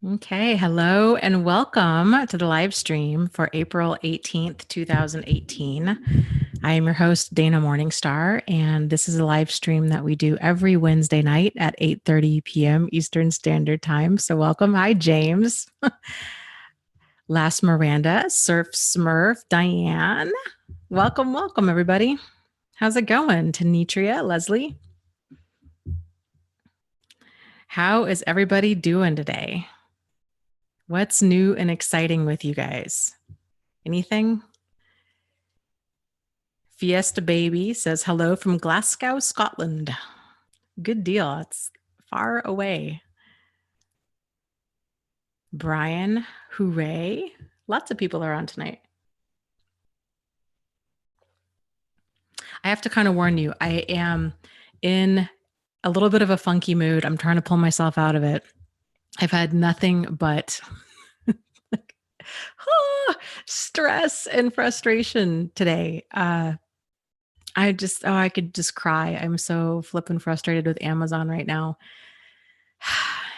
Okay, hello and welcome to the live stream for April 18th, 2018. I am your host, Dana Morningstar, and this is a live stream that we do every Wednesday night at 8:30 p.m. Eastern Standard Time. So welcome. Hi, James. Last Miranda, Surf Smurf, Diane. Welcome, everybody. How's it going? Tanitria, Leslie. How is everybody doing today? What's new and exciting with you guys? Anything? Fiesta Baby says hello from Glasgow, Scotland. Good deal. It's far away. Brian, hooray. Lots of people are on tonight. I have to kind of warn you, I am in a little bit of a funky mood. I'm trying to pull myself out of it. I've had nothing but stress and frustration today. I could just cry. I'm so flippin' frustrated with Amazon right now.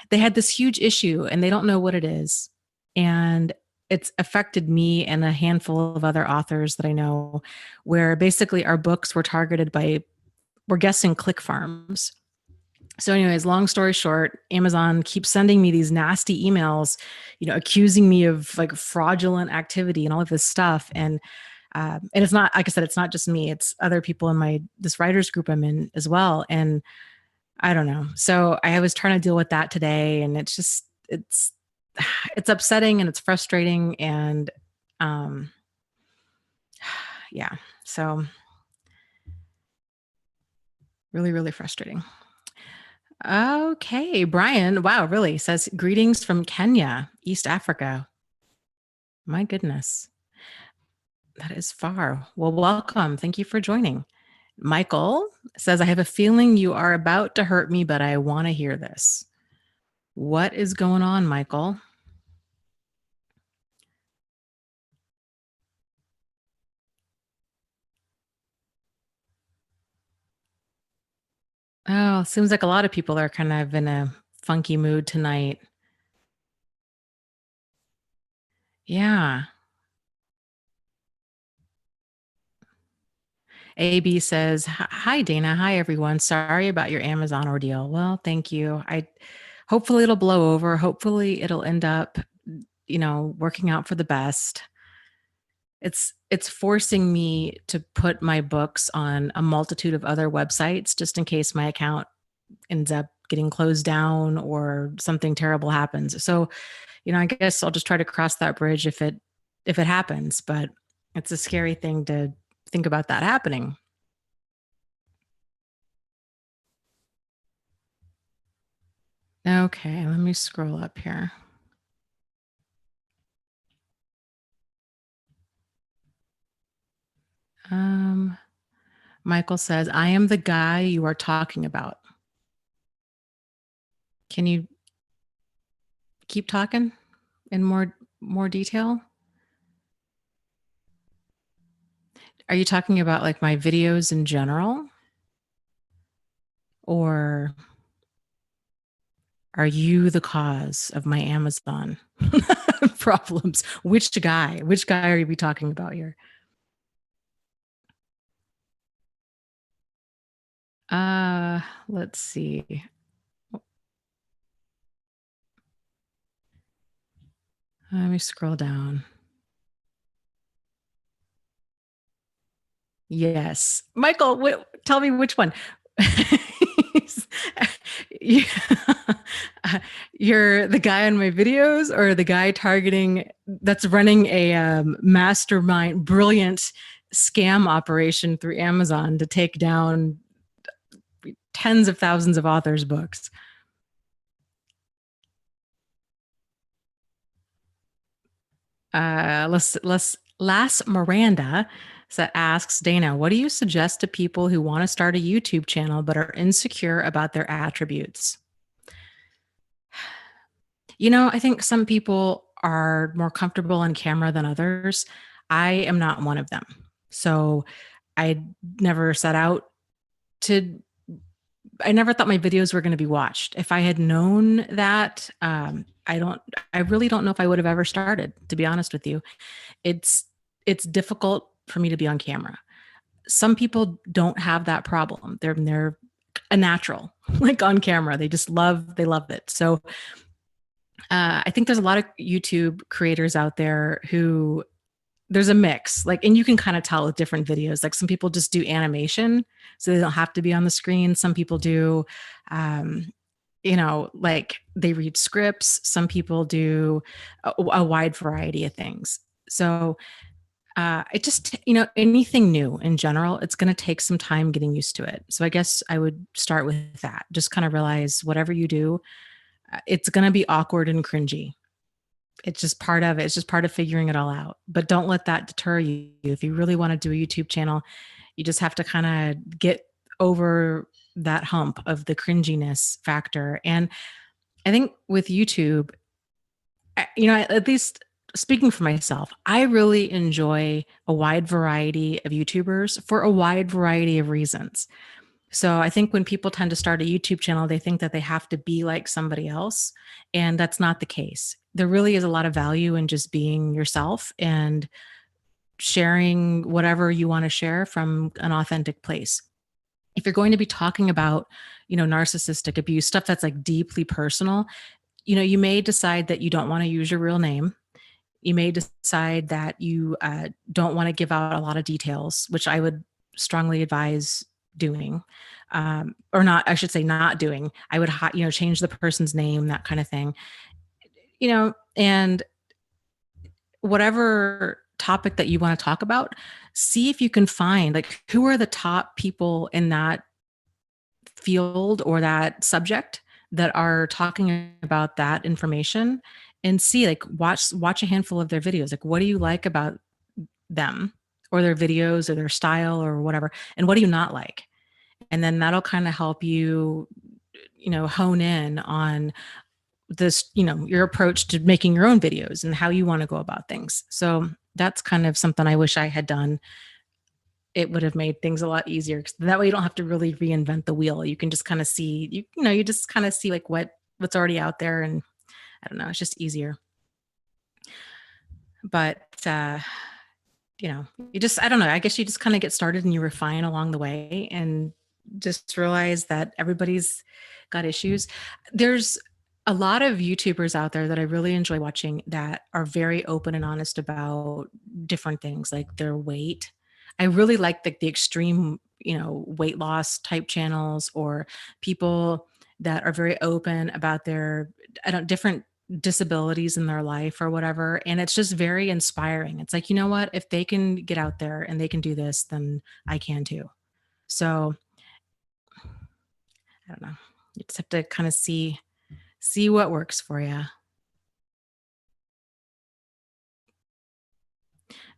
They had this huge issue and they don't know what it is. And it's affected me and a handful of other authors that I know, where basically our books were targeted by, we're guessing, click farms. So anyways, long story short, Amazon keeps sending me these nasty emails, accusing me of like fraudulent activity and all of this stuff. And it's not, like I said, it's not just me, it's other people in this writers group I'm in as well. And I don't know. So I was trying to deal with that today, and it's upsetting and it's frustrating, and yeah. So really, really frustrating. Okay, Brian, wow, really says greetings from Kenya, East Africa. My goodness. That is far. Well, welcome. Thank you for joining. Michael says, I have a feeling you are about to hurt me, but I want to hear this. What is going on, Michael? Oh, seems like a lot of people are kind of in a funky mood tonight. Yeah. AB says, hi, Dana. Hi, everyone. Sorry about your Amazon ordeal. Well, thank you. Hopefully it'll blow over. Hopefully it'll end up, working out for the best. It's forcing me to put my books on a multitude of other websites just in case my account ends up getting closed down or something terrible happens. So, I guess I'll just try to cross that bridge if it happens, but it's a scary thing to think about that happening. Okay, let me scroll up here. Michael says, I am the guy you are talking about. Can you keep talking in more detail? Are you talking about like my videos in general? Or are you the cause of my Amazon problems? Which guy are we talking about here? Let's see. Let me scroll down. Yes. Michael, tell me which one. You're the guy on my videos, or the guy that's running a mastermind, brilliant scam operation through Amazon to take down tens of thousands of authors' books? Last Miranda asks, Dana, what do you suggest to people who want to start a YouTube channel but are insecure about their attributes? I think some people are more comfortable on camera than others. I am not one of them. So I never set out to I never thought my videos were going to be watched. If I had known that, I really don't know if I would have ever started, to be honest with you. It's, it's difficult for me to be on camera. Some people don't have that problem. They're a natural, like on camera. They love it. So I think there's a lot of YouTube creators out there who there's a mix, like, and you can kind of tell with different videos. Like some people just do animation, so they don't have to be on the screen. Some people do, um, like they read scripts. Some people do a wide variety of things. So it just, anything new in general, it's going to take some time getting used to it. So I guess I would start with that. Just kind of realize whatever you do, it's going to be awkward and cringy. It's just part of it. It's just part of figuring it all out. But don't let that deter you. If you really want to do a YouTube channel, you just have to kind of get over that hump of the cringiness factor. And I think with YouTube, at least speaking for myself, I really enjoy a wide variety of YouTubers for a wide variety of reasons. So I think when people tend to start a YouTube channel, they think that they have to be like somebody else. And that's not the case. There really is a lot of value in just being yourself and sharing whatever you want to share from an authentic place. If you're going to be talking about, narcissistic abuse, stuff that's like deeply personal, you may decide that you don't want to use your real name. You may decide that you don't want to give out a lot of details, which I would strongly advise doing, or not. I should say not doing. I would, change the person's name, that kind of thing. And whatever topic that you want to talk about, see if you can find like who are the top people in that field or that subject that are talking about that information, and see, like, watch a handful of their videos. Like, what do you like about them or their videos or their style or whatever, and what do you not like? And then that'll kind of help you, hone in on this, your approach to making your own videos and how you want to go about things. So that's kind of something I wish I had done. It would have made things a lot easier, 'cause that way you don't have to really reinvent the wheel. You can just kind of see, you just kind of see like what's already out there. And I don't know, it's just easier. But I don't know, I guess you just kind of get started and you refine along the way and just realize that everybody's got issues. There's a lot of YouTubers out there that I really enjoy watching that are very open and honest about different things like their weight. I really like the extreme, weight loss type channels, or people that are very open about their, different disabilities in their life or whatever. And it's just very inspiring. It's like, you know what? If they can get out there and they can do this, then I can too. So I don't know. You just have to kind of see what works for you.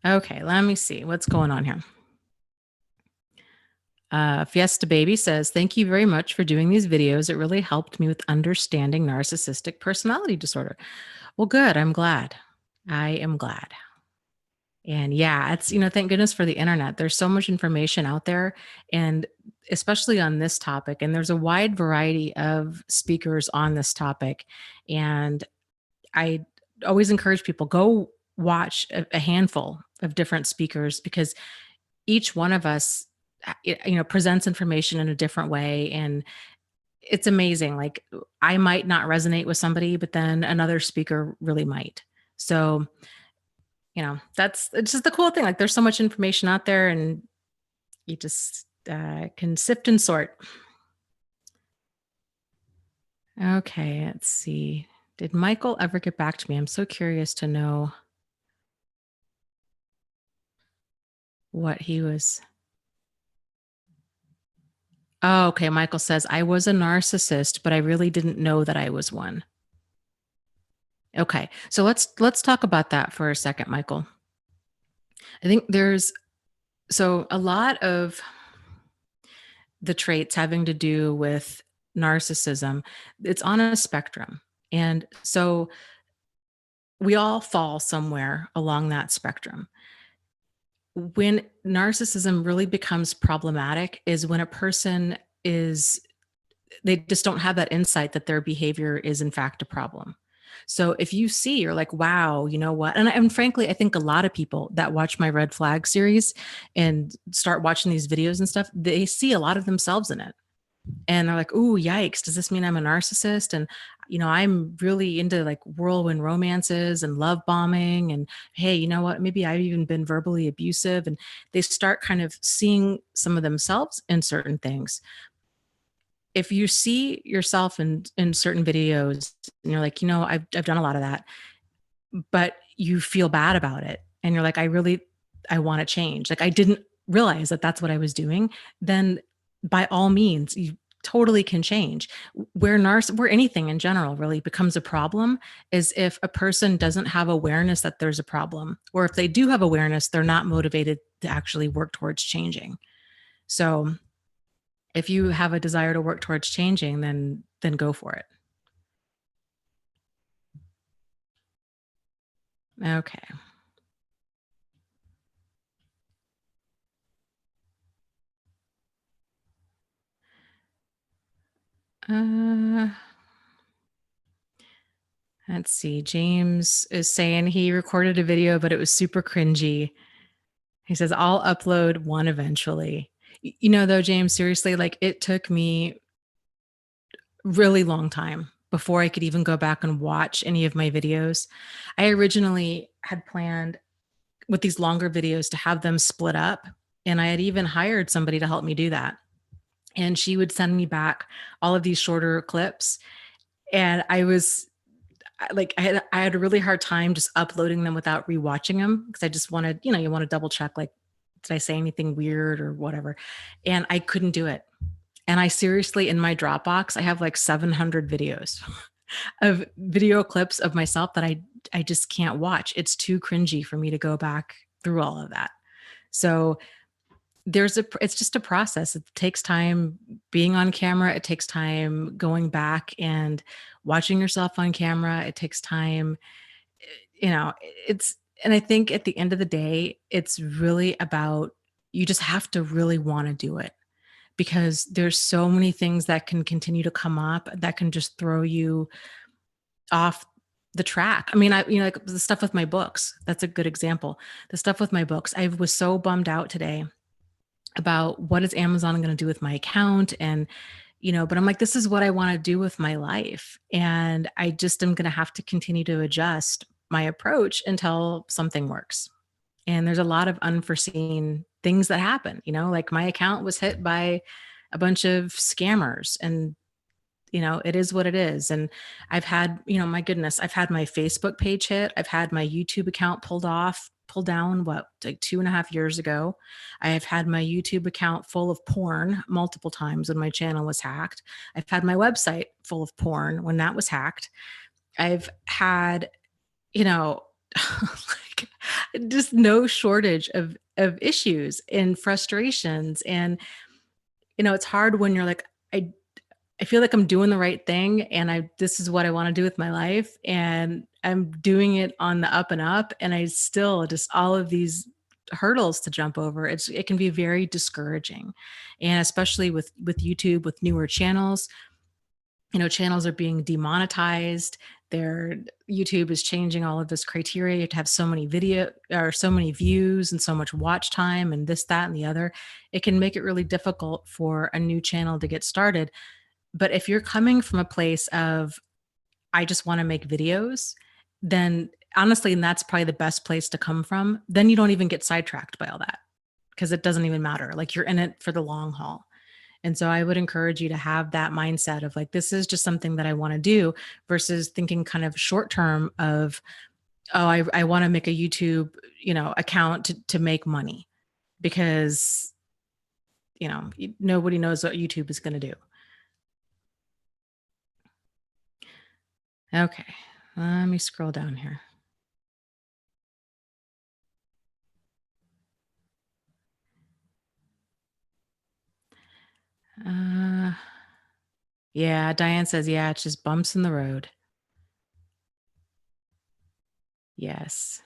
Okay, let me see what's going on here. Fiesta Baby says, thank you very much for doing these videos. It really helped me with understanding narcissistic personality disorder. Well, good. I'm glad. I am glad. And yeah, it's, thank goodness for the internet. There's so much information out there, and especially on this topic. And there's a wide variety of speakers on this topic. And I always encourage people, go watch a handful of different speakers, because each one of us, presents information in a different way. And it's amazing. Like, I might not resonate with somebody, but then another speaker really might. So, it's just the cool thing. Like, there's so much information out there, and you just can sift and sort. Okay, let's see. Did Michael ever get back to me? I'm so curious to know what he was. Oh, okay. Michael says, I was a narcissist, but I really didn't know that I was one. Okay. So let's talk about that for a second, Michael. I think there's a lot of the traits having to do with narcissism, it's on a spectrum. And so we all fall somewhere along that spectrum. When narcissism really becomes problematic is when a person is they just don't have that insight that their behavior is in fact a problem. So if you see, you're like, wow, you know what? And frankly, I think a lot of people that watch my red flag series and start watching these videos and stuff, they see a lot of themselves in it. And they're like, ooh, yikes, does this mean I'm a narcissist? And, I'm really into like whirlwind romances and love bombing. And hey, you know what? Maybe I've even been verbally abusive. And they start kind of seeing some of themselves in certain things. If you see yourself in certain videos and you're like, I've done a lot of that, but you feel bad about it. And you're like, I want to change. Like I didn't realize that that's what I was doing. Then by all means, you totally can change. Where anything in general really becomes a problem is if a person doesn't have awareness that there's a problem, or if they do have awareness, they're not motivated to actually work towards changing. So if you have a desire to work towards changing, then go for it. Okay. Uh, let's see. James is saying he recorded a video, but it was super cringy. He says, I'll upload one eventually. Though, James, seriously, like it took me really long time before I could even go back and watch any of my videos. I originally had planned with these longer videos to have them split up. And I had even hired somebody to help me do that. And she would send me back all of these shorter clips. And I had a really hard time just uploading them without rewatching them because I just wanted, you want to double check, like, did I say anything weird or whatever? And I couldn't do it. And I seriously, in my Dropbox, I have like 700 videos of video clips of myself that I just can't watch. It's too cringy for me to go back through all of that. So it's just a process. It takes time being on camera. It takes time going back and watching yourself on camera. It takes time, you know, it's, and I think at the end of the day, it's really about, you just have to really want to do it because there's so many things that can continue to come up that can just throw you off the track. I mean, like the stuff with my books, that's a good example. The stuff with my books, I was so bummed out today about what is Amazon going to do with my account. And, but I'm like, this is what I want to do with my life. And I just am going to have to continue to adjust my approach until something works. And there's a lot of unforeseen things that happen, like my account was hit by a bunch of scammers and it is what it is. And I've had, my goodness, I've had my Facebook page hit. I've had my YouTube account pulled down, like 2.5 years ago. I have had my YouTube account full of porn multiple times when my channel was hacked. I've had my website full of porn when that was hacked. I've had, like just no shortage of issues and frustrations. And, it's hard when you're like, I feel like I'm doing the right thing and this is what I want to do with my life. And I'm doing it on the up and up. And I still just all of these hurdles to jump over. It can be very discouraging. And especially with YouTube, with newer channels, channels are being demonetized. YouTube is changing all of this criteria. You have to have so many video or so many views and so much watch time and this, that, and the other. It can make it really difficult for a new channel to get started. But if you're coming from a place of, I just want to make videos, then honestly, and that's probably the best place to come from, then you don't even get sidetracked by all that because it doesn't even matter. Like you're in it for the long haul. And so I would encourage you to have that mindset of like, this is just something that I want to do versus thinking kind of short term of, oh, I want to make a YouTube, account to make money because, nobody knows what YouTube is going to do. Okay, let me scroll down here. Yeah, Diane says, yeah, it's just bumps in the road. Yes.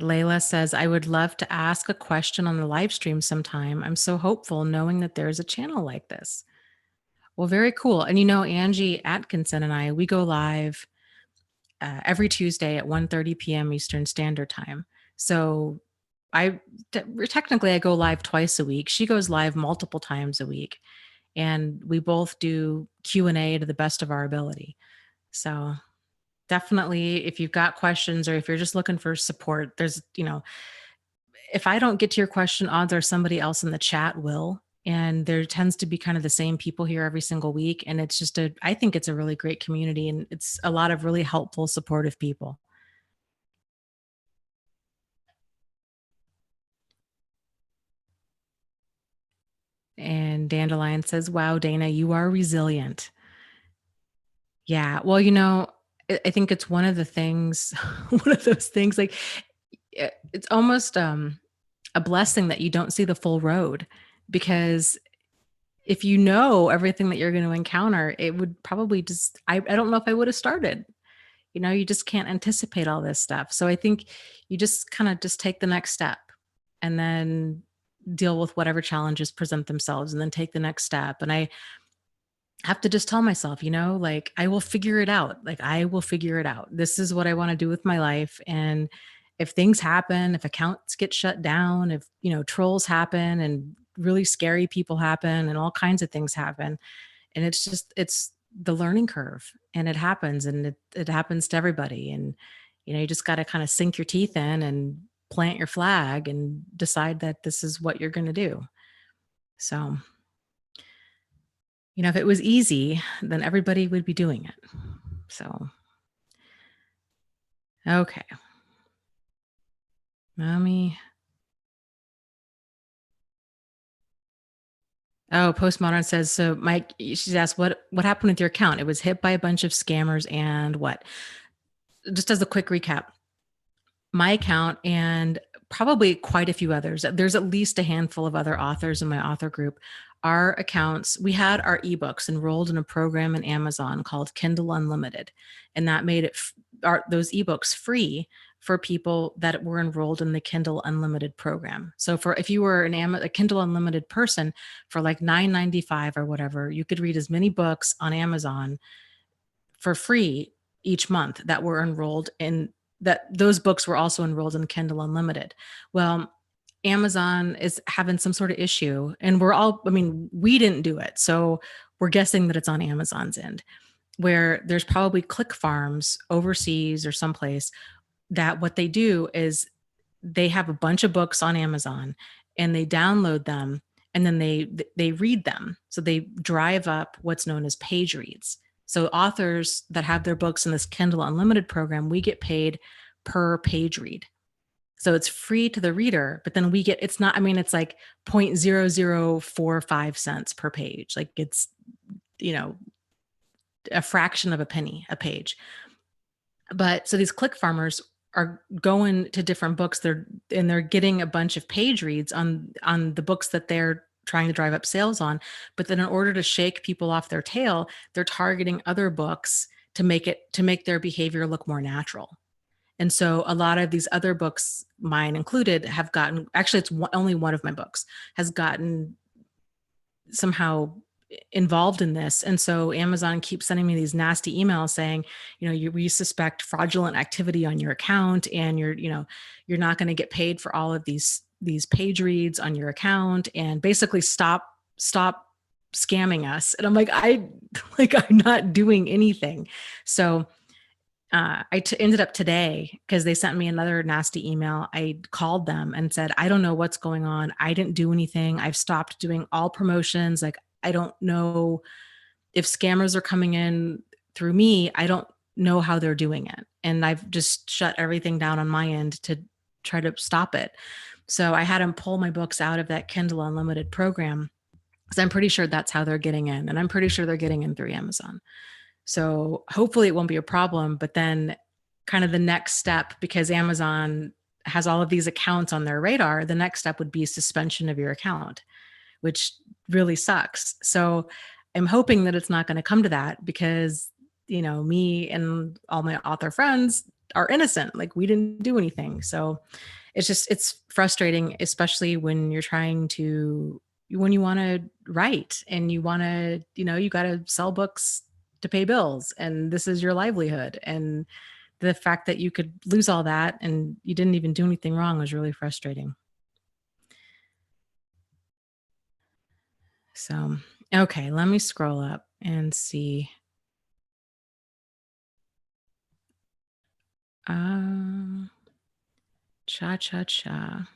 Layla says, I would love to ask a question on the live stream sometime. I'm so hopeful knowing that there's a channel like this. Well, very cool. And you know, Angie Atkinson and I, we go live every Tuesday at 1:30 p.m. Eastern Standard Time. So I technically I go live twice a week. She goes live multiple times a week, and we both do Q&A to the best of our ability. So definitely, if you've got questions or if you're just looking for support, there's, if I don't get to your question, odds are somebody else in the chat will. And there tends to be kind of the same people here every single week. And it's just I think it's a really great community, and it's a lot of really helpful, supportive people. And Dandelion says, wow, Dana, you are resilient. Yeah. Well, I think it's one of the things, one of those things like it's almost a blessing that you don't see the full road, because if you know everything that you're going to encounter, it would probably just, I don't know if I would have started. You just can't anticipate all this stuff. So I think you just kind of just take the next step and then deal with whatever challenges present themselves and then take the next step. And I have to just tell myself, like I will figure it out. Like I will figure it out. This is what I want to do with my life. And if things happen, if accounts get shut down, if, trolls happen and really scary people happen and all kinds of things happen, and it's the learning curve, and it happens, and it happens to everybody. And, you just got to kind of sink your teeth in and plant your flag and decide that this is what you're going to do. So, if it was easy, then everybody would be doing it. So, okay. Mommy. Oh, Postmodern says, so Mike, she's asked, what happened with your account? It was hit by a bunch of scammers and what? Just as a quick recap, my account and probably quite a few others, there's at least a handful of other authors in my author group. Our accounts, we had our ebooks enrolled in a program in Amazon called Kindle Unlimited, and that made it those ebooks free for people that were enrolled in the Kindle Unlimited program. So if you were a Kindle Unlimited person, for like $9.95 or whatever, you could read as many books on Amazon for free each month that were enrolled in that. Those books were also enrolled in Kindle Unlimited. Well, Amazon is having some sort of issue, and we didn't do it. So we're guessing that it's on Amazon's end, where there's probably click farms overseas or someplace that what they do is they have a bunch of books on Amazon and they download them, and then they read them. So they drive up what's known as page reads. So authors that have their books in this Kindle Unlimited program, we get paid per page read. So it's free to the reader, but then it's like 0.0045 cents per page. Like it's, a fraction of a penny a page. But so these click farmers are going to different books. They're getting a bunch of page reads on the books that they're trying to drive up sales on. But then in order to shake people off their tail, they're targeting other books to make their behavior look more natural. And so a lot of these other books, mine included, have gotten, actually it's only one of my books has gotten somehow involved in this. And so Amazon keeps sending me these nasty emails saying, we suspect fraudulent activity on your account, and you're not going to get paid for all of these page reads on your account, and basically stop scamming us. And I'm like, I'm not doing anything. So ended up today, because they sent me another nasty email. I called them and said, I don't know what's going on. I didn't do anything. I've stopped doing all promotions. Like, I don't know if scammers are coming in through me. I don't know how they're doing it. And I've just shut everything down on my end to try to stop it. So I had them pull my books out of that Kindle Unlimited program, because I'm pretty sure that's how they're getting in. And I'm pretty sure they're getting in through Amazon. So hopefully it won't be a problem. But then kind of the next step, because Amazon has all of these accounts on their radar, the next step would be suspension of your account, which really sucks. So I'm hoping that it's not going to come to that, because, me and all my author friends are innocent. Like, we didn't do anything. So it's frustrating, especially when you're trying to when you want to write and you want to, you got to sell books to pay bills and this is your livelihood. And the fact that you could lose all that and you didn't even do anything wrong was really frustrating. So, okay, let me scroll up and see. Um, cha cha cha.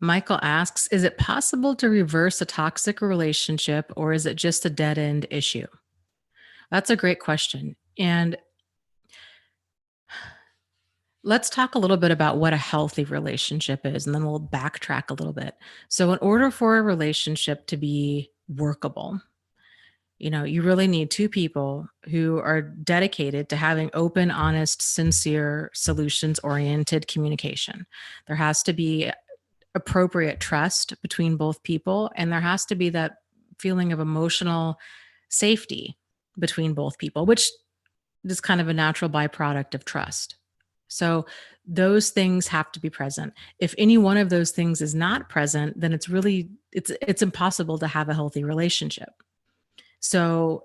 Michael asks, is it possible to reverse a toxic relationship or is it just a dead end issue? That's a great question. And let's talk a little bit about what a healthy relationship is, and then we'll backtrack a little bit. So, in order for a relationship to be workable, you really need two people who are dedicated to having open, honest, sincere, solutions oriented communication. There has to be appropriate trust between both people, and there has to be that feeling of emotional safety between both people, which is kind of a natural byproduct of trust. So those things have to be present. If any one of those things is not present, then it's impossible to have a healthy relationship. So,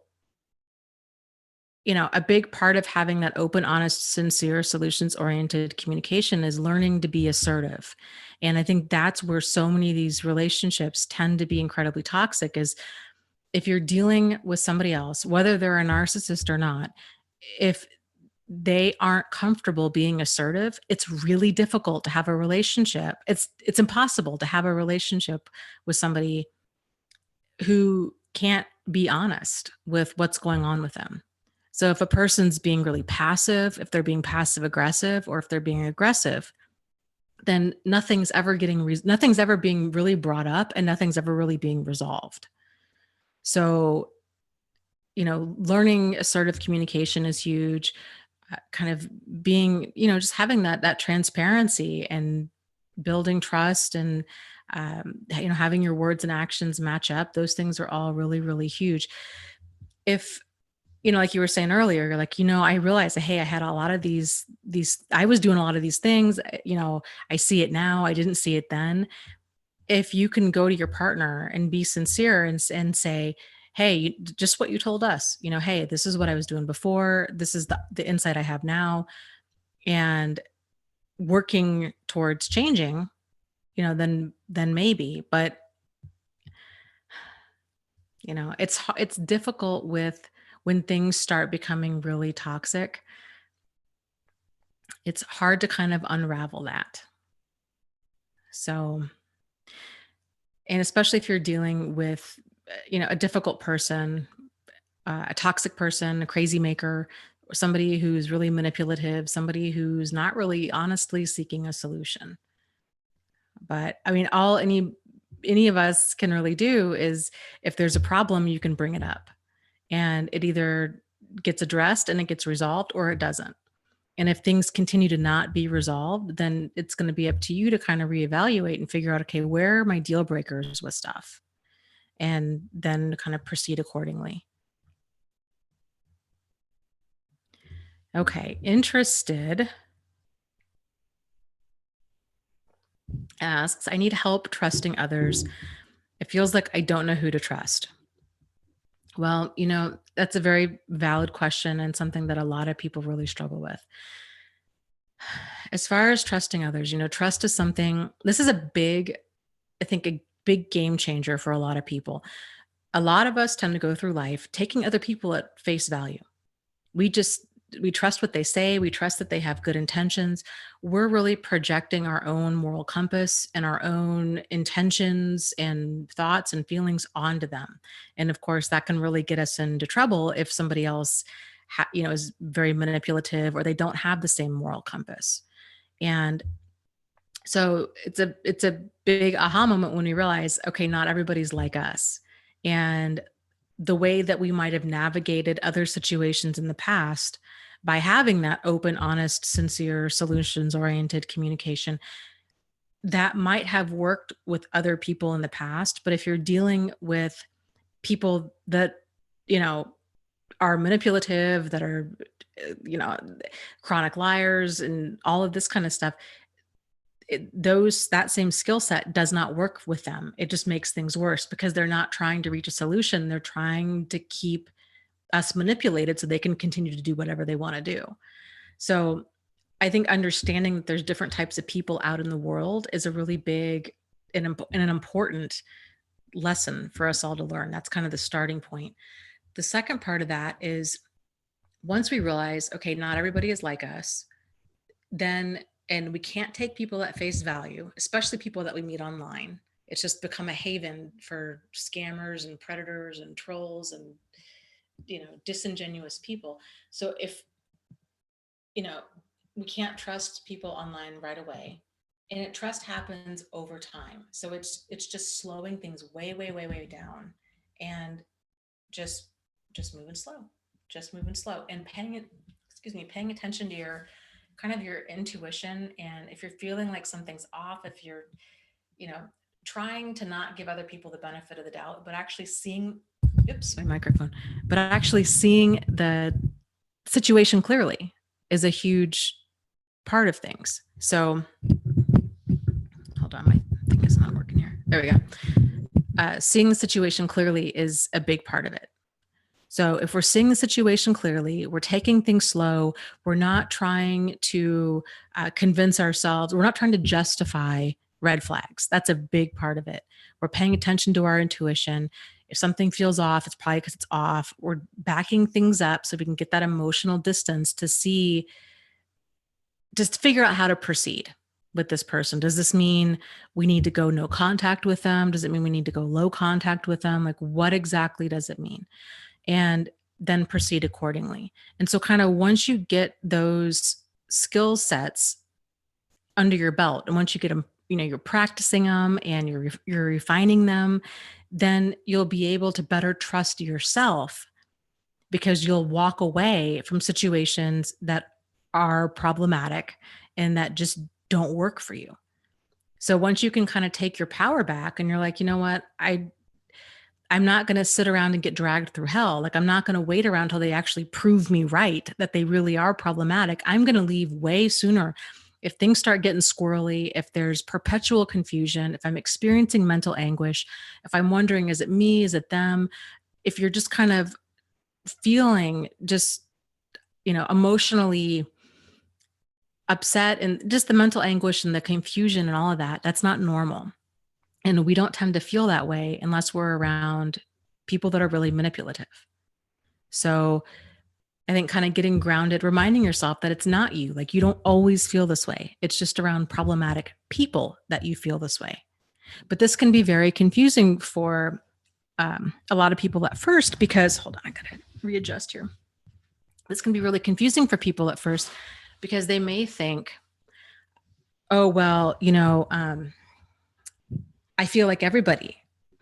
a big part of having that open, honest, sincere, solutions oriented communication is learning to be assertive. And I think that's where so many of these relationships tend to be incredibly toxic is if you're dealing with somebody else, whether they're a narcissist or not, if they aren't comfortable being assertive, it's really difficult to have a relationship. It's impossible to have a relationship with somebody who can't be honest with what's going on with them. So if a person's being really passive, if they're being passive aggressive, or if they're being aggressive, then nothing's ever being really brought up and nothing's ever really being resolved. So, learning assertive communication is huge. Kind of being, just having that transparency and building trust and having your words and actions match up. Those things are all really, really huge. If like you were saying earlier, you're like, I realized that, hey, I had a lot of these, I was doing a lot of these things, I see it now. I didn't see it then. If you can go to your partner and be sincere and say, hey, just what you told us, hey, this is what I was doing before. This is the insight I have now. And working towards changing, then maybe, but it's difficult with when things start becoming really toxic. It's hard to kind of unravel that. So, and especially if you're dealing with, a difficult person, a toxic person, a crazy maker, or somebody who's really manipulative, somebody who's not really honestly seeking a solution. But I mean, all any of us can really do is if there's a problem, you can bring it up and it either gets addressed and it gets resolved or it doesn't. And if things continue to not be resolved, then it's going to be up to you to kind of reevaluate and figure out, okay, where are my deal breakers with stuff? And then kind of proceed accordingly. Okay, interested asks, I need help trusting others. It feels like I don't know who to trust. Well, that's a very valid question and something that a lot of people really struggle with. As far as trusting others, trust is something, this is I think a big game changer for a lot of people. A lot of us tend to go through life taking other people at face value. We just we trust what they say, we trust that they have good intentions. We're really projecting our own moral compass and our own intentions and thoughts and feelings onto them. And of course, that can really get us into trouble if somebody else is very manipulative or they don't have the same moral compass. And so it's a big aha moment when we realize, okay, not everybody's like us. And the way that we might have navigated other situations in the past by having that open, honest, sincere, solutions oriented communication, that might have worked with other people in the past. But if you're dealing with people that, are manipulative, that are, chronic liars and all of this kind of stuff, that same skill set does not work with them. It just makes things worse because they're not trying to reach a solution. They're trying to keep us manipulated so they can continue to do whatever they want to do. So I think understanding that there's different types of people out in the world is a really big and an important lesson for us all to learn. That's kind of the starting point. The second part of that is once we realize, okay, not everybody is like us, then, and we can't take people at face value, especially people that we meet online. It's just become a haven for scammers and predators and trolls and, disingenuous people. So if, you know, we can't trust people online right away, and trust happens over time. So it's just slowing things way, way, way, way down, and just just moving slow, just moving slow, and paying attention to your kind of your intuition. And if you're feeling like something's off, if you're, you know, trying to not give other people the benefit of the doubt, but actually seeing, oops, my microphone, but actually seeing the situation clearly is a huge part of things. So hold on, my thing is not working here. There we go. Seeing the situation clearly is a big part of it. So if we're seeing the situation clearly, we're taking things slow, we're not trying to convince ourselves, we're not trying to justify red flags. That's a big part of it. We're paying attention to our intuition. If something feels off, it's probably because it's off. We're backing things up so we can get that emotional distance to see, just figure out how to proceed with this person. Does this mean we need to go no contact with them? Does it mean we need to go low contact with them? Like, what exactly does it mean? And then proceed accordingly. And so kind of once you get those skill sets under your belt, and once you get them, you're practicing them and you're refining them, then you'll be able to better trust yourself, because you'll walk away from situations that are problematic and that just don't work for you. So once you can kind of take your power back and you're like, you know what, I'm not going to sit around and get dragged through hell. Like, I'm not going to wait around until they actually prove me right that they really are problematic. I'm going to leave way sooner. If things start getting squirrely, if there's perpetual confusion, if I'm experiencing mental anguish, if I'm wondering, is it me? Is it them? If you're just kind of feeling just, emotionally upset and just the mental anguish and the confusion and all of that, that's not normal. And we don't tend to feel that way unless we're around people that are really manipulative. So I think kind of getting grounded, reminding yourself that it's not you. Like, you don't always feel this way. It's just around problematic people that you feel this way. But this can be very confusing for a lot of people at first, because, hold on, I got to readjust here. This can be really confusing for people at first because they may think, oh, well, I feel like everybody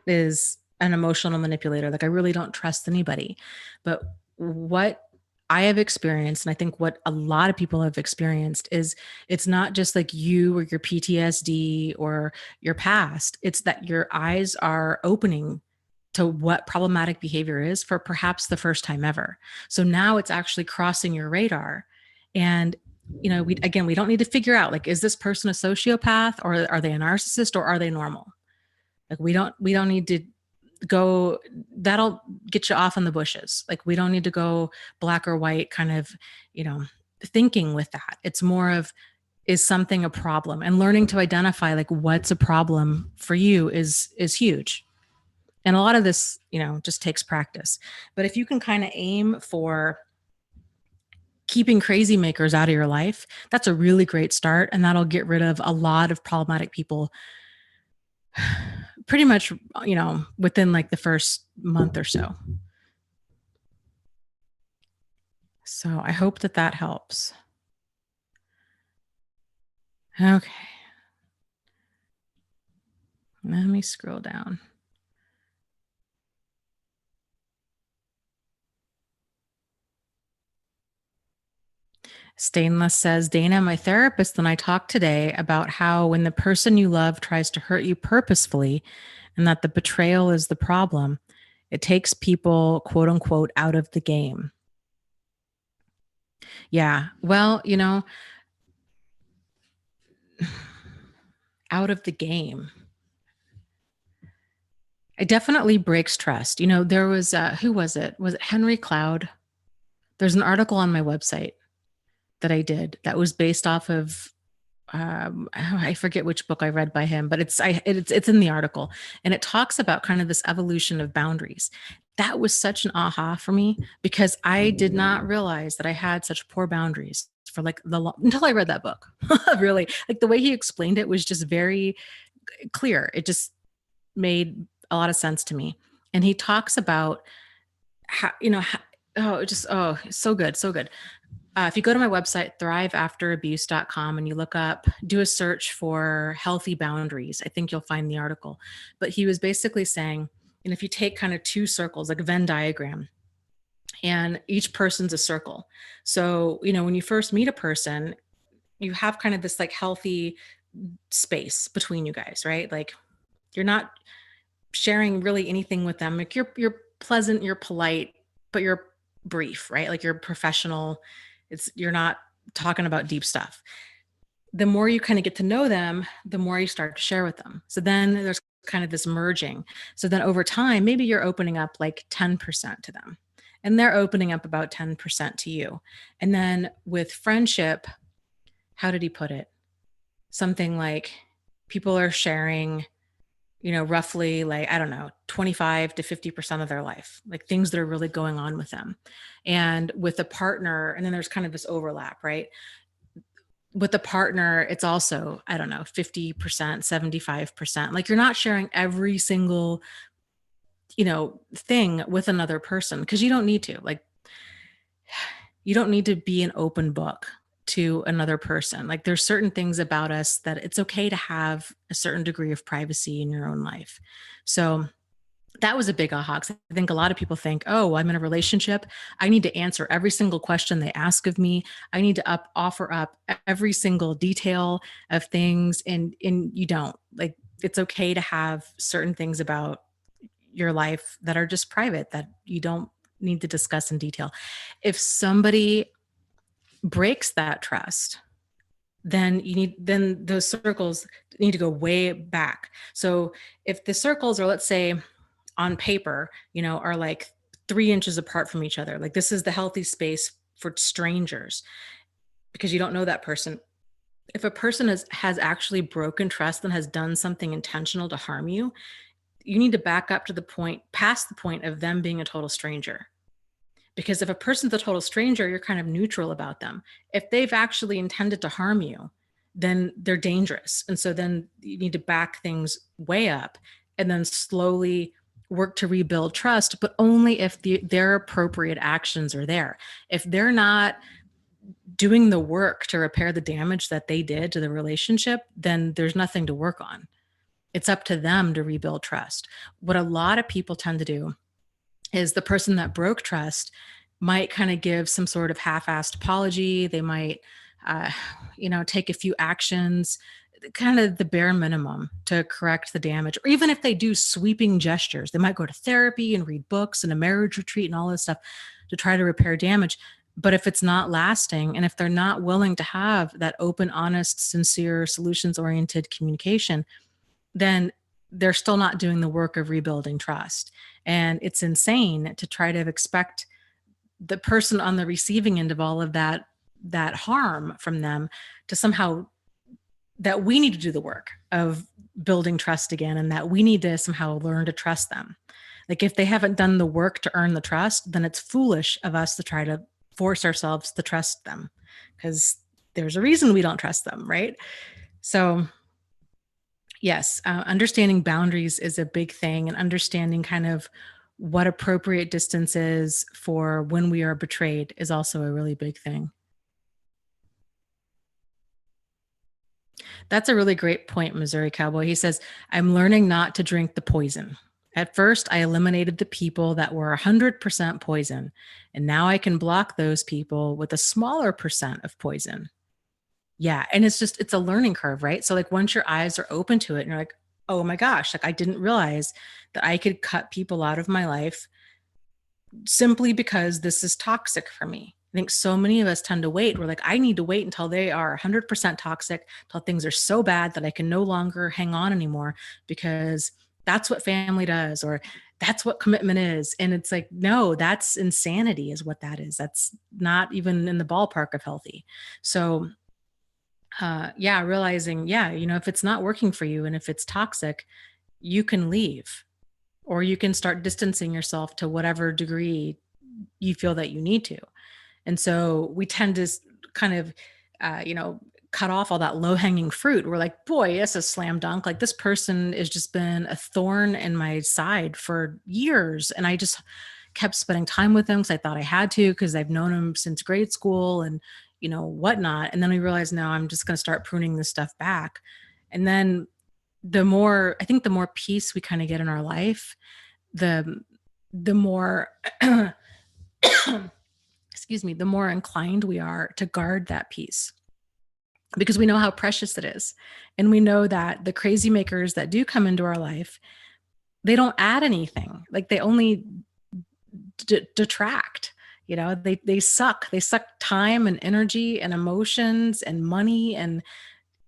is an emotional manipulator. Like, I really don't trust anybody. But what I have experienced, and I think what a lot of people have experienced, is it's not just like you or your PTSD or your past. It's that your eyes are opening to what problematic behavior is for perhaps the first time ever. So now it's actually crossing your radar. And we don't need to figure out, like, is this person a sociopath, or are they a narcissist, or are they normal? Like, we don't need to go, that'll get you off in the bushes. Like, we don't need to go black or white kind of, thinking with that. It's more of, is something a problem? And learning to identify, like, what's a problem for you is huge. And a lot of this, just takes practice. But if you can kind of aim for keeping crazy makers out of your life, that's a really great start. And that'll get rid of a lot of problematic people pretty much, within like the first month or so. So I hope that helps. Okay. Let me scroll down. Stainless says, Dana, my therapist and I talked today about how when the person you love tries to hurt you purposefully, and that the betrayal is the problem, it takes people, quote unquote, out of the game. Yeah. Well, out of the game. It definitely breaks trust. There was, who was it? Was it Henry Cloud? There's an article on my website that I did that was based off of, I forget which book I read by him, but it's in the article, and it talks about kind of this evolution of boundaries. That was such an aha for me, because I did not realize that I had such poor boundaries for like until I read that book. Really, like the way he explained it was just very clear. It just made a lot of sense to me. And he talks about how, so good, so good. If you go to my website, thriveafterabuse.com, and you look up, do a search for healthy boundaries, I think you'll find the article. But he was basically saying, and if you take kind of two circles, like a Venn diagram, and each person's a circle. So, when you first meet a person, you have kind of this like healthy space between you guys, right? Like you're not sharing really anything with them. Like you're pleasant, you're polite, but you're brief, right? Like you're professional. You're not talking about deep stuff. The more you kind of get to know them, the more you start to share with them. So then there's kind of this merging. So then over time, maybe you're opening up like 10% to them, and they're opening up about 10% to you. And then with friendship, how did he put it? Something like people are sharing, roughly like, I don't know, 25 to 50% of their life, like things that are really going on with them. And with a partner, and then there's kind of this overlap, right? With a partner, it's also, I don't know, 50%, 75%. Like you're not sharing every single, thing with another person, because you don't need to. Like, you don't need to be an open book to another person. Like there's certain things about us that it's okay to have a certain degree of privacy in your own life. So that was a big aha, because I think a lot of people think, oh, I'm in a relationship, I need to answer every single question they ask of me. I need to offer up every single detail of things. And you don't. Like, it's okay to have certain things about your life that are just private, that you don't need to discuss in detail. If somebody breaks that trust, then those circles need to go way back. So if the circles are, let's say on paper, are like 3 inches apart from each other, like this is the healthy space for strangers, because you don't know that person. If a person has actually broken trust and has done something intentional to harm you, you need to back up to the point, past the point of them being a total stranger. Because if a person's a total stranger, you're kind of neutral about them. If they've actually intended to harm you, then they're dangerous. And so then you need to back things way up and then slowly work to rebuild trust, but only if their appropriate actions are there. If they're not doing the work to repair the damage that they did to the relationship, then there's nothing to work on. It's up to them to rebuild trust. What a lot of people tend to do is the person that broke trust might kind of give some sort of half-assed apology. They might, take a few actions, kind of the bare minimum to correct the damage. Or even if they do sweeping gestures, they might go to therapy and read books and a marriage retreat and all this stuff to try to repair damage. But if it's not lasting, and if they're not willing to have that open, honest, sincere, solutions-oriented communication, then they're still not doing the work of rebuilding trust. And it's insane to try to expect the person on the receiving end of all of that harm from them to somehow, that we need to do the work of building trust again, and that we need to somehow learn to trust them. Like if they haven't done the work to earn the trust, then it's foolish of us to try to force ourselves to trust them, because there's a reason we don't trust them, right? So yes, understanding boundaries is a big thing, and understanding kind of what appropriate distance is for when we are betrayed is also a really big thing. That's a really great point, Missouri Cowboy. He says, I'm learning not to drink the poison. At first, I eliminated the people that were 100% poison, and now I can block those people with a smaller percent of poison. Yeah. And it's a learning curve, right? So like once your eyes are open to it and you're like, oh my gosh, like I didn't realize that I could cut people out of my life simply because this is toxic for me. I think so many of us tend to wait. We're like, I need to wait until they are 100% toxic, until things are so bad that I can no longer hang on anymore, because that's what family does, or that's what commitment is. And it's like, no, that's insanity, is what that is. That's not even in the ballpark of healthy. So, yeah, realizing, yeah, if it's not working for you and if it's toxic, you can leave, or you can start distancing yourself to whatever degree you feel that you need to. And so we tend to kind of, uh, you know, cut off all that low hanging fruit. We're like, boy, it's a slam dunk. Like, this person has just been a thorn in my side for years. And I just kept spending time with them because I thought I had to, because I've known them since grade school and, whatnot. And then we realized, no, I'm just going to start pruning this stuff back. And then I think the more peace we kind of get in our life, the more, excuse me, the more inclined we are to guard that peace, because we know how precious it is. And we know that the crazy makers that do come into our life, they don't add anything. Like, they only detract. They suck time and energy and emotions and money, and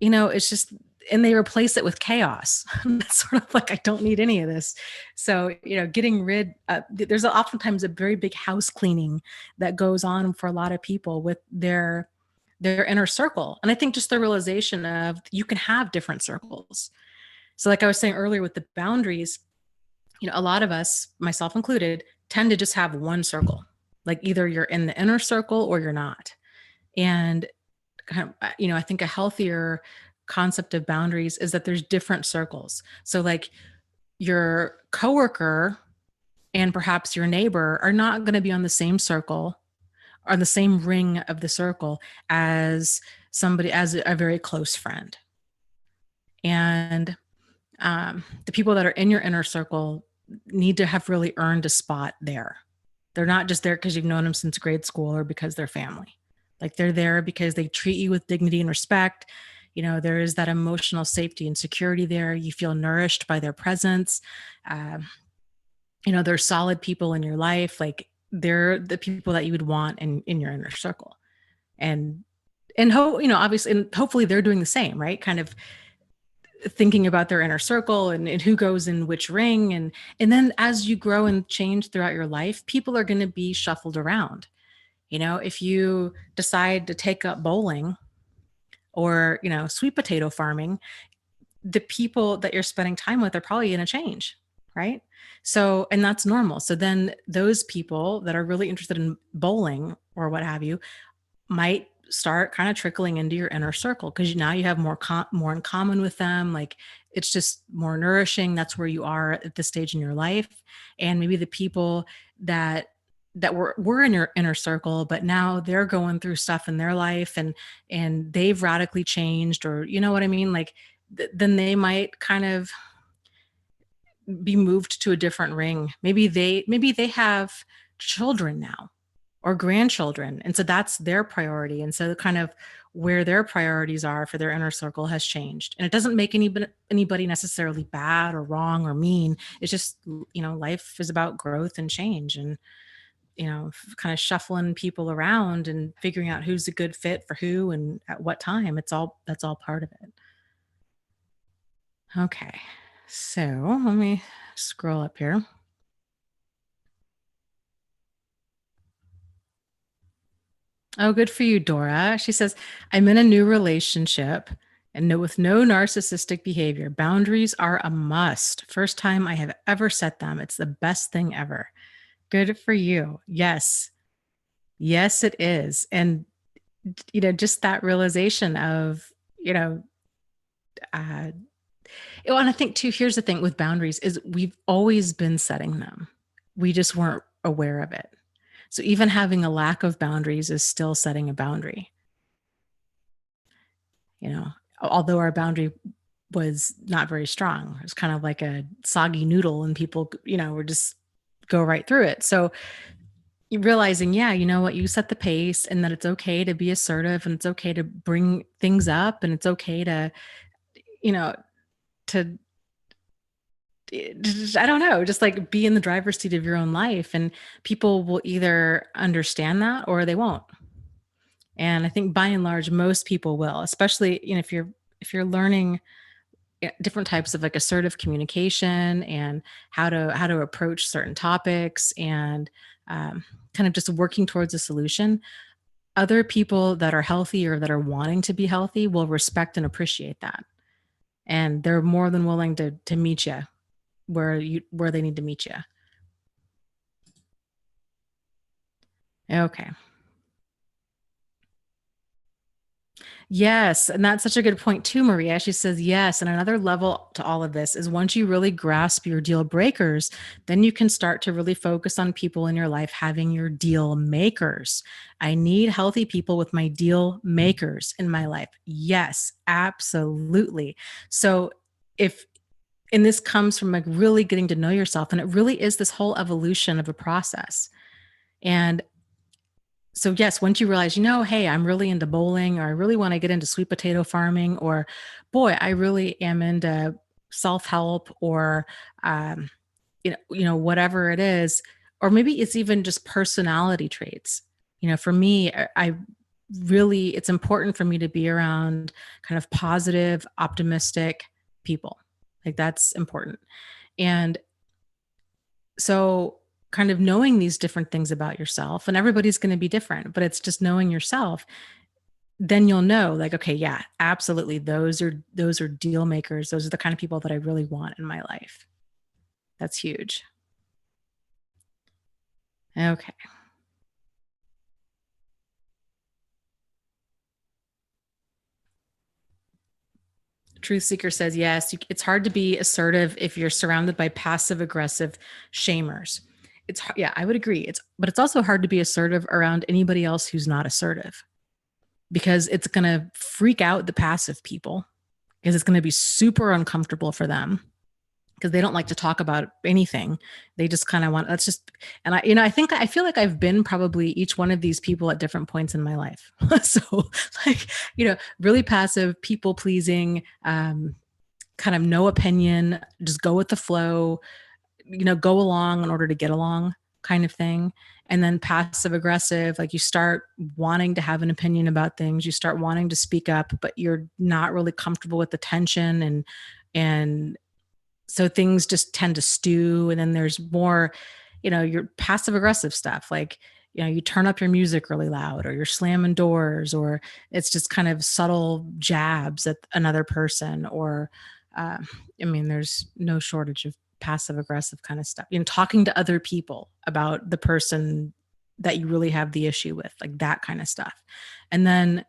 it's just, and they replace it with chaos. It's sort of like, I don't need any of this. So, getting rid, there's oftentimes a very big house cleaning that goes on for a lot of people with their inner circle. And I think just the realization of, you can have different circles. So, like I was saying earlier with the boundaries, a lot of us, myself included, tend to just have one circle. Like, either you're in the inner circle or you're not. And I think a healthier concept of boundaries is that there's different circles. So, like, your coworker and perhaps your neighbor are not going to be on the same circle, on the same ring of the circle, as as a very close friend. And the people that are in your inner circle need to have really earned a spot there. They're not just there because you've known them since grade school or because they're family. Like, they're there because they treat you with dignity and respect. There is that emotional safety and security there. You feel nourished by their presence. They're solid people in your life. Like, they're the people that you would want in your inner circle. And obviously, and hopefully they're doing the same, right? Kind of thinking about their inner circle and who goes in which ring. And then as you grow and change throughout your life, people are going to be shuffled around. If you decide to take up bowling or, sweet potato farming, the people that you're spending time with are probably going to change. Right. So, and that's normal. So then those people that are really interested in bowling or what have you might start kind of trickling into your inner circle, because now you have more in common with them. Like, it's just more nourishing. That's where you are at this stage in your life. And maybe the people that were in your inner circle, but now they're going through stuff in their life, and they've radically changed, or you know what I mean? Like, then they might kind of be moved to a different ring. Maybe they have children now or grandchildren, and so that's their priority. And so kind of where their priorities are for their inner circle has changed. And it doesn't make anybody necessarily bad or wrong or mean. It's just, life is about growth and change, and kind of shuffling people around and figuring out who's a good fit for who and at what time. That's all part of it. Okay. So let me scroll up here. Oh, good for you, Dora. She says, I'm in a new relationship and with no narcissistic behavior. Boundaries are a must. First time I have ever set them. It's the best thing ever. Good for you. Yes. Yes, it is. And, just that realization of, uh, and I think too, here's the thing with boundaries is we've always been setting them. We just weren't aware of it. So even having a lack of boundaries is still setting a boundary. Although our boundary was not very strong, it's kind of like a soggy noodle, and people, were just go right through it. So realizing, yeah, you know what, you set the pace, and that it's okay to be assertive, and it's okay to bring things up, and it's okay to, to I don't know, just like be in the driver's seat of your own life, and people will either understand that or they won't. And I think by and large, most people will, especially, if you're learning different types of like assertive communication and how to approach certain topics, and kind of just working towards a solution. Other people that are healthy or that are wanting to be healthy will respect and appreciate that, and they're more than willing to meet you where they need to meet you. Okay. Yes, and that's such a good point too, Maria. She says yes. And another level to all of this is once you really grasp your deal breakers, then you can start to really focus on people in your life having your deal makers. I need healthy people with my deal makers in my life. Yes, absolutely. So if and this comes from like really getting to know yourself, and it really is this whole evolution of a process. And so yes, once you realize, hey, I'm really into bowling, or I really want to get into sweet potato farming, or boy, I really am into self-help, or whatever it is, or maybe it's even just personality traits. For me, I really, it's important for me to be around kind of positive, optimistic people. Like that's important. And so kind of knowing these different things about yourself, and everybody's going to be different, but it's just knowing yourself, then you'll know like, okay, yeah, absolutely. Those are deal makers. Those are the kind of people that I really want in my life. That's huge. Okay. Truth Seeker says, yes, it's hard to be assertive if you're surrounded by passive aggressive shamers. Yeah, I would agree. But it's also hard to be assertive around anybody else who's not assertive, because it's going to freak out the passive people, because it's going to be super uncomfortable for them, because they don't like to talk about anything. They just kind of want, that's just, and I feel like I've been probably each one of these people at different points in my life. So like, really passive, people pleasing, kind of no opinion, just go with the flow, go along in order to get along kind of thing. And then passive aggressive, like you start wanting to have an opinion about things, you start wanting to speak up, but you're not really comfortable with the tension, and so things just tend to stew. And then there's more, your passive aggressive stuff, like, you turn up your music really loud, or you're slamming doors, or it's just kind of subtle jabs at another person, or there's no shortage of passive aggressive kind of stuff, talking to other people about the person that you really have the issue with, like that kind of stuff. And then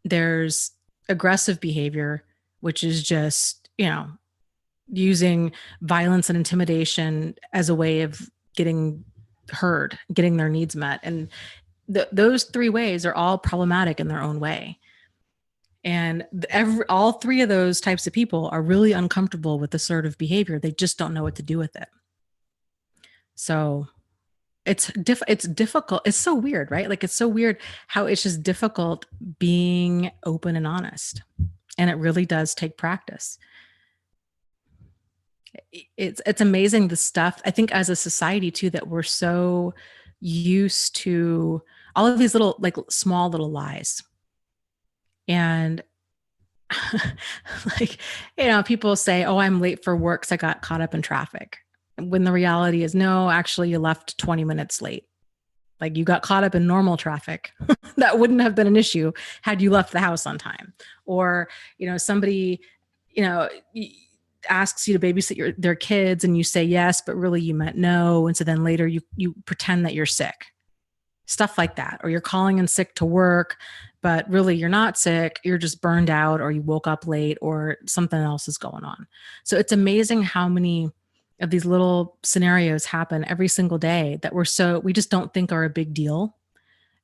there's aggressive behavior, which is just, using violence and intimidation as a way of getting heard, getting their needs met. And those three ways are all problematic in their own way. And all three of those types of people are really uncomfortable with assertive behavior. They just don't know what to do with it. So it's difficult. It's so weird, right? Like, it's so weird how it's just difficult being open and honest. And it really does take practice. It's amazing, the stuff, I think, as a society too, that we're so used to all of these little, like, small little lies. And like, people say, oh, I'm late for work because I got caught up in traffic. When the reality is, no, actually you left 20 minutes late. Like, you got caught up in normal traffic. That wouldn't have been an issue had you left the house on time. Or, somebody, asks you to babysit their kids, and you say yes, but really you meant no. And so then later you pretend that you're sick. Stuff like that. Or you're calling in sick to work, but really you're not sick. You're just burned out, or you woke up late, or something else is going on. So it's amazing how many of these little scenarios happen every single day that we just don't think are a big deal.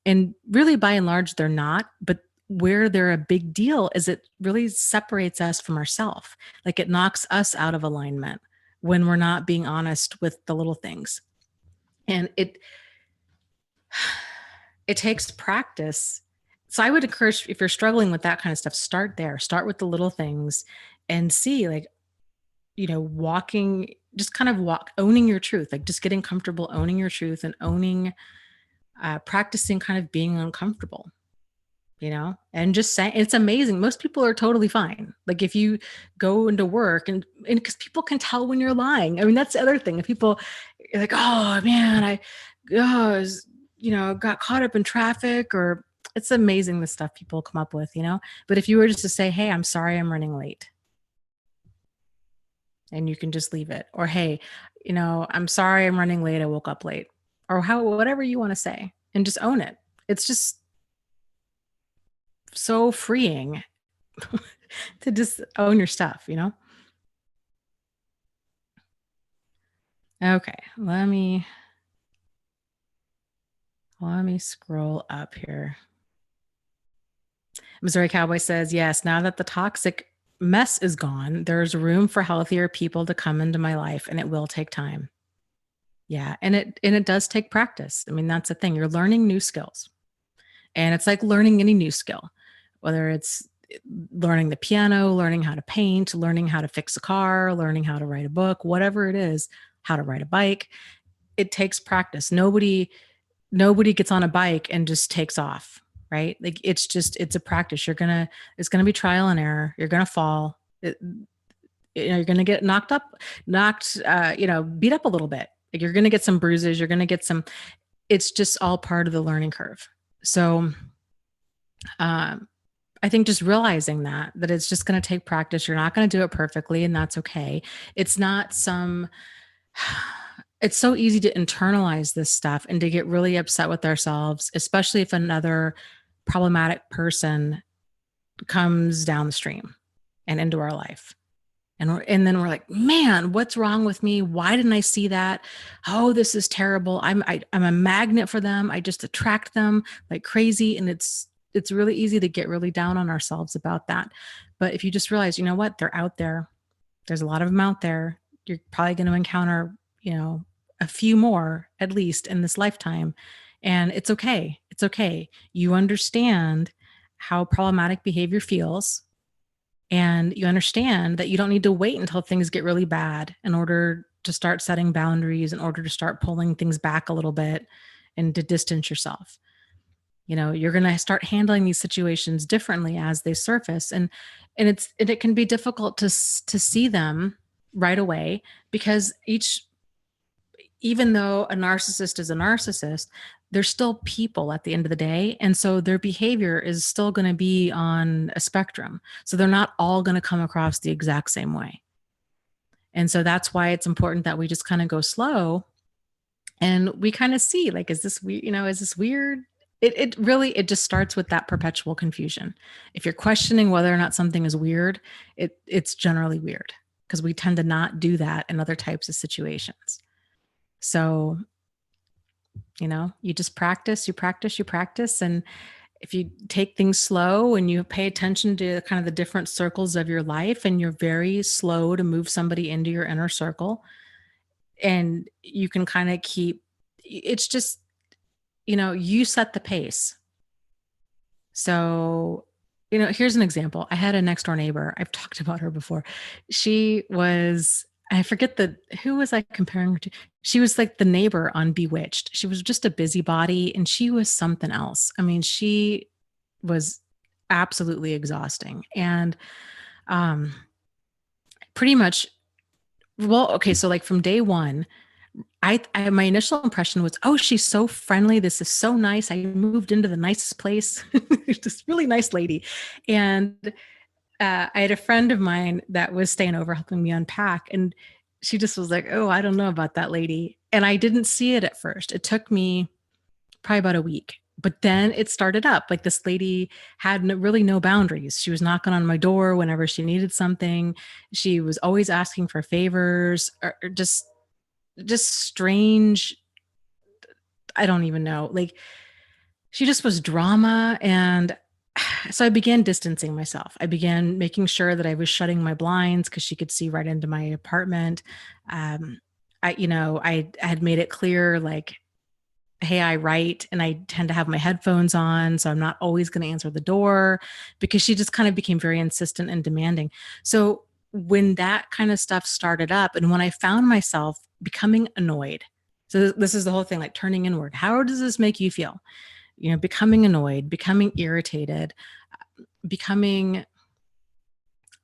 And really, by and large, they're not. But where they're a big deal is it really separates us from ourselves. Like, it knocks us out of alignment when we're not being honest with the little things. And it takes practice. So I would encourage, if you're struggling with that kind of stuff, start there. Start with the little things and see, like, walking, just kind of owning your truth, like just getting comfortable owning your truth and practicing kind of being uncomfortable, and just saying. It's amazing. Most people are totally fine. Like if you go into work and because people can tell when you're lying. I mean, that's the other thing. If people are like, oh man, got caught up in traffic, or it's amazing the stuff people come up with, but if you were just to say, hey, I'm sorry, I'm running late, and you can just leave it, or, hey, I'm sorry, I'm running late, I woke up late, or whatever you want to say, and just own it. It's just so freeing to just own your stuff, Okay, let me scroll up here. Missouri Cowboy says, yes, now that the toxic mess is gone, there's room for healthier people to come into my life, and it will take time. Yeah, and it does take practice. I mean, that's the thing. You're learning new skills. And it's like learning any new skill, whether it's learning the piano, learning how to paint, learning how to fix a car, learning how to write a book, whatever it is, how to ride a bike. It takes practice. Nobody gets on a bike and just takes off, right? Like it's a practice. It's going to be trial and error. You're going to fall. You're going to get knocked, beat up a little bit. Like you're going to get some bruises. You're going to get it's just all part of the learning curve. So, I think just realizing that it's just going to take practice. You're not going to do it perfectly, and that's okay. It's not it's so easy to internalize this stuff and to get really upset with ourselves, especially if another problematic person comes down the stream and into our life. And then we're like, man, what's wrong with me? Why didn't I see that? Oh, this is terrible. I'm a magnet for them. I just attract them like crazy. And it's really easy to get really down on ourselves about that. But if you just realize, you know what, they're out there. There's a lot of them out there. You're probably going to encounter, a few more at least in this lifetime. And it's okay. It's okay. You understand how problematic behavior feels. And you understand that you don't need to wait until things get really bad in order to start setting boundaries, in order to start pulling things back a little bit and to distance yourself. You're going to start handling these situations differently as they surface. And it can be difficult to see them right away, because even though a narcissist is a narcissist, they're still people at the end of the day. And so their behavior is still going to be on a spectrum. So they're not all going to come across the exact same way. And so that's why it's important that we just kind of go slow and we kind of see, like, is this weird? Is this weird? It really just starts with that perpetual confusion. If you're questioning whether or not something is weird, it's generally weird, because we tend to not do that in other types of situations. So, you just practice, you practice, you practice. And if you take things slow and you pay attention to kind of the different circles of your life, and you're very slow to move somebody into your inner circle, and you can kind of it's just, you set the pace. So, here's an example. I had a next door neighbor. I've talked about her before. I forget who was I comparing her to? She was like the neighbor on Bewitched. She was just a busybody, and she was something else. I mean, she was absolutely exhausting. And pretty much, well, okay, so like from day one, my initial impression was, oh, she's so friendly. This is so nice. I moved into the nicest place. This really nice lady. And I had a friend of mine that was staying over helping me unpack, and she just was like, oh, I don't know about that lady. And I didn't see it at first. It took me probably about a week, but then it started up. Like, this lady had really no boundaries. She was knocking on my door whenever she needed something. She was always asking for favors, or just strange. I don't even know. Like, she just was drama. And so I began distancing myself. I began making sure that I was shutting my blinds, because she could see right into my apartment. I had made it clear, like, hey, I write and I tend to have my headphones on, so I'm not always going to answer the door, because she just kind of became very insistent and demanding. So when that kind of stuff started up, and when I found myself becoming annoyed, so this is the whole thing, like turning inward. How does this make you feel? Becoming annoyed, becoming irritated, becoming,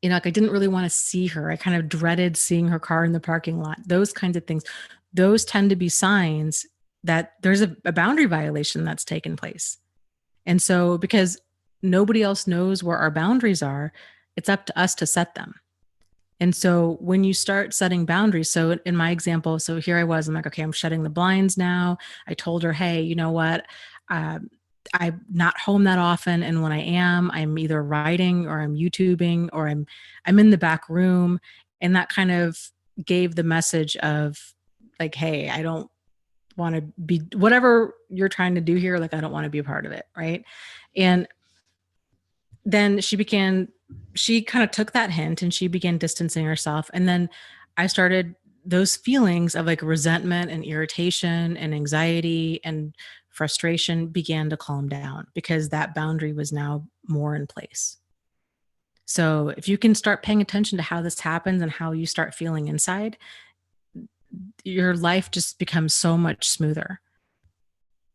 like I didn't really want to see her. I kind of dreaded seeing her car in the parking lot. Those kinds of things. Those tend to be signs that there's a boundary violation that's taken place. And so, because nobody else knows where our boundaries are, it's up to us to set them. And so when you start setting boundaries, so in my example, so here I was, I'm like, okay, I'm shutting the blinds now. I told her, hey, you know what? I'm not home that often. And when I am, I'm either writing or I'm YouTubing or I'm in the back room. And that kind of gave the message of like, hey, I don't want to be, whatever you're trying to do here, like, I don't want to be a part of it. Right. And then she kind of took that hint and she began distancing herself. And then I started, those feelings of like resentment and irritation and anxiety and frustration began to calm down because that boundary was now more in place. So if you can start paying attention to how this happens and how you start feeling inside, your life just becomes so much smoother.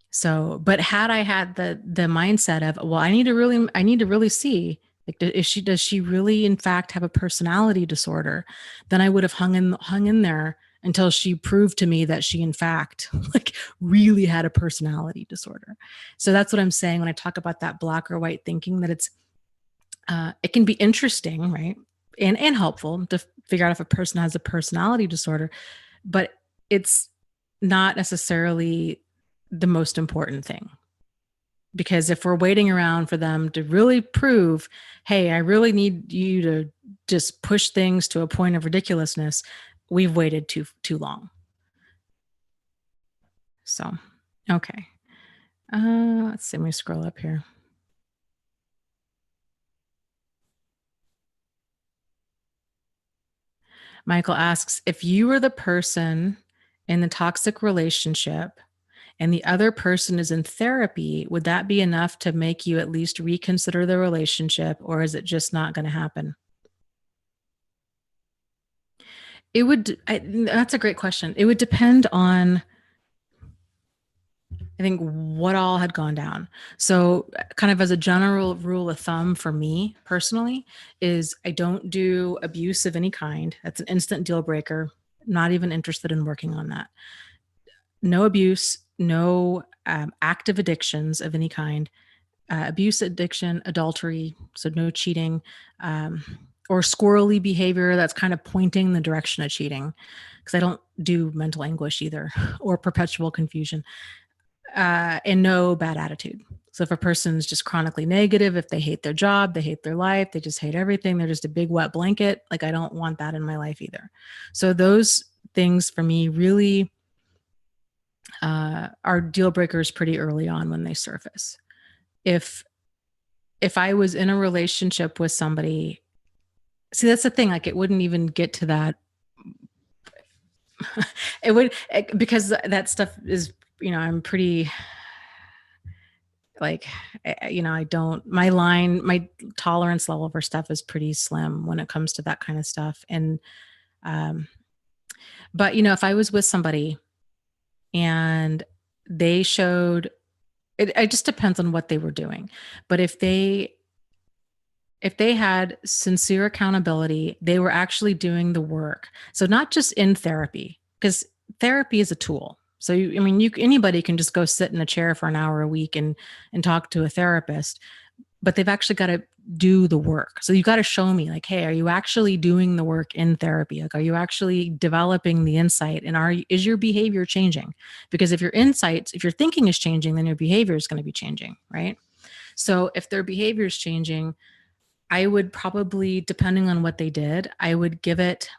So, but had I had the mindset of, well, I need to really see, like, does she really in fact have a personality disorder? Then I would have hung in there until she proved to me that she in fact like really had a personality disorder. So that's what I'm saying when I talk about that black or white thinking, that it can be interesting, right? And helpful to figure out if a person has a personality disorder, but it's not necessarily the most important thing. Because if we're waiting around for them to really prove, hey, I really need you to just push things to a point of ridiculousness, we've waited too long. So, okay. Let's see, let me scroll up here. Michael asks, if you were the person in the toxic relationship and the other person is in therapy, would that be enough to make you at least reconsider the relationship, or is it just not going to happen? That's a great question. It would depend on, I think, what all had gone down. So kind of as a general rule of thumb for me personally is I don't do abuse of any kind. That's an instant deal breaker. Not even interested in working on that. No abuse, no active addictions of any kind. Abuse, addiction, adultery, so no cheating, or squirrely behavior that's kind of pointing the direction of cheating, because I don't do mental anguish either, or perpetual confusion, and no bad attitude. So if a person's just chronically negative, if they hate their job, they hate their life, they just hate everything, they're just a big wet blanket, like I don't want that in my life either. So those things for me really are deal breakers pretty early on when they surface. If I was in a relationship with somebody, see, that's the thing, like it wouldn't even get to that. It would, because that stuff is, I'm pretty like, I don't, my tolerance level for stuff is pretty slim when it comes to that kind of stuff. And, but if I was with somebody and they showed, it just depends on what they were doing. But if they had sincere accountability, they were actually doing the work. So not just in therapy, because therapy is a tool. So anybody can just go sit in a chair for an hour a week and talk to a therapist, but they've actually got to do the work. So you've got to show me, like, hey, are you actually doing the work in therapy? Like, are you actually developing the insight, and is your behavior changing? Because if your thinking is changing, then your behavior is going to be changing, right? So if their behavior is changing, I would probably, depending on what they did, I would give it,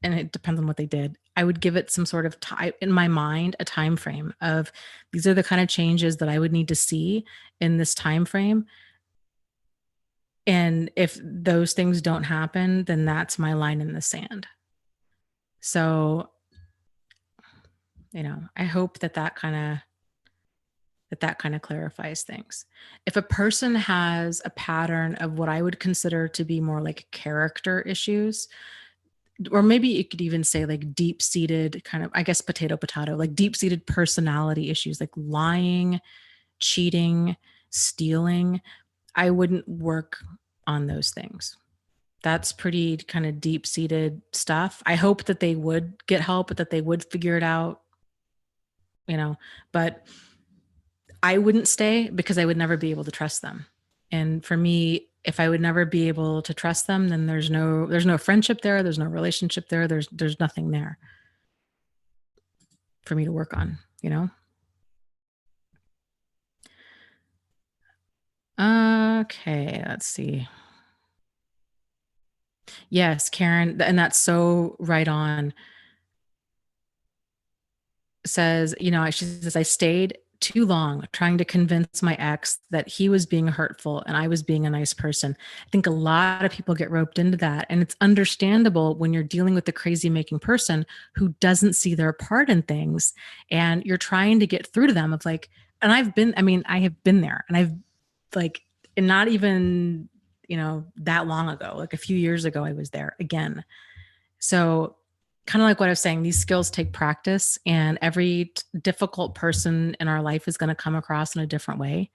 and it depends on what they did, I would give it some sort of time in my mind, a time frame of, these are the kind of changes that I would need to see in this time frame. And if those things don't happen, then that's my line in the sand. So, I hope that kind of that kind of clarifies things. If a person has a pattern of what I would consider to be more like character issues, or maybe you could even say like deep seated kind of, I guess, potato, like deep seated personality issues, like lying, cheating, stealing, I wouldn't work on those things. That's pretty kind of deep seated stuff. I hope that they would get help, that they would figure it out, but I wouldn't stay because I would never be able to trust them. And for me, if I would never be able to trust them, then there's no friendship there, there's no relationship there, there's nothing there for me to work on. Okay, let's see. Yes, Karen, and that's so right on. Says, she says, I stayed too long trying to convince my ex that he was being hurtful and I was being a nice person. I think a lot of people get roped into that. And it's understandable when you're dealing with a crazy making person who doesn't see their part in things and you're trying to get through to them of like, and I have been there and I've like, and not even, that long ago, like a few years ago, I was there again. So kind of like what I was saying, these skills take practice, and every difficult person in our life is going to come across in a different way.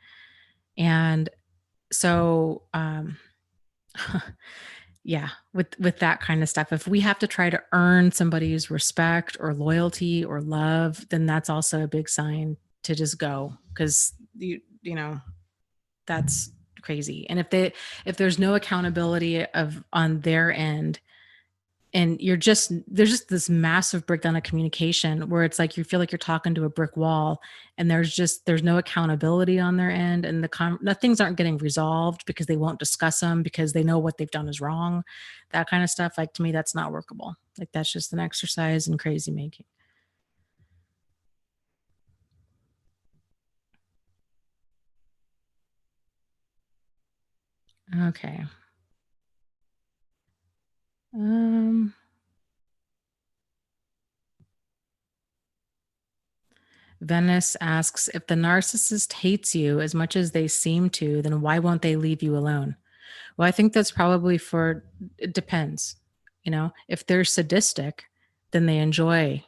And so, yeah, with that kind of stuff, if we have to try to earn somebody's respect or loyalty or love, then that's also a big sign to just go, because that's crazy. And if there's no accountability on their end, and there's just this massive breakdown of communication where it's like you feel like you're talking to a brick wall, and there's no accountability on their end, and the things aren't getting resolved because they won't discuss them because they know what they've done is wrong. That kind of stuff, like, to me, that's not workable. Like, that's just an exercise in crazy making. Okay. um Venice asks, if the narcissist hates you as much as they seem to, then why won't they leave you alone? Well, I think that's probably it depends. If they're sadistic, then they enjoy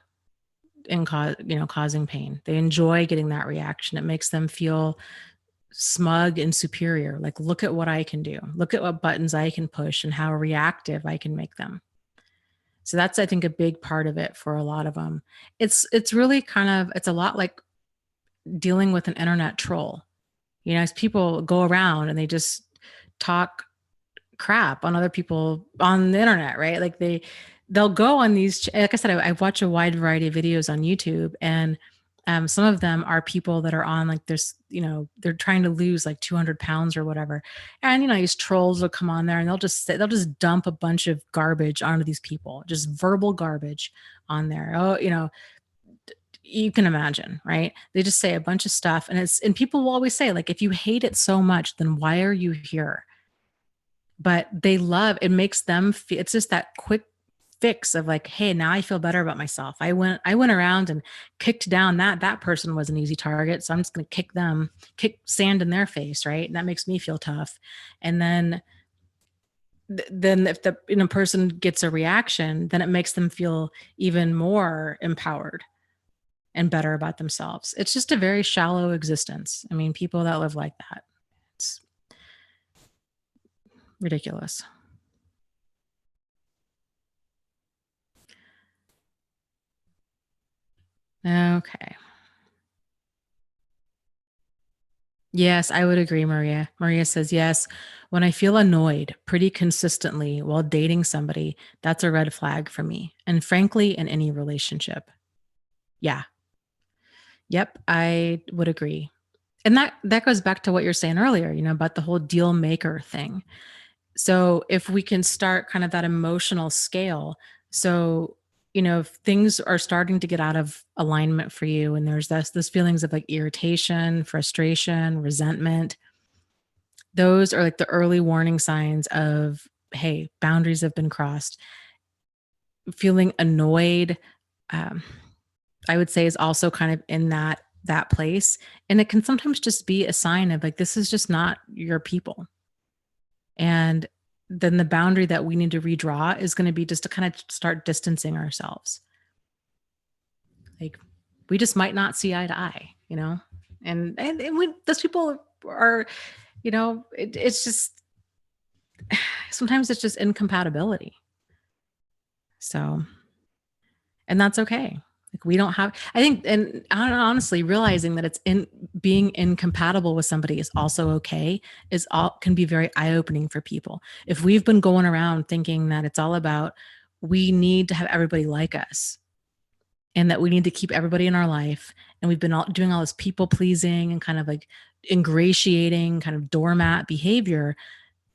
causing pain. They enjoy getting that reaction. It makes them feel smug and superior. Like, look at what I can do. Look at what buttons I can push and how reactive I can make them. So that's, I think, a big part of it for a lot of them. It's really it's a lot like dealing with an internet troll. As people go around and they just talk crap on other people on the internet, right? Like they'll go on these, like I said, I watch a wide variety of videos on YouTube, and some of them are people that are on like this, they're trying to lose like 200 pounds or whatever. And, these trolls will come on there and they'll just dump a bunch of garbage onto these people, just verbal garbage on there. Oh, you can imagine, right? They just say a bunch of stuff, and people will always say, like, if you hate it so much, then why are you here? But it makes them feel, it's just that quick fix of like, hey, now I feel better about myself. I went around and kicked down that person was an easy target, so I'm just going to kick sand in their face, right? And that makes me feel tough. And then if the person gets a reaction, then it makes them feel even more empowered and better about themselves. It's just a very shallow existence. I mean, people that live like that, it's ridiculous. Okay. Yes, I would agree, Maria. Maria says, yes, when I feel annoyed pretty consistently while dating somebody, that's a red flag for me. And frankly, in any relationship. Yeah. Yep, I would agree. And that goes back to what you're saying earlier, about the whole deal maker thing. So if we can start kind of that emotional scale, so if things are starting to get out of alignment for you, and there's this feelings of like irritation, frustration, resentment, those are like the early warning signs of, hey, boundaries have been crossed. Feeling annoyed, I would say, is also kind of in that place. And it can sometimes just be a sign of like, this is just not your people. And then the boundary that we need to redraw is going to be just to kind of start distancing ourselves. Like, we just might not see eye to eye, and those people are, it's just, sometimes it's just incompatibility. So, and that's okay. Like, we don't have, I think, and honestly, realizing that it's being incompatible with somebody is also okay, can be very eye-opening for people. If we've been going around thinking that it's all about, we need to have everybody like us, and that we need to keep everybody in our life, and we've been doing all this people pleasing and kind of like ingratiating kind of doormat behavior,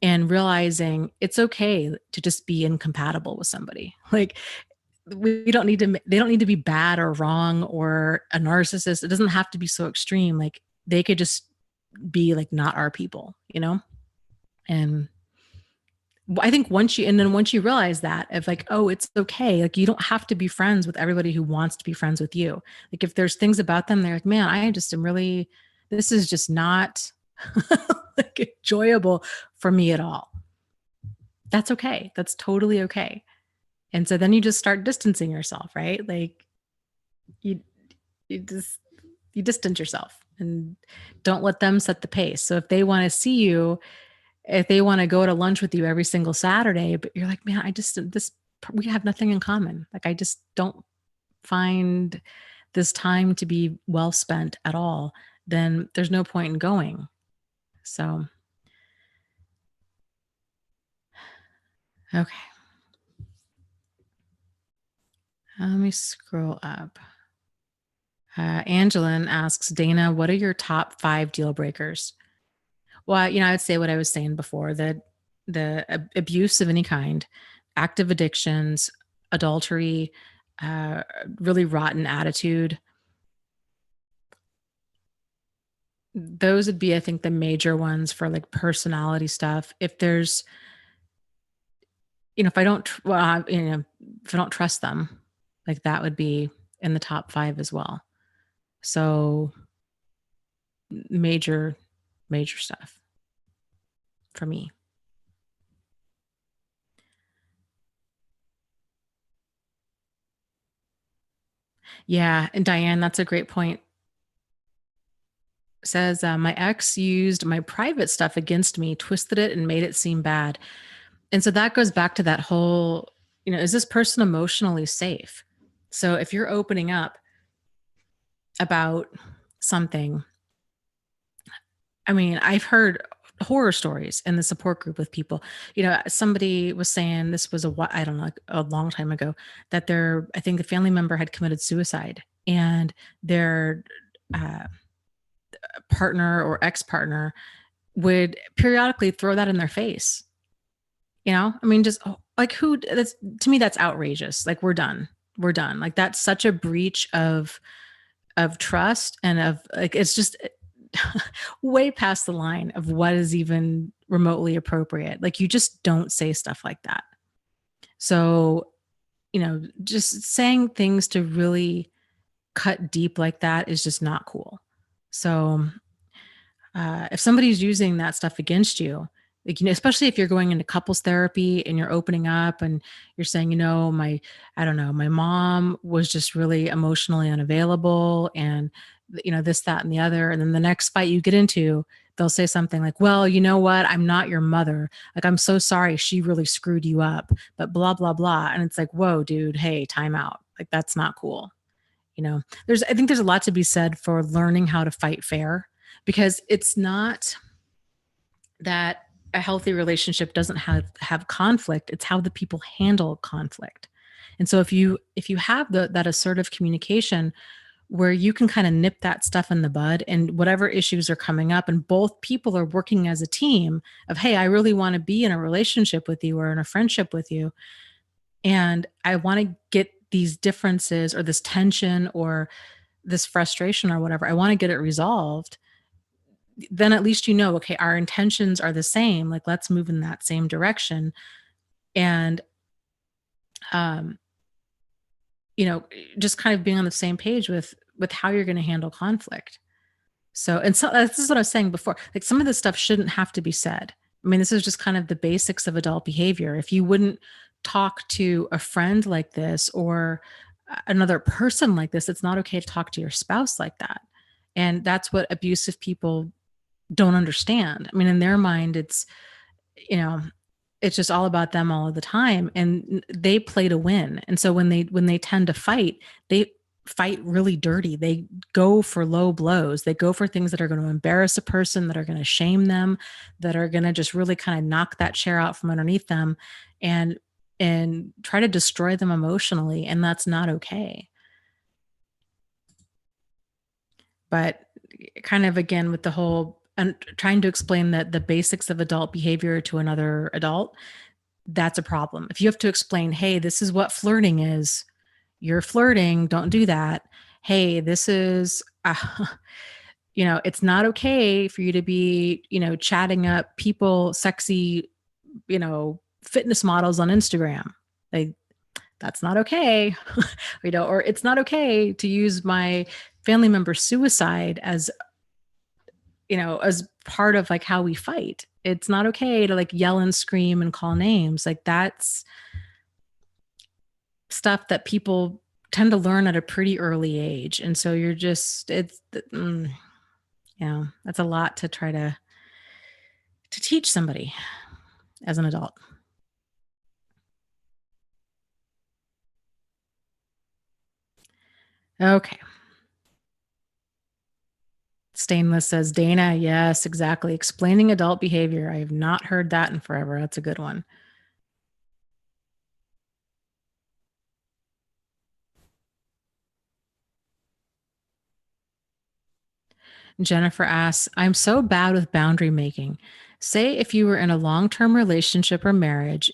and realizing it's okay to just be incompatible with somebody. Like, they don't need to be bad or wrong or a narcissist. It doesn't have to be so extreme. Like, they could just be like not our people, And I think once you realize that, of like, oh, it's okay. Like, you don't have to be friends with everybody who wants to be friends with you. Like, if there's things about them, they're like, man, I just am really, this is just not like enjoyable for me at all. That's okay. That's totally okay. And so then you just start distancing yourself, right? Like, you distance yourself and don't let them set the pace. So if they want to see you, if they want to go to lunch with you every single Saturday, but you're like, man, we have nothing in common. Like, I just don't find this time to be well spent at all, then there's no point in going. So, okay. Let me scroll up. Angelin asks, Dana, what are your top 5 deal breakers? Well, I would say what I was saying before, that the abuse of any kind, active addictions, adultery, really rotten attitude. Those would be, I think, the major ones for like personality stuff. If there's, if I don't, if I don't trust them, like, that would be in the top 5 as well. So major stuff for me. Yeah. And Diane, that's a great point. Says, my ex used my private stuff against me, twisted it, and made it seem bad. And so that goes back to that whole, is this person emotionally safe? So if you're opening up about something, I mean, I've heard horror stories in the support group with people. Somebody was saying, this was I don't know, like a long time ago, that I think a family member had committed suicide, and their partner or ex-partner would periodically throw that in their face. I mean, just like, to me, that's outrageous. Like, we're done. Like, that's such a breach of trust, and of like, it's just way past the line of what is even remotely appropriate. Like, you just don't say stuff like that. So, just saying things to really cut deep like that is just not cool. So, if somebody's using that stuff against you, like, especially if you're going into couples therapy and you're opening up and you're saying, my mom was just really emotionally unavailable, and this, that, and the other. And then the next fight you get into, they'll say something like, well, you know what? I'm not your mother. Like, I'm so sorry. She really screwed you up, but blah, blah, blah. And it's like, whoa, dude, hey, time out. Like, that's not cool. I think there's a lot to be said for learning how to fight fair, because it's not that a healthy relationship doesn't have conflict. It's how the people handle conflict. And so if you have that assertive communication, where you can kind of nip that stuff in the bud, and whatever issues are coming up, and both people are working as a team of, hey, I really want to be in a relationship with you or in a friendship with you, and I want to get these differences or this tension or this frustration or whatever, I want to get it resolved. Then at least, okay, our intentions are the same. Like, let's move in that same direction. And, just kind of being on the same page with with how you're going to handle conflict. So, and so this is what I was saying before, like some of this stuff shouldn't have to be said. I mean, this is just kind of the basics of adult behavior. If you wouldn't talk to a friend like this or another person like this, it's not okay to talk to your spouse like that. And that's what abusive people don't understand. I mean, in their mind, it's, you know, it's just all about them all of the time, and they play to win. And so when they tend to fight, they fight really dirty. They go for low blows. They go for things that are going to embarrass a person, that are going to shame them, that are going to just really kind of knock that chair out from underneath them and try to destroy them emotionally, and that's not okay. But kind of again with the whole and trying to explain that the basics of adult behavior to another adult, that's a problem. If you have to explain, hey, this is what flirting is, you're flirting, don't do that. Hey, this is it's not okay for you to be chatting up people, sexy fitness models on Instagram. Like, that's not okay. Or it's not okay to use my family member's suicide as as part of like how we fight. It's not okay to like yell and scream and call names. Like, that's stuff that people tend to learn at a pretty early age. And so that's a lot to try to teach somebody as an adult. Okay. Stainless says, Dana, yes, exactly. Explaining adult behavior. I have not heard that in forever. That's a good one. Jennifer asks, I'm so bad with boundary making. Say if you were in a long-term relationship or marriage,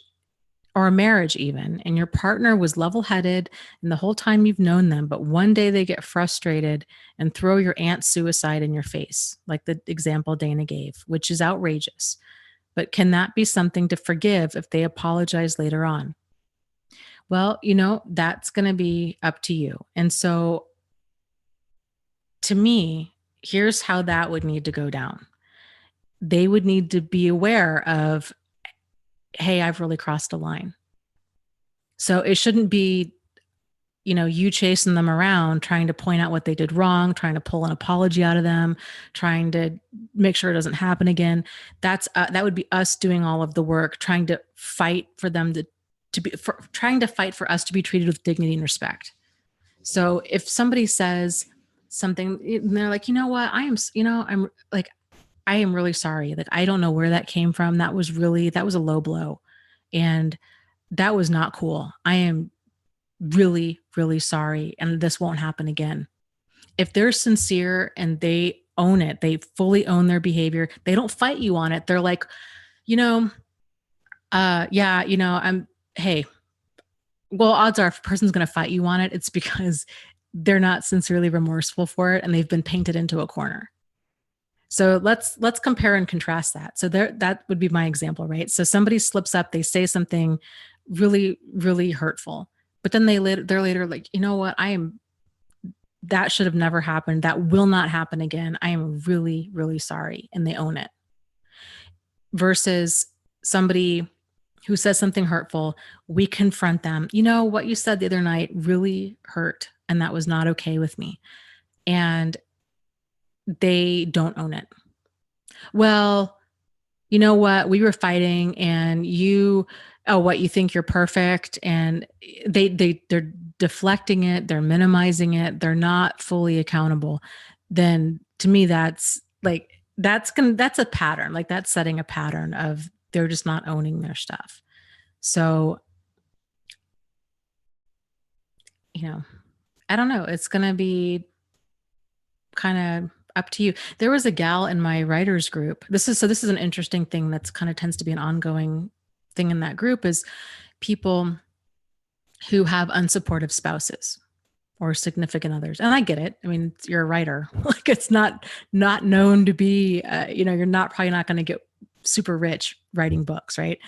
or a marriage even, and your partner was level-headed and the whole time you've known them, but one day they get frustrated and throw your aunt's suicide in your face, like the example Dana gave, which is outrageous. But can that be something to forgive if they apologize later on? Well, that's going to be up to you. And so to me, here's how that would need to go down. They would need to be aware of, hey, I've really crossed a line. So it shouldn't be, you chasing them around, trying to point out what they did wrong, trying to pull an apology out of them, trying to make sure it doesn't happen again. That would be us doing all of the work, trying to fight for them trying to fight for us to be treated with dignity and respect. So if somebody says something and they're like, you know what, I'm really sorry. Like, I don't know where that came from. That was a low blow. And that was not cool. I am really, really sorry. And this won't happen again. If they're sincere and they own it, they fully own their behavior, they don't fight you on it. They're like, hey, well, odds are if a person's going to fight you on it, it's because they're not sincerely remorseful for it and they've been painted into a corner. So let's compare and contrast that. So that would be my example, right? So somebody slips up, they say something really, really hurtful, but then they're later like, you know what? That should have never happened. That will not happen again. I am really, really sorry. And they own it. Versus somebody who says something hurtful, we confront them. What you said the other night really hurt, and that was not okay with me. And they don't own it. Well, you know what? We were fighting and you think you're perfect. And they're deflecting it. They're minimizing it. They're not fully accountable. Then to me, that's a pattern. Like, that's setting a pattern of they're just not owning their stuff. So, I don't know. It's going to be kind of up to you. There was a gal in my writers group. This is an interesting thing that's kind of tends to be an ongoing thing in that group, is people who have unsupportive spouses or significant others. And I get it. I mean, you're a writer. Like, it's not known to be, you're probably not going to get super rich writing books, right?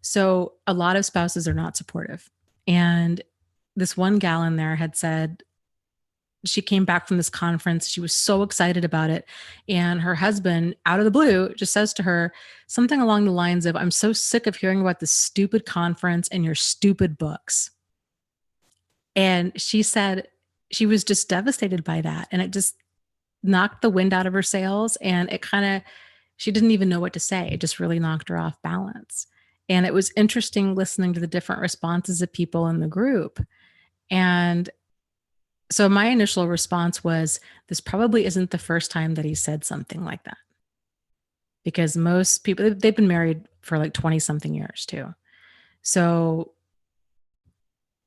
So a lot of spouses are not supportive. And this one gal in there had said, she came back from this conference. She was so excited about it. And her husband, out of the blue, just says to her something along the lines of, I'm so sick of hearing about this stupid conference and your stupid books. And she said she was just devastated by that. And it just knocked the wind out of her sails. And it kind of, she didn't even know what to say. It just really knocked her off balance. And it was interesting listening to the different responses of people in the group. And so my initial response was, this probably isn't the first time that he said something like that. Because most people, they've been married for like 20 something years too. So,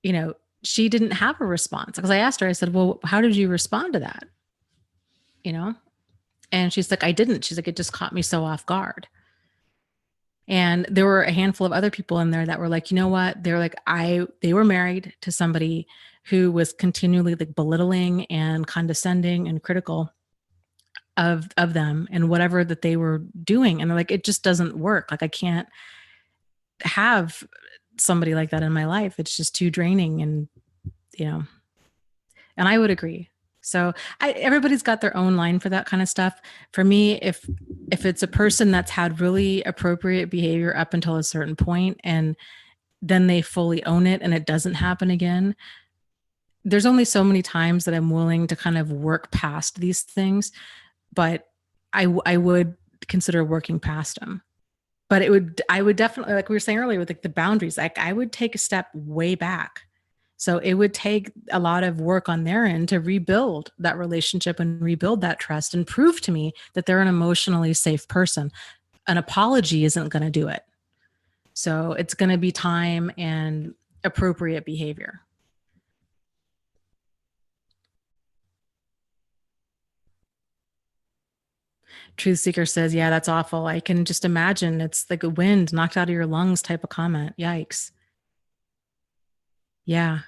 you know, she didn't have a response, because I asked her, I said, well, how did you respond to that? You know? And she's like, I didn't. She's like, it just caught me so off guard. And there were a handful of other people in there that were like, you know what? They're like, they were married to somebody who was continually like belittling and condescending and critical of them and whatever that they were doing. And they're like, it just doesn't work. Like, I can't have somebody like that in my life. It's just too draining. And, you know, and I would agree. So everybody's got their own line for that kind of stuff. For me, if it's a person that's had really appropriate behavior up until a certain point and then they fully own it and it doesn't happen again, there's only so many times that I'm willing to kind of work past these things, but I would consider working past them. But I would definitely, like we were saying earlier, with like the boundaries, like I would take a step way back. So it would take a lot of work on their end to rebuild that relationship and rebuild that trust and prove to me that they're an emotionally safe person. An apology isn't going to do it. So it's going to be time and appropriate behavior. Truth Seeker says, yeah, that's awful. I can just imagine it's like a wind knocked out of your lungs type of comment. Yikes. Yeah.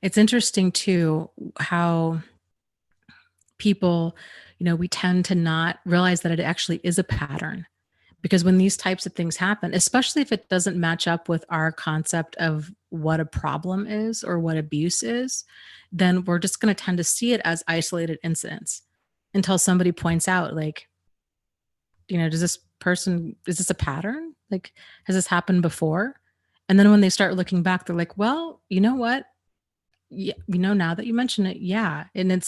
It's interesting too, how people, you know, we tend to not realize that it actually is a pattern. Because when these types of things happen, especially if it doesn't match up with our concept of what a problem is or what abuse is, then we're just going to tend to see it as isolated incidents until somebody points out, like, you know, is this a pattern? Like, has this happened before? And then when they start looking back, they're like, well, you know what? Yeah, you know, now that you mention it, yeah. And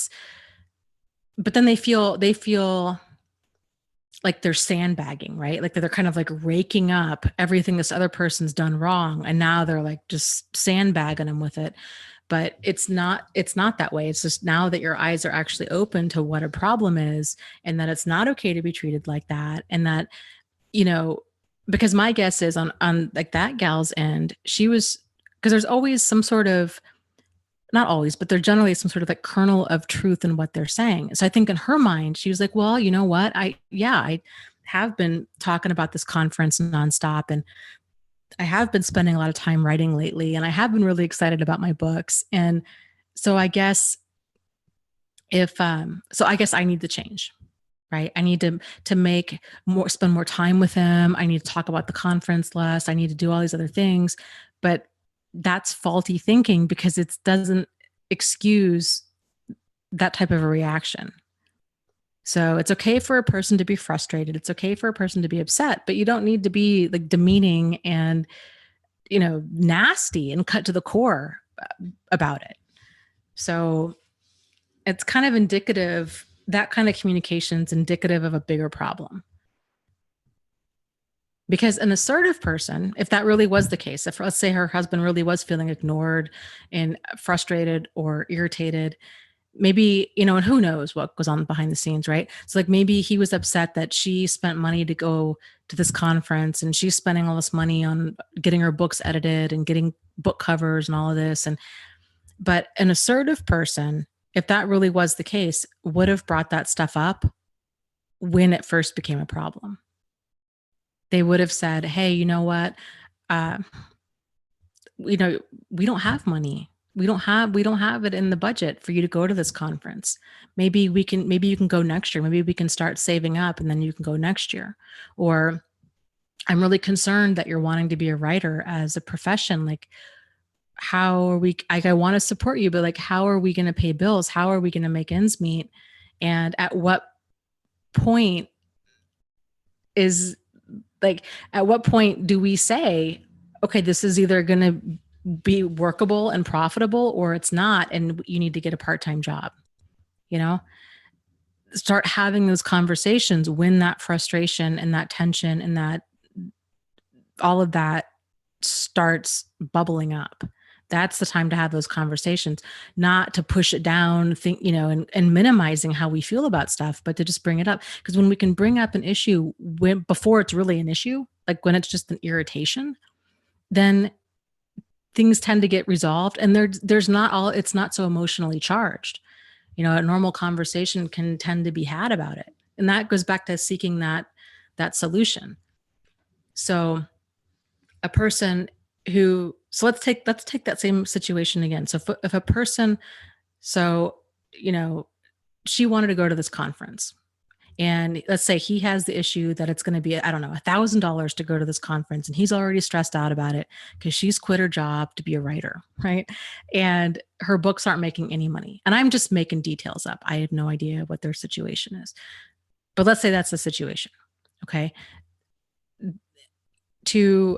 but then they feel like they're sandbagging, right? Like they're kind of like raking up everything this other person's done wrong. And now they're like just sandbagging them with it. But it's not that way. It's just now that your eyes are actually open to what a problem is and that it's not okay to be treated like that. And that, you know, because my guess is on like that gal's end, she was, because there's always some sort of, not always, but there's generally some sort of like kernel of truth in what they're saying. So I think in her mind, she was like, well, you know what? I have been talking about this conference nonstop, and I have been spending a lot of time writing lately, and I have been really excited about my books. And so I guess I guess I need to change, right? I need to spend more time with him. I need to talk about the conference less. I need to do all these other things. But that's faulty thinking, because it doesn't excuse that type of a reaction. So it's okay for a person to be frustrated. It's okay for a person to be upset, but you don't need to be like demeaning and, you know, nasty and cut to the core about it. So it's kind of indicative, that kind of communication is indicative of a bigger problem. Because an assertive person, if that really was the case, if let's say her husband really was feeling ignored and frustrated or irritated, maybe, you know, and who knows what goes on behind the scenes, right? So like maybe he was upset that she spent money to go to this conference and she's spending all this money on getting her books edited and getting book covers and all of this. But an assertive person, if that really was the case, would have brought that stuff up when it first became a problem. They would have said, hey, you know what? You know, we don't have money. We don't have it in the budget for you to go to this conference. Maybe you can go next year. Maybe we can start saving up and then you can go next year. Or, I'm really concerned that you're wanting to be a writer as a profession. Like, how are we, like, I want to support you, but like, how are we going to pay bills? How are we going to make ends meet? And at what point is like, at what point do we say, okay, this is either going to be workable and profitable or it's not, and you need to get a part-time job, you know? Start having those conversations when that frustration and that tension and that all of that starts bubbling up. That's the time to have those conversations, not to push it down, think, and minimizing how we feel about stuff, but to just bring it up. Because when we can bring up an issue before it's really an issue, like when it's just an irritation, then things tend to get resolved, and it's not so emotionally charged. A normal conversation can tend to be had about it. And that goes back to seeking that solution. So a person so let's take that same situation again. So if a person, she wanted to go to this conference, and let's say he has the issue that it's going to be, I don't know, $1,000 to go to this conference, and he's already stressed out about it because she's quit her job to be a writer, right? And her books aren't making any money. And I'm just making details up. I have no idea what their situation is. But let's say that's the situation, okay? To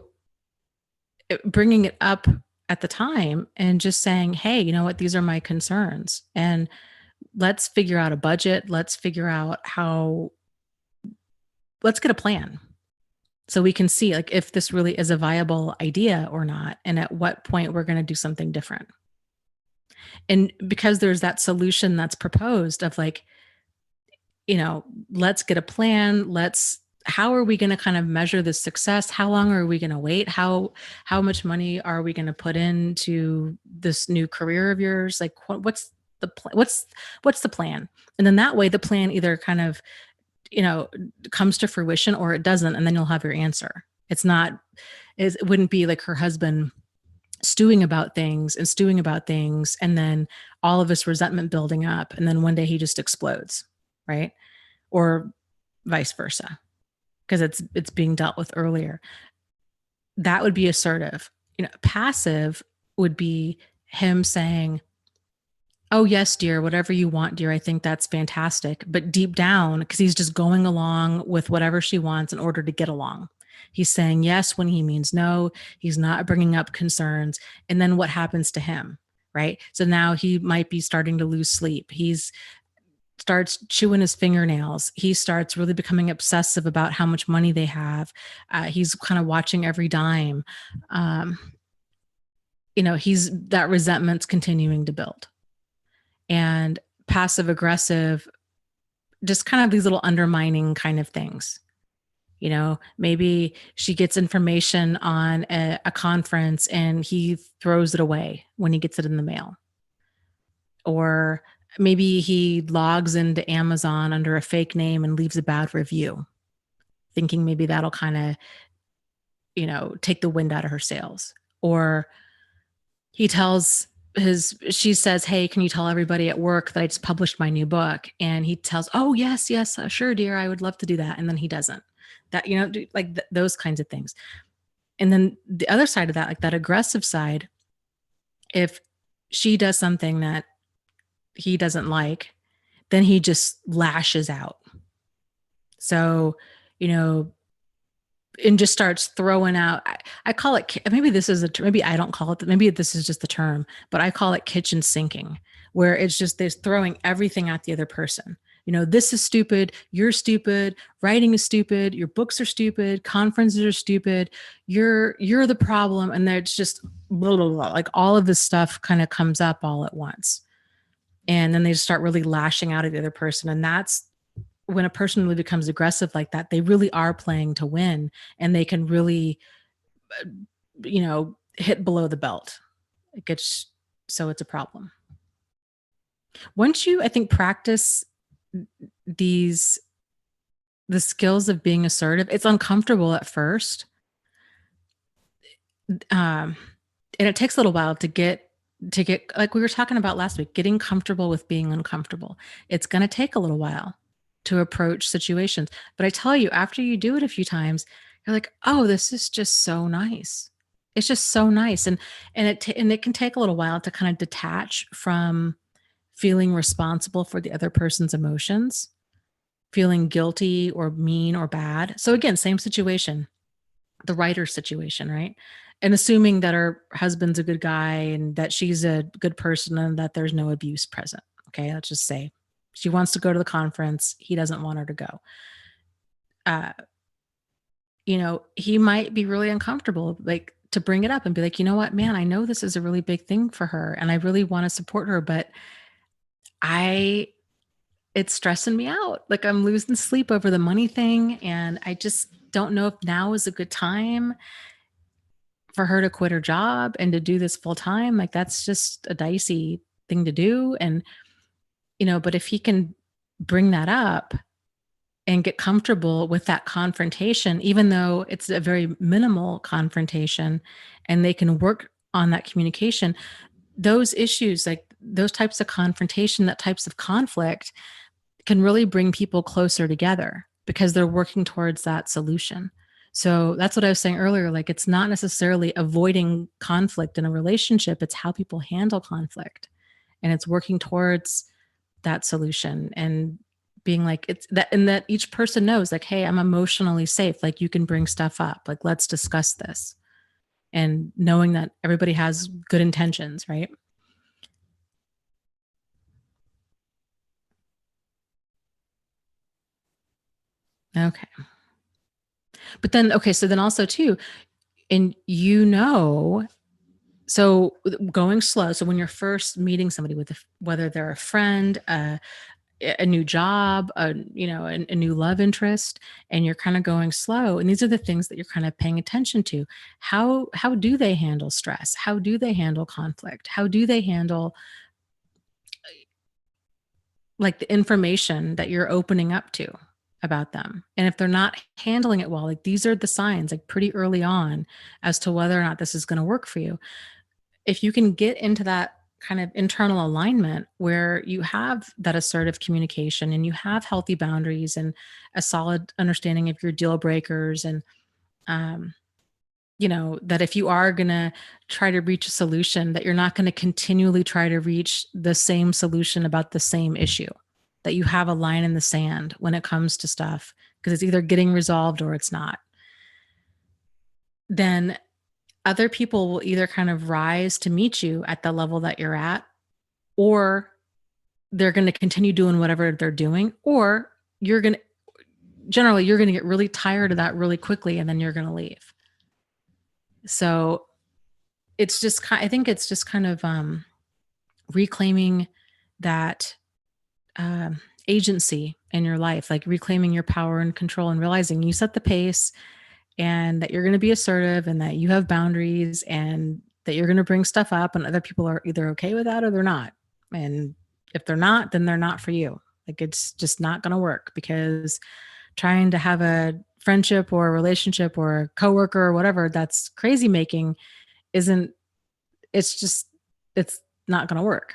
bringing it up at the time and just saying, hey, you know what, these are my concerns. And let's figure out a budget. Let's figure out let's get a plan so we can see like if this really is a viable idea or not, and at what point we're going to do something different. And because there's that solution that's proposed of like, let's get a plan. How are we going to kind of measure the success? How long are we going to wait? How much money are we going to put into this new career of yours? Like, what's the plan? What's the plan? And then that way the plan either kind of, comes to fruition or it doesn't. And then you'll have your answer. It wouldn't be like her husband stewing about things. And then all of this resentment building up. And then one day he just explodes. Right. Or vice versa, because it's being dealt with earlier. That would be assertive. Passive would be him saying, oh, yes, dear, whatever you want, dear, I think that's fantastic. But deep down, because he's just going along with whatever she wants in order to get along. He's saying yes when he means no. He's not bringing up concerns. And then what happens to him, right? So now he might be starting to lose sleep. Starts chewing his fingernails. He starts really becoming obsessive about how much money they have. He's kind of watching every dime. That resentment's continuing to build. And passive aggressive, just kind of these little undermining kind of things. Maybe she gets information on a conference and he throws it away when he gets it in the mail. Or maybe he logs into Amazon under a fake name and leaves a bad review, thinking maybe that'll kind of, take the wind out of her sails. Or she says, hey, can you tell everybody at work that I just published my new book? And he tells, oh, yes, sure, dear, I would love to do that. And then he doesn't. That, those kinds of things. And then the other side of that, like that aggressive side, if she does something that he doesn't like, then he just lashes out. So, and just starts throwing out, I call it, maybe this is maybe I don't call it, maybe this is just the term, but I call it kitchen sinking, where it's just, there's throwing everything at the other person. This is stupid. You're stupid. Writing is stupid. Your books are stupid. Conferences are stupid. You're the problem. And there's just blah, blah, blah. Like all of this stuff kind of comes up all at once. And then they just start really lashing out at the other person. And that's when a person really becomes aggressive like that. They really are playing to win, and they can really, hit below the belt. So it's a problem. Once you, I think, practice the skills of being assertive, it's uncomfortable at first. And it takes a little while to get, like we were talking about last week, getting comfortable with being uncomfortable. It's going to take a little while to approach situations. But I tell you, after you do it a few times, You're like, "Oh, this is just so nice." It's just so nice, and it can take a little while to kind of detach from feeling responsible for the other person's emotions, feeling guilty or mean or bad. So again, same situation, the writer situation, right? And assuming that her husband's a good guy and that she's a good person and that there's no abuse present. Okay, let's just say she wants to go to the conference, he doesn't want her to go. Uh, he might be really uncomfortable, like to bring it up and be like, you know what, man, I know this is a really big thing for her and I really want to support her, but I it's stressing me out. Like I'm losing sleep over the money thing. And I just don't know if now is a good time for her to quit her job and to do this full time. Like that's just a dicey thing to do. And, but if he can bring that up and get comfortable with that confrontation, even though it's a very minimal confrontation and they can work on that communication, those issues, like those types of confrontation, that types of conflict can really bring people closer together because they're working towards that solution. So that's what I was saying earlier. Like, it's not necessarily avoiding conflict in a relationship, it's how people handle conflict. And it's working towards that solution and being like, it's that, and that each person knows, like, hey, I'm emotionally safe. Like, you can bring stuff up. Like, let's discuss this. And knowing that everybody has good intentions, right? Okay. But then, okay. So then also, too, and so going slow. So when you're first meeting somebody whether they're a friend, a new job, a new love interest, and you're kind of going slow. And these are the things that you're kind of paying attention to. How do they handle stress? How do they handle conflict? How do they handle like the information that you're opening up to about them? And if they're not handling it well, like these are the signs, like pretty early on, as to whether or not this is going to work for you. If you can get into that kind of internal alignment where you have that assertive communication and you have healthy boundaries and a solid understanding of your deal breakers, and um, that if you are going to try to reach a solution, that you're not going to continually try to reach the same solution about the same issue, that you have a line in the sand when it comes to stuff because it's either getting resolved or it's not, then other people will either kind of rise to meet you at the level that you're at, or they're going to continue doing whatever they're doing, or you're going to get really tired of that really quickly and then you're going to leave. So I think it's just kind of reclaiming that agency in your life, like reclaiming your power and control and realizing you set the pace and that you're going to be assertive and that you have boundaries and that you're going to bring stuff up and other people are either okay with that or they're not. And if they're not, then they're not for you. Like it's just not going to work, because trying to have a friendship or a relationship or a coworker or whatever that's crazy making isn't, it's just, it's not going to work.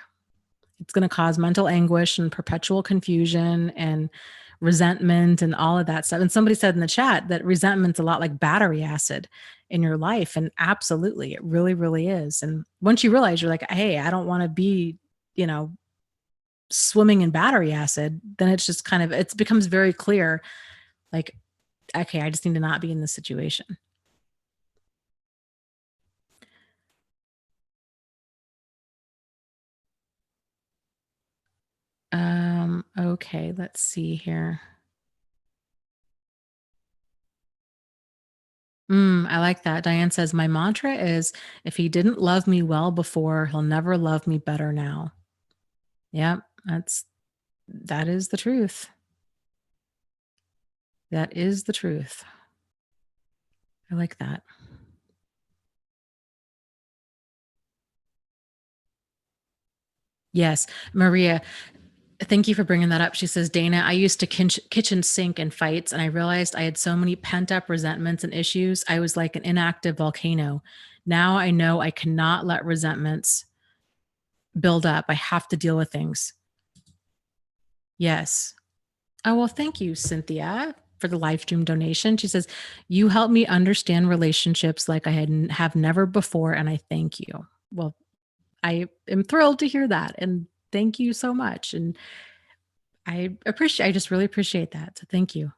It's going to cause mental anguish and perpetual confusion and resentment and all of that stuff. And somebody said in the chat that resentment's a lot like battery acid in your life. And absolutely, it really, really is. And once you realize, you're like, hey, I don't want to be, you know, swimming in battery acid, then it's just kind of, it becomes very clear, like, okay, I just need to not be in this situation. Okay, let's see here. I like that. Diane says, my mantra is, if he didn't love me well before, he'll never love me better now. Yep, that is the truth. That is the truth. I like that. Yes, Maria, thank you for bringing that up. She says, Dana, I used to kitchen sink in fights, and I realized I had so many pent up resentments and issues. I was like an inactive volcano. Now I know I cannot let resentments build up. I have to deal with things. Yes. Oh, well, thank you, Cynthia. for the live stream donation. She says, "You helped me understand relationships like I have never before, and I thank you." Well, I am thrilled to hear that, and thank you so much. And I just really appreciate that. So thank you.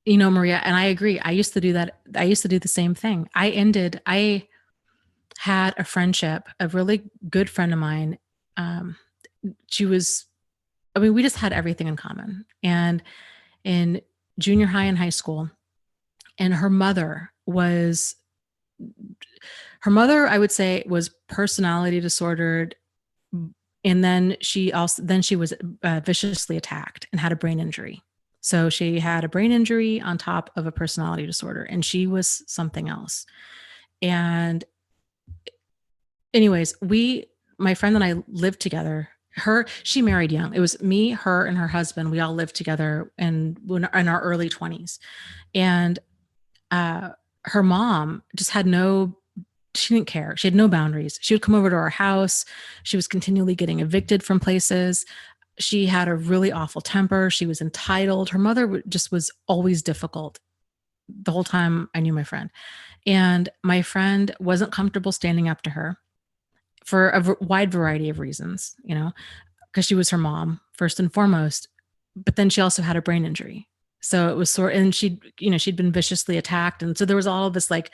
Maria, and I agree. I used to do that. I used to do the same thing. I had a friendship, a really good friend of mine. Um, we just had everything in common. And in junior high and high school, and I would say, was personality disordered. And then she was viciously attacked and had a brain injury. So she had a brain injury on top of a personality disorder, and she was something else. And anyways, my friend and I lived together. She married young. It was me, her, and her husband. We all lived together in our early 20s. And her mom just she didn't care. She had no boundaries. She would come over to our house. She was continually getting evicted from places. She had a really awful temper. She was entitled. Her mother just was always difficult the whole time I knew my friend. And my friend wasn't comfortable standing up to her for a wide variety of reasons, because she was her mom first and foremost. But then she also had a brain injury. So it was and she'd been viciously attacked. And so there was all of this like,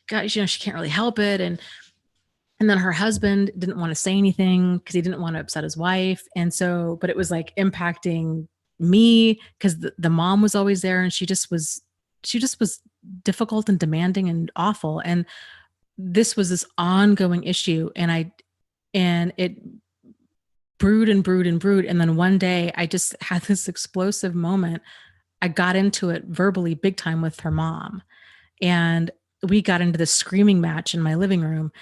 God, she can't really help it. And then her husband didn't want to say anything because he didn't want to upset his wife. And so, but it was like impacting me because the mom was always there, and she just was difficult and demanding and awful. And this was this ongoing issue. And it brewed and brewed and brewed. And then one day I just had this explosive moment. I got into it verbally big time with her mom. And we got into this screaming match in my living room,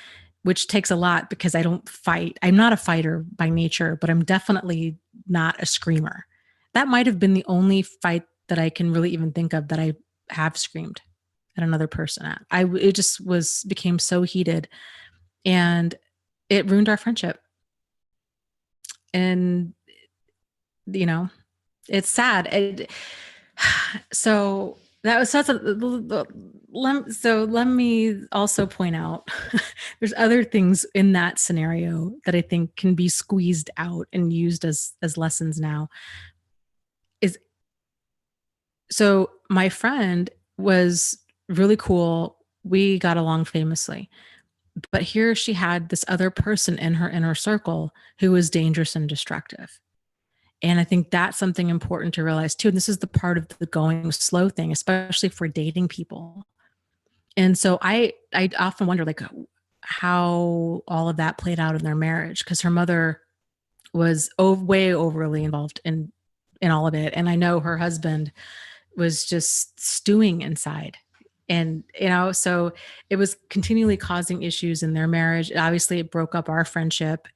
which takes a lot because I don't fight. I'm not a fighter by nature, but I'm definitely not a screamer. That might have been the only fight that I can really even think of that I have screamed at another person at. It just became so heated, and it ruined our friendship. And, it's sad. So that was such a, so let me also point out there's other things in that scenario that I think can be squeezed out and used as lessons now. So my friend was really cool. We got along famously, but here she had this other person in her inner circle who was dangerous and destructive. And I think that's something important to realize too. And this is the part of the going slow thing, especially for dating people. And so I often wonder like how all of that played out in their marriage, because her mother was way overly involved in all of it. And I know her husband was just stewing inside. And, so it was continually causing issues in their marriage. Obviously, it broke up our friendship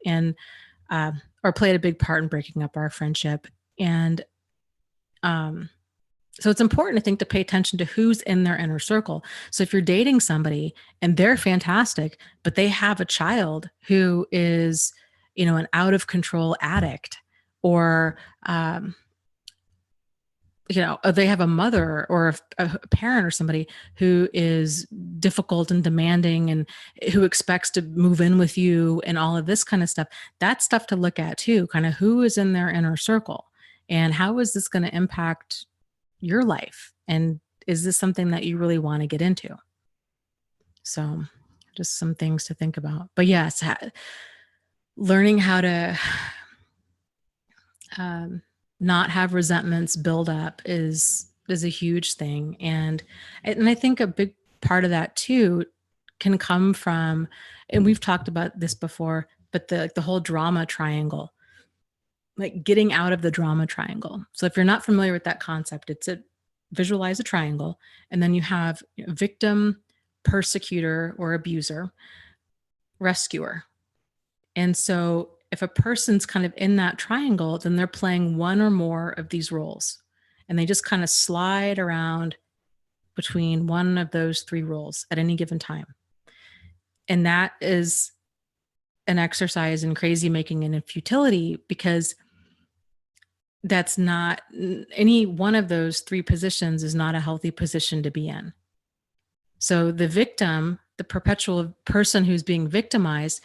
or played a big part in breaking up our friendship. And so it's important, I think, to pay attention to who's in their inner circle. So if you're dating somebody and they're fantastic, but they have a child who is, an out of control addict, or, they have a mother or a parent or somebody who is difficult and demanding and who expects to move in with you and all of this kind of stuff. That's stuff to look at too, kind of who is in their inner circle and how is this going to impact your life? And is this something that you really want to get into? So just some things to think about. But yes, learning how to not have resentments build up is a huge thing. And I think a big part of that too can come from, and we've talked about this before, but the whole drama triangle, like getting out of the drama triangle. So if you're not familiar with that concept, visualize a triangle, and then you have victim, persecutor or abuser, rescuer. And so if a person's kind of in that triangle, then they're playing one or more of these roles, and they just kind of slide around between one of those three roles at any given time. And that is an exercise in crazy making and in futility, because that's not, any one of those three positions is not a healthy position to be in. So the victim, the perpetual person who's being victimized,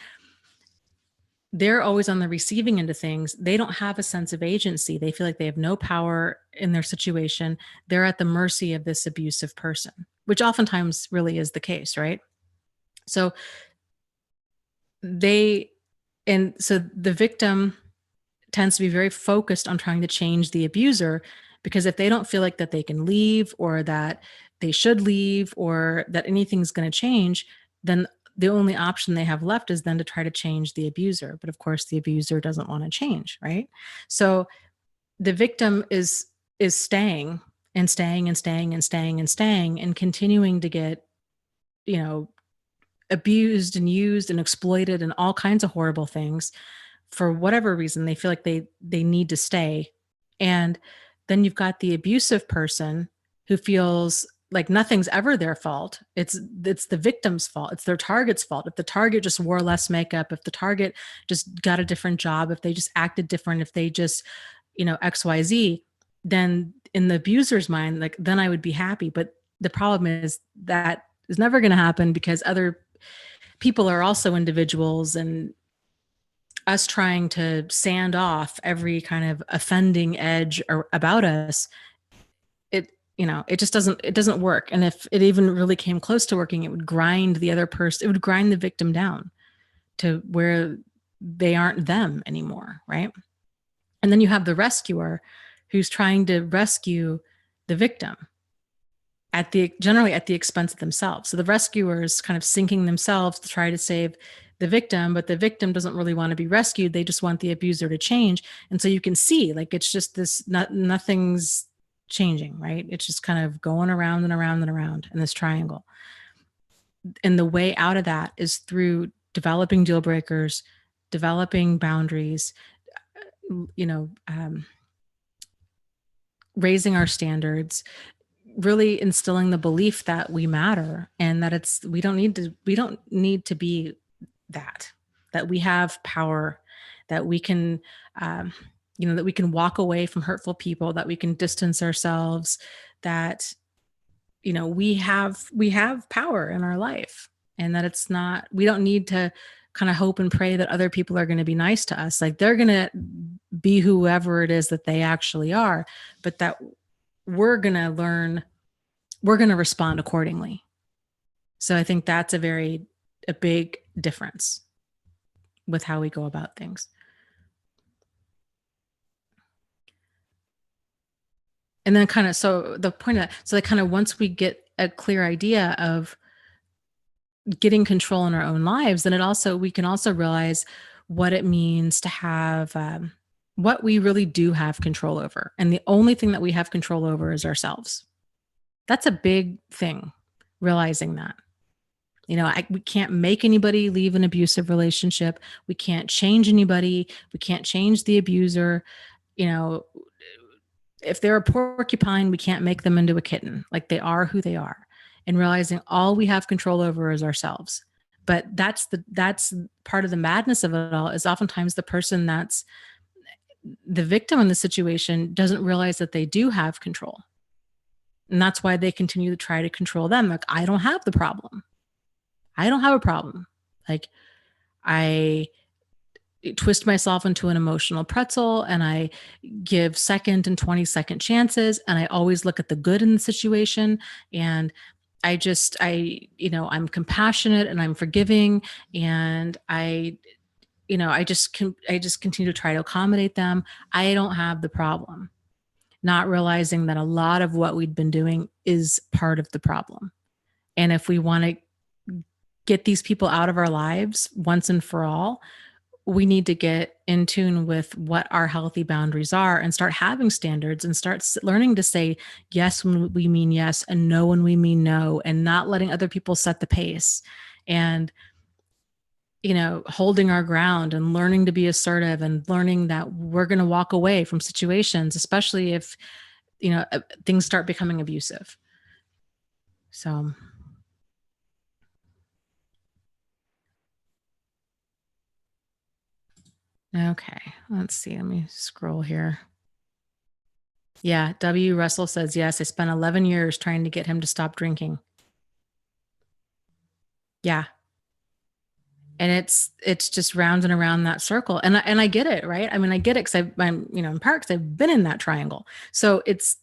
they're always on the receiving end of things. They don't have a sense of agency. They feel like they have no power in their situation. They're at the mercy of this abusive person, which oftentimes really is the case, right? So they, and so the victim tends to be very focused on trying to change the abuser, because if they don't feel like that they can leave, or that they should leave, or that anything's going to change, then the only option they have left is then to try to change the abuser. But of course the abuser doesn't want to change, right? So the victim is staying and staying and staying and staying and staying and continuing to get, you know, abused and used and exploited and all kinds of horrible things for whatever reason. They feel like they need to stay. And then you've got the abusive person who feels like nothing's ever their fault. It's the victim's fault. It's their target's fault. If the target just wore less makeup, if the target just got a different job, if they just acted different, if they just, XYZ, then in the abuser's mind, like, then I would be happy. But the problem is that is never going to happen, because other people are also individuals, and us trying to sand off every kind of offending edge about us, it just doesn't work. And if it even really came close to working, it would grind the other person, it would grind the victim down to where they aren't them anymore, right? And then you have the rescuer who's trying to rescue the victim generally at the expense of themselves. So the rescuer is kind of sinking themselves to try to save the victim, but the victim doesn't really want to be rescued. They just want the abuser to change. And so you can see, like, it's just this, nothing's changing, right? It's just kind of going around and around and around in this triangle. And the way out of that is through developing deal breakers, developing boundaries, raising our standards, really instilling the belief that we matter, and that we don't need to be that we have power, that we can, that we can walk away from hurtful people, that we can distance ourselves, that, we have power in our life, and that we don't need to kind of hope and pray that other people are going to be nice to us. Like, they're going to be whoever it is that they actually are, but that we're going to respond accordingly. So I think that's a big difference with how we go about things. And then the point of that, so that kind of, once we get a clear idea of getting control in our own lives, then we can also realize what it means to have, what we really do have control over. And the only thing that we have control over is ourselves. That's a big thing, realizing that. We can't make anybody leave an abusive relationship. We can't change anybody. We can't change the abuser. If they're a porcupine, we can't make them into a kitten. Like, they are who they are. And realizing all we have control over is ourselves. But that's part of the madness of it all, is oftentimes the person that's the victim in the situation doesn't realize that they do have control. And that's why they continue to try to control them. Like, I don't have the problem. I don't have a problem. Like, I twist myself into an emotional pretzel, and I give 2nd and 20-second chances, and I always look at the good in the situation. And I'm compassionate, and I'm forgiving, and I just continue to try to accommodate them. I don't have the problem. Not realizing that a lot of what we'd been doing is part of the problem. And if we want to get these people out of our lives once and for all, we need to get in tune with what our healthy boundaries are, and start having standards, and start learning to say yes when we mean yes, and no when we mean no, and not letting other people set the pace, and holding our ground, and learning to be assertive, and learning that we're going to walk away from situations, especially if things start becoming abusive. So okay, let's see, let me scroll here. Yeah. W. Russell says, yes, I spent 11 years trying to get him to stop drinking. Yeah. And it's just round and around that circle. And I get it, right? I mean, I get it because I'm, in part because I've been in that triangle. So it's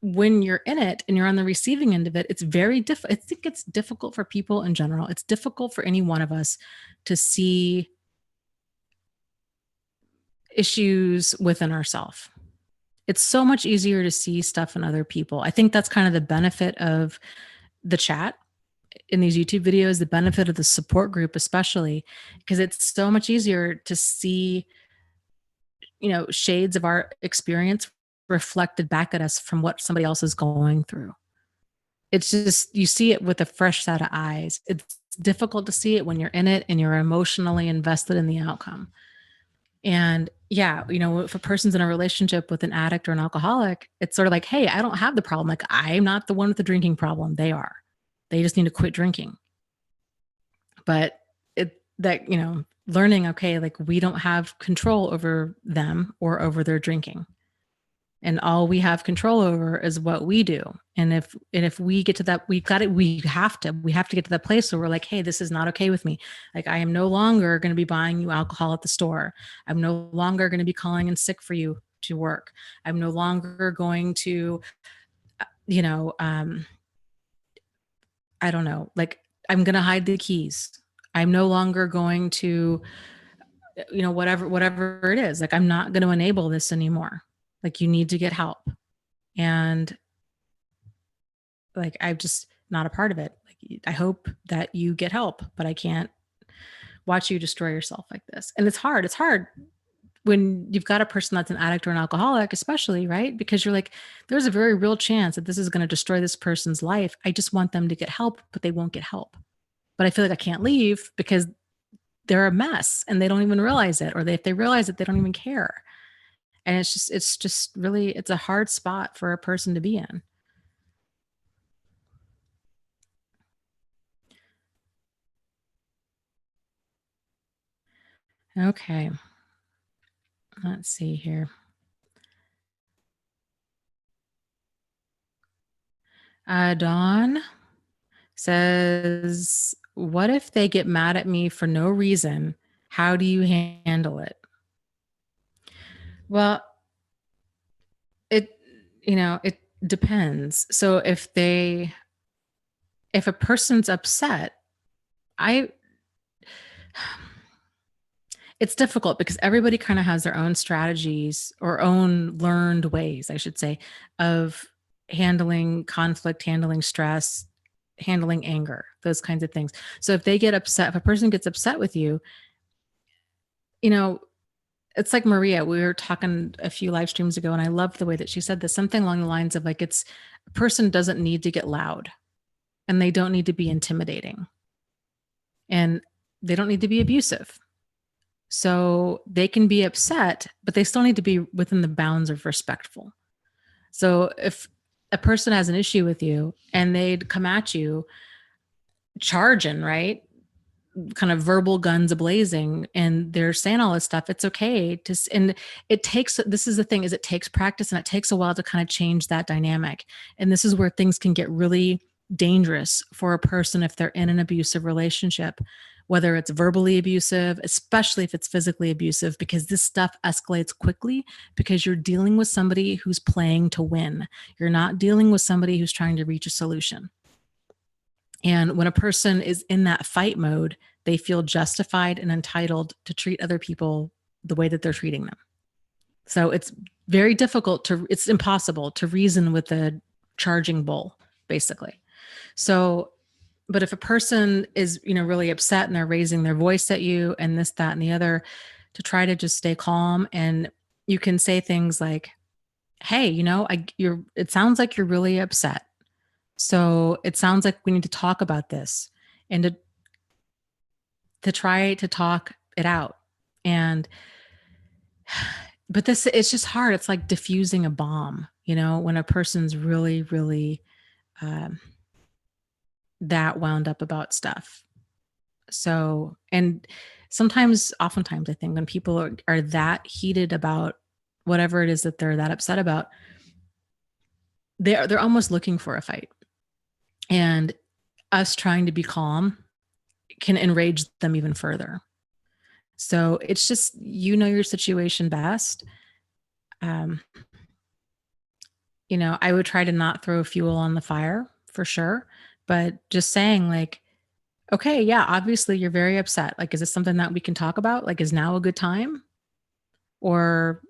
when you're in it and you're on the receiving end of it, it's very difficult. I think it's difficult for people in general. It's difficult for any one of us to see issues within ourselves. It's so much easier to see stuff in other people. I think that's kind of the benefit of the chat in these YouTube videos, the benefit of the support group, especially because it's so much easier to see, shades of our experience reflected back at us from what somebody else is going through. It's just, you see it with a fresh set of eyes. It's difficult to see it when you're in it and you're emotionally invested in the outcome. And yeah, if a person's in a relationship with an addict or an alcoholic, it's sort of like, hey, I don't have the problem. Like, I'm not the one with the drinking problem. They are. They just need to quit drinking. But learning, okay, like we don't have control over them or over their drinking. And all we have control over is what we do. And if we get to that, we have to get to that place where we're like, hey, this is not okay with me. Like, I am no longer going to be buying you alcohol at the store. I'm no longer going to be calling in sick for you to work. I'm no longer going to, I don't know, like, I'm going to hide the keys. I'm no longer going to, whatever it is. Like, I'm not going to enable this anymore. Like, you need to get help. And like, I'm just not a part of it. Like, I hope that you get help, but I can't watch you destroy yourself like this. And it's hard. It's hard when you've got a person that's an addict or an alcoholic, especially, right? Because you're like, there's a very real chance that this is going to destroy this person's life. I just want them to get help, but they won't get help. But I feel like I can't leave because they're a mess and they don't even realize it. Or if they realize it, they don't even care. And it's just really, it's a hard spot for a person to be in. Okay. Let's see here. Dawn says, what if they get mad at me for no reason? How do you handle it? Well, it depends. So if a person's upset, it's difficult because everybody kind of has their own strategies or own learned ways, I should say, of handling conflict, handling stress, handling anger, those kinds of things. So if a person gets upset with you, it's like Maria, we were talking a few live streams ago, and I loved the way that she said this, something along the lines of like, a person doesn't need to get loud and they don't need to be intimidating and they don't need to be abusive. So they can be upset, but they still need to be within the bounds of respectful. So if a person has an issue with you and they'd come at you charging, right? Kind of verbal guns ablazing, and they're saying all this stuff, it's okay and this is the thing, is it takes practice and it takes a while to kind of change that dynamic. And this is where things can get really dangerous for a person if they're in an abusive relationship, whether it's verbally abusive, especially if it's physically abusive, because this stuff escalates quickly because you're dealing with somebody who's playing to win. You're not dealing with somebody who's trying to reach a solution. And when a person is in that fight mode, they feel justified and entitled to treat other people the way that they're treating them. So it's very difficult it's impossible to reason with a charging bull, basically. So, but if a person is, really upset and they're raising their voice at you and this, that, and the other, to try to just stay calm. And you can say things like, hey, it sounds like you're really upset. So it sounds like we need to talk about this and to try to talk it out. But it's just hard. It's like diffusing a bomb, when a person's really, really that wound up about stuff. So, and oftentimes, I think when people are that heated about whatever it is that they're that upset about, they're almost looking for a fight. And us trying to be calm can enrage them even further. So it's just, your situation best. I would try to not throw fuel on the fire for sure, but just saying like, okay, yeah, obviously you're very upset. Like, is this something that we can talk about? Like, is now a good time? Or,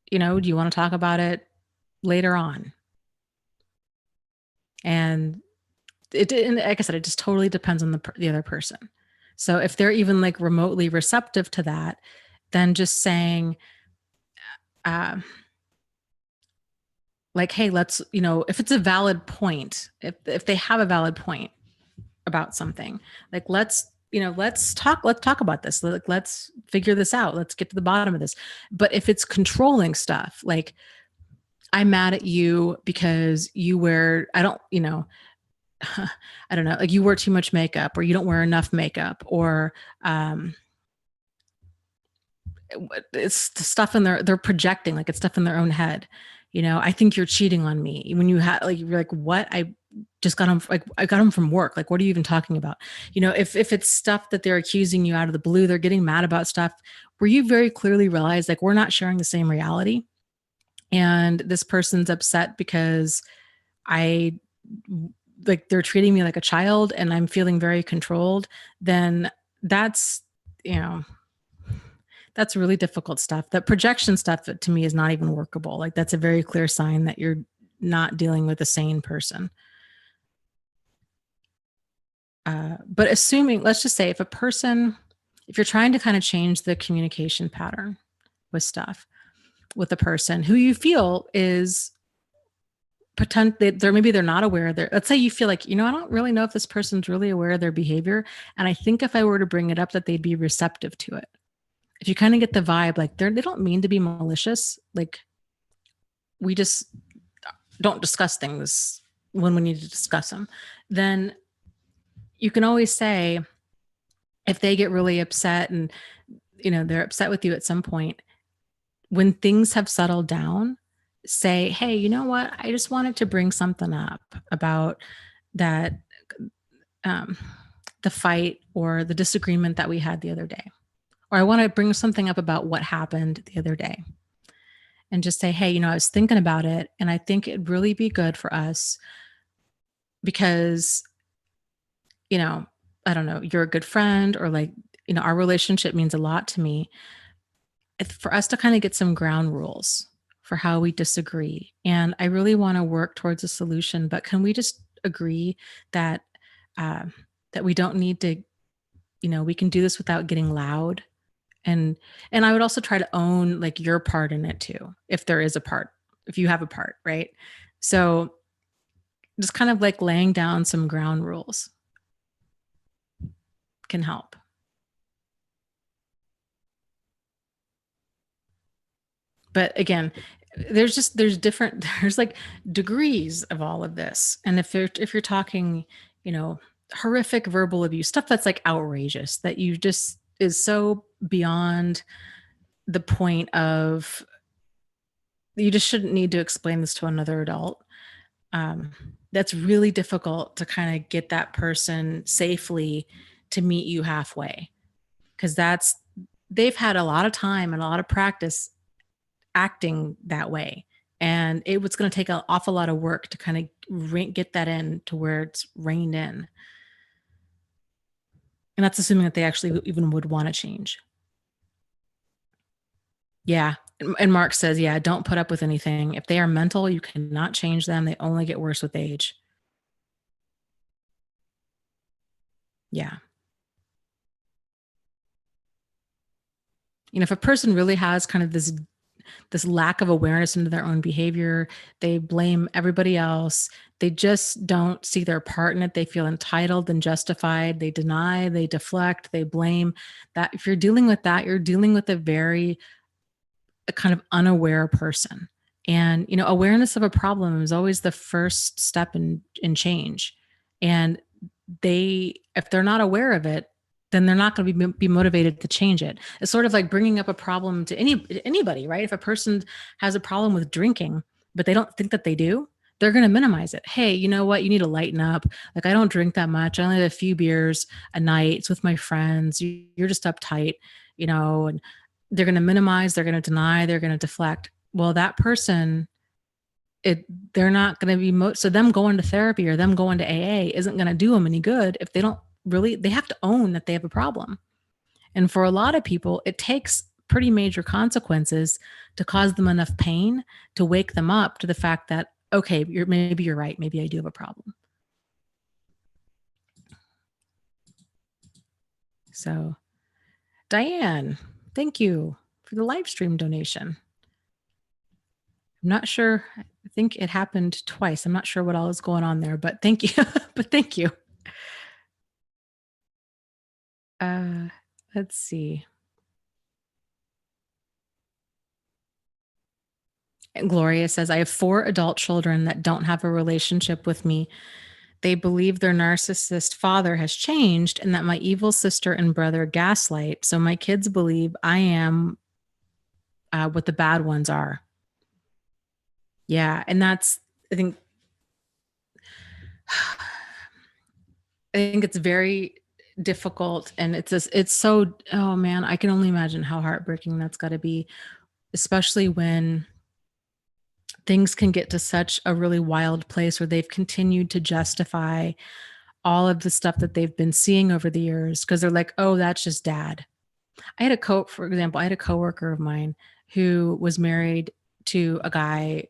do you want to talk about it later on? And like I said, it just totally depends on the other person. So if they're even like remotely receptive to that, then just saying, like, hey, let's, if it's a valid point, if they have a valid point about something, like, let's talk about this. Like, let's figure this out. Let's get to the bottom of this. But if it's controlling stuff, like, I'm mad at you because you wear, I don't know, like you wear too much makeup, or you don't wear enough makeup, or it's stuff they're projecting, like it's stuff in their own head. I think you're cheating on me. When you have, like, you're like, what? I just got him, like, I got him from work. Like, what are you even talking about? If it's stuff that they're accusing you out of the blue, they're getting mad about stuff where you very clearly realize, like, we're not sharing the same reality. And this person's upset because they're treating me like a child and I'm feeling very controlled. Then that's, that's really difficult stuff. That projection stuff, to me, is not even workable. Like, that's a very clear sign that you're not dealing with a sane person. But assuming, let's just say, if you're trying to kind of change the communication pattern with stuff, with a person who you feel is maybe they're not aware of let's say you feel like, I don't really know if this person's really aware of their behavior. And I think if I were to bring it up, that they'd be receptive to it. If you kind of get the vibe, like, they don't mean to be malicious. Like, we just don't discuss things when we need to discuss them. Then you can always say, if they get really upset and, they're upset with you at some point, when things have settled down, say, hey, you know what? I just wanted to bring something up about that, the fight or the disagreement that we had the other day. Or I want to bring something up about what happened the other day. And just say, hey, I was thinking about it, and I think it'd really be good for us because, I don't know, you're a good friend, or like, our relationship means a lot to me. For us to kind of get some ground rules for how we disagree. And I really want to work towards a solution, but can we just agree that, that we don't need to, we can do this without getting loud. And I would also try to own, like, your part in it too, if there is a part, if you have a part, right? So just kind of like laying down some ground rules can help. But again, there's like degrees of all of this. And if you're talking, horrific verbal abuse, stuff that's like outrageous, that you just is so beyond the point of, you just shouldn't need to explain this to another adult. That's really difficult to kind of get that person safely to meet you halfway, because they've had a lot of time and a lot of practice acting that way. And it was going to take an awful lot of work to kind of get that in to where it's reined in. And that's assuming that they actually even would want to change. Yeah. And Mark says, yeah, don't put up with anything. If they are mental, you cannot change them. They only get worse with age. Yeah. If a person really has kind of this lack of awareness into their own behavior, they blame everybody else. They just don't see their part in it. They feel entitled and justified. They deny, they deflect, they blame. That if you're dealing with that, you're dealing with a kind of unaware person. And, awareness of a problem is always the first step in change. And if they're not aware of it, then they're not going to be motivated to change it. It's sort of like bringing up a problem to anybody, right? If a person has a problem with drinking, but they don't think that they do, they're going to minimize it. Hey, you know what? You need to lighten up. Like, I don't drink that much. I only have a few beers a night. It's with my friends. You're just uptight, and they're going to minimize, they're going to deny, they're going to deflect. Well, that person, it they're not going to be so them going to therapy or them going to AA isn't going to do them any good if they don't really, they have to own that they have a problem. And for a lot of people, it takes pretty major consequences to cause them enough pain to wake them up to the fact that, okay, maybe you're right. Maybe I do have a problem. So, Diane, thank you for the live stream donation. I'm not sure. I think it happened twice. I'm not sure what all is going on there, but thank you. But thank you. Let's see. And Gloria says, I have 4 adult children that don't have a relationship with me. They believe their narcissist father has changed and that my evil sister and brother gaslight. So my kids believe I am what the bad ones are. Yeah. And that's, I think it's very difficult, and it's so, oh man, I can only imagine how heartbreaking that's got to be, especially when things can get to such a really wild place where they've continued to justify all of the stuff that they've been seeing over the years because they're like, oh, that's just dad. For example, I had a coworker of mine who was married to a guy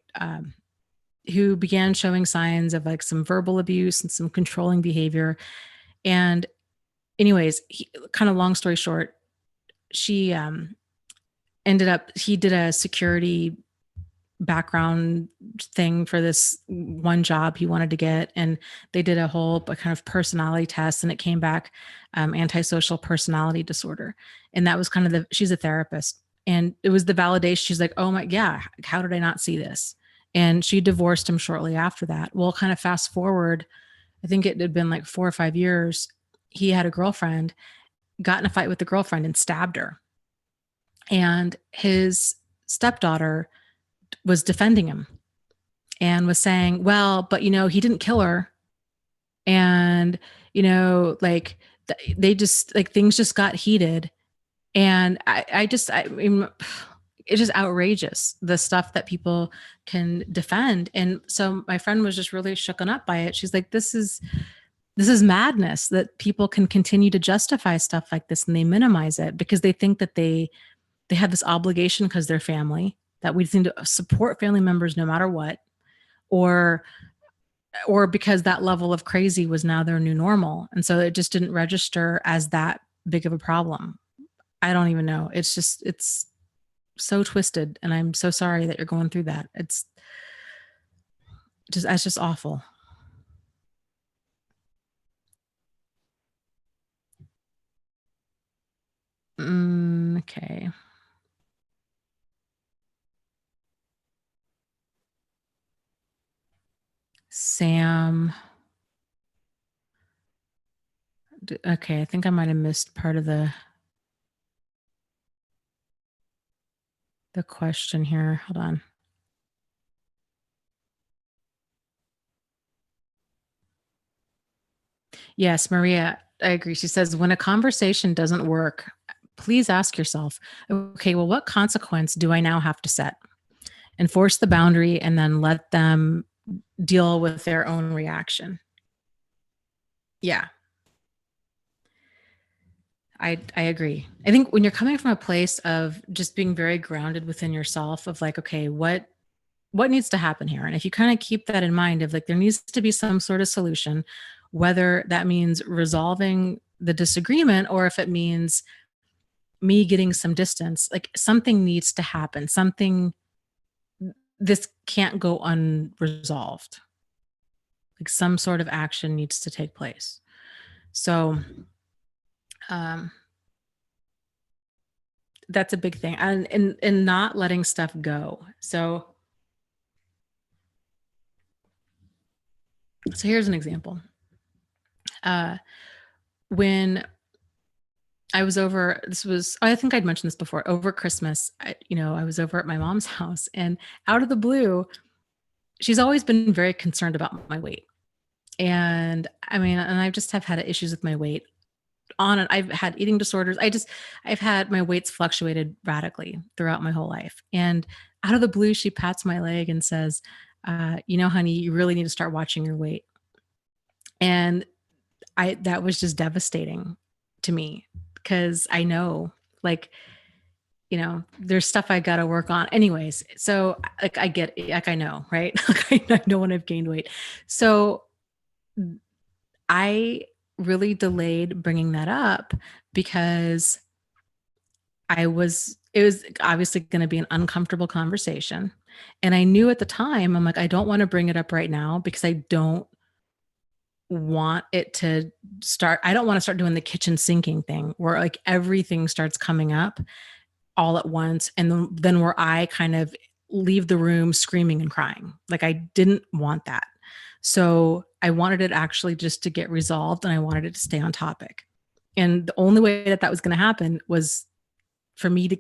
who began showing signs of like some verbal abuse and some controlling behavior. And anyways, kind of long story short, she he did a security background thing for this one job he wanted to get, and they did a whole kind of personality test, and it came back antisocial personality disorder. And that was kind of she's a therapist, and it was the validation. She's like, oh my, yeah, how did I not see this? And she divorced him shortly after that. Well, kind of fast forward, I think it had been like 4 or 5 years. He had a girlfriend, got in a fight with the girlfriend and stabbed her. And his stepdaughter was defending him and was saying, well, but he didn't kill her. And, like they just like things just got heated. And I mean, it's just outrageous, the stuff that people can defend. And so my friend was just really shooken up by it. She's like, this is madness that people can continue to justify stuff like this, and they minimize it because they think that they have this obligation because they're family, that we need to support family members no matter what, or because that level of crazy was now their new normal. And so it just didn't register as that big of a problem. I don't even know. It's so twisted, and I'm so sorry that you're going through that. It's just awful. Okay. Sam. Okay, I think I might have missed part of the question here. Hold on. Yes, Maria, I agree. She says, when a conversation doesn't work, please ask yourself, okay, well, what consequence do I now have to set? Enforce the boundary and then let them deal with their own reaction. Yeah. I agree. I think when you're coming from a place of just being very grounded within yourself, of like, okay, what needs to happen here? And if you kind of keep that in mind, of like, there needs to be some sort of solution, whether that means resolving the disagreement or if it means me getting some distance, like something needs to happen. This can't go unresolved. Like some sort of action needs to take place. So, that's a big thing, and not letting stuff go. So here's an example. When I was over, I think I'd mentioned this before, over Christmas, I was over at my mom's house, and out of the blue, she's always been very concerned about my weight. And I mean, and I just have had issues with my weight on it. I've had eating disorders. I've had my weights fluctuated radically throughout my whole life. And out of the blue, she pats my leg and says, honey, you really need to start watching your weight. And that was just devastating to me because I know, like, there's stuff I got to work on anyways. So like, I get, like, I know, right? Like, I know when I've gained weight. So I really delayed bringing that up because it was obviously going to be an uncomfortable conversation. And I knew at the time, I'm like, I don't want to bring it up right now because I don't want it to I don't want to start doing the kitchen sinking thing where like everything starts coming up all at once. And then where I kind of leave the room screaming and crying. Like, I didn't want that. So I wanted it actually just to get resolved, and I wanted it to stay on topic. And the only way that was going to happen was for me to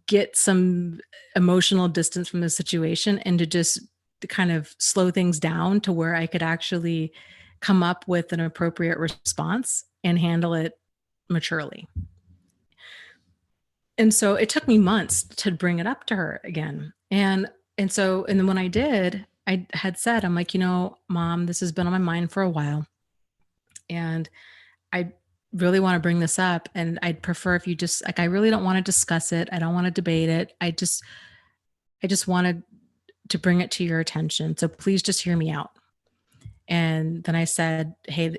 get some emotional distance from the situation and to just kind of slow things down to where I could actually come up with an appropriate response and handle it maturely. And so it took me months to bring it up to her again. And then when I did, I had said, I'm like, Mom, this has been on my mind for a while. And I really want to bring this up. And I'd prefer if you just, like, I really don't want to discuss it. I don't want to debate it. I just wanted to bring it to your attention. So please just hear me out. And then I said, hey,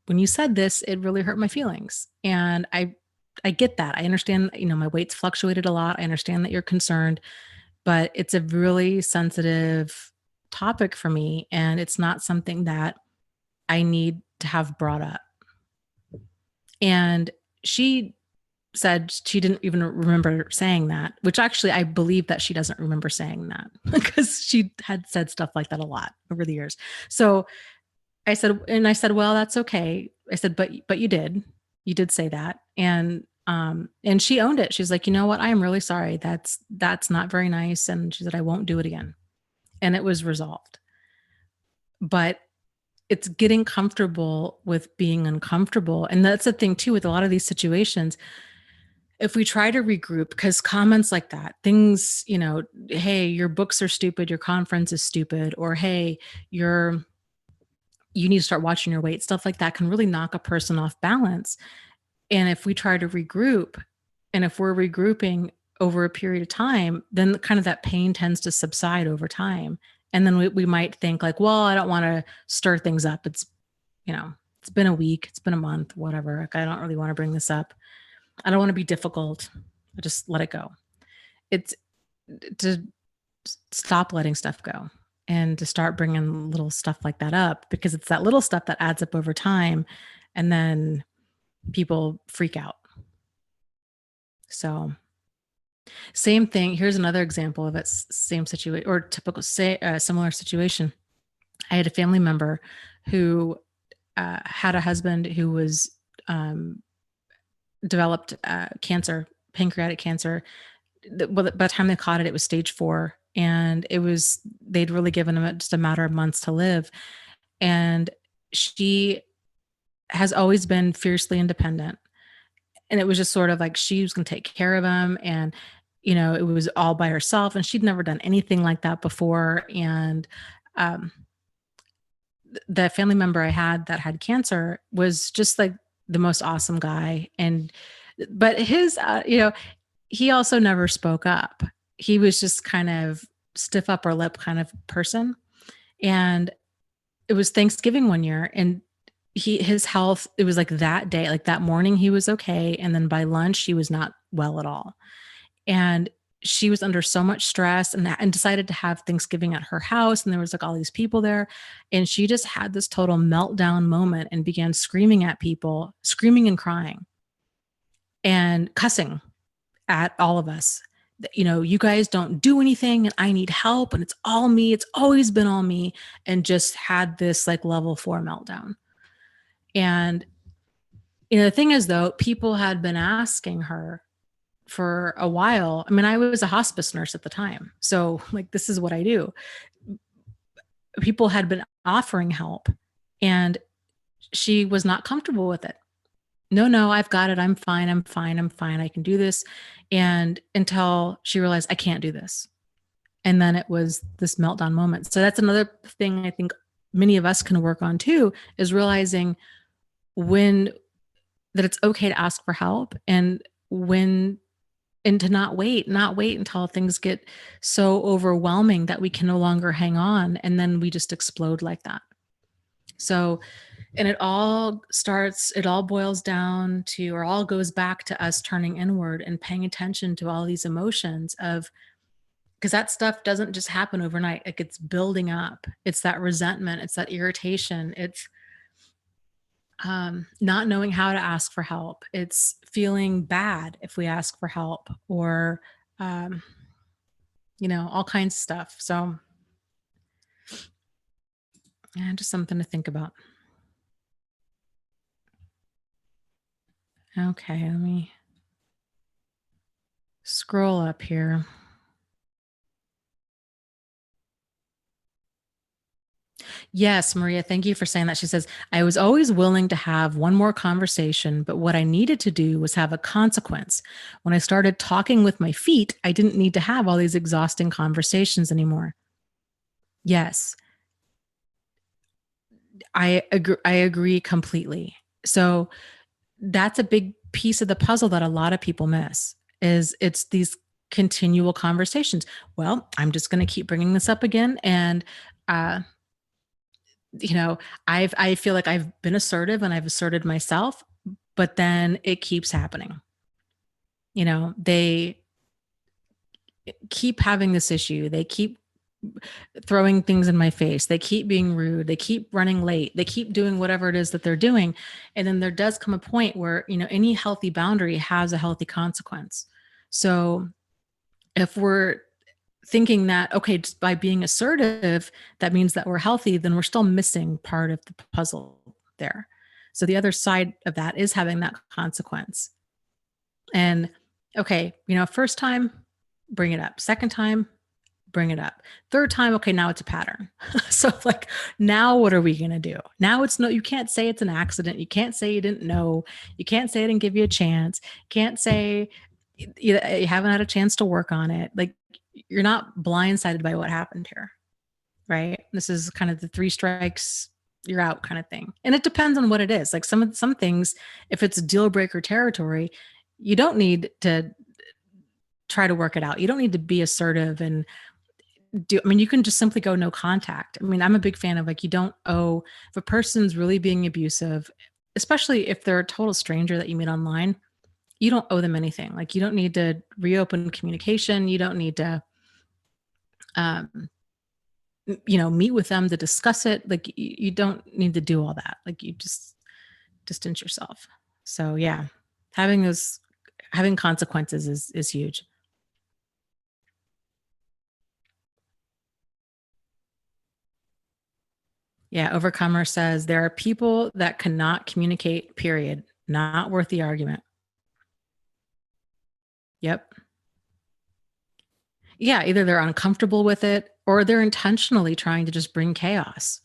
when you said this, it really hurt my feelings. And I get that. I understand, my weight's fluctuated a lot. I understand that you're concerned, but it's a really sensitive topic for me. And it's not something that I need to have brought up. And she said she didn't even remember saying that, which actually I believe that she doesn't remember saying that because she had said stuff like that a lot over the years. So I said, well, that's okay. I said, but you did say that. And she owned it. She's like, you know what? I am really sorry. That's not very nice. And she said, I won't do it again. And it was resolved. But it's getting comfortable with being uncomfortable. And that's the thing too, with a lot of these situations. If we try to regroup, because comments like that, things, hey, your books are stupid, your conference is stupid, or hey, you need to start watching your weight, stuff like that can really knock a person off balance. And if we try to regroup, and if we're regrouping over a period of time, then kind of that pain tends to subside over time. And then we might think like, well, I don't want to stir things up. It's been a week, it's been a month, whatever. Like, I don't really want to bring this up. I don't want to be difficult. I just let it go. It's to stop letting stuff go and to start bringing little stuff like that up, because it's that little stuff that adds up over time. And then people freak out. So same thing. Here's another example of it. Same situation or typical, similar situation. I had a family member who had a husband who was developed cancer, pancreatic cancer. By the time they caught it, it was stage 4, and they'd really given him just a matter of months to live. And she has always been fiercely independent. And it was just sort of like she was going to take care of him. And, it was all by herself. And she'd never done anything like that before. And the family member I had that had cancer was just like the most awesome guy. But his, he also never spoke up. He was just kind of stiff upper lip kind of person. And it was Thanksgiving one year, and his health, it was like that day, like that morning he was okay. And then by lunch, he was not well at all. And she was under so much stress and decided to have Thanksgiving at her house. And there was like all these people there. And she just had this total meltdown moment and began screaming at people, screaming and crying and cussing at all of us. You guys don't do anything and I need help and it's all me. It's always been all me. And just had this like level 4 meltdown. And, the thing is though, people had been asking her for a while. I mean, I was a hospice nurse at the time. So, like, this is what I do. People had been offering help, and she was not comfortable with it. No, no, I've got it. I'm fine. I'm fine. I'm fine. I can do this. And until she realized I can't do this. And then it was this meltdown moment. So that's another thing I think many of us can work on too, is realizing when that it's okay to ask for help, and when and to not wait until things get so overwhelming that we can no longer hang on, and then we just explode like that. So, and it all boils down to, or all goes back to us turning inward and paying attention to all these emotions of, because that stuff doesn't just happen overnight. Like, it's building up. It's that resentment. It's that irritation. It's not knowing how to ask for help. It's feeling bad if we ask for help, or, um, all kinds of stuff. So, yeah, just something to think about. Okay, let me scroll up here. Yes, Maria, thank you for saying that. She says, I was always willing to have one more conversation, but what I needed to do was have a consequence. When I started talking with my feet, I didn't need to have all these exhausting conversations anymore. Yes, I agree completely. So that's a big piece of the puzzle that a lot of people miss, is it's these continual conversations. Well, I'm just going to keep bringing this up again, and uh you know, I feel like I've been assertive and I've asserted myself, but then it keeps happening. They keep having this issue. They keep throwing things in my face. They keep being rude. They keep running late. They keep doing whatever it is that they're doing. And then there does come a point where, any healthy boundary has a healthy consequence. So if we're thinking that, okay, just by being assertive, that means that we're healthy, then we're still missing part of the puzzle there. So the other side of that is having that consequence. And okay, first time, bring it up. Second time, bring it up. Third time, okay, now it's a pattern. So, like, now what are we going to do? Now it's no, you can't say it's an accident. You can't say you didn't know. You can't say I didn't give you a chance. You can't say you haven't had a chance to work on it. Like, you're not blindsided by what happened here, right? This is kind of the three strikes, you're out kind of thing. And it depends on what it is. Like, some things, if it's deal breaker territory, you don't need to try to work it out. You don't need to be assertive and you can just simply go no contact. I mean, I'm a big fan of, like, you don't owe, if a person's really being abusive, especially if they're a total stranger that you meet online, you don't owe them anything. Like, you don't need to reopen communication. You don't need to, um, meet with them to discuss it. Like, you don't need to do all that. Like, you just distance yourself. So yeah, having consequences is huge. Yeah, Overcomer says there are people that cannot communicate, period. Not worth the argument. Yep. Yeah, either they're uncomfortable with it or they're intentionally trying to just bring chaos.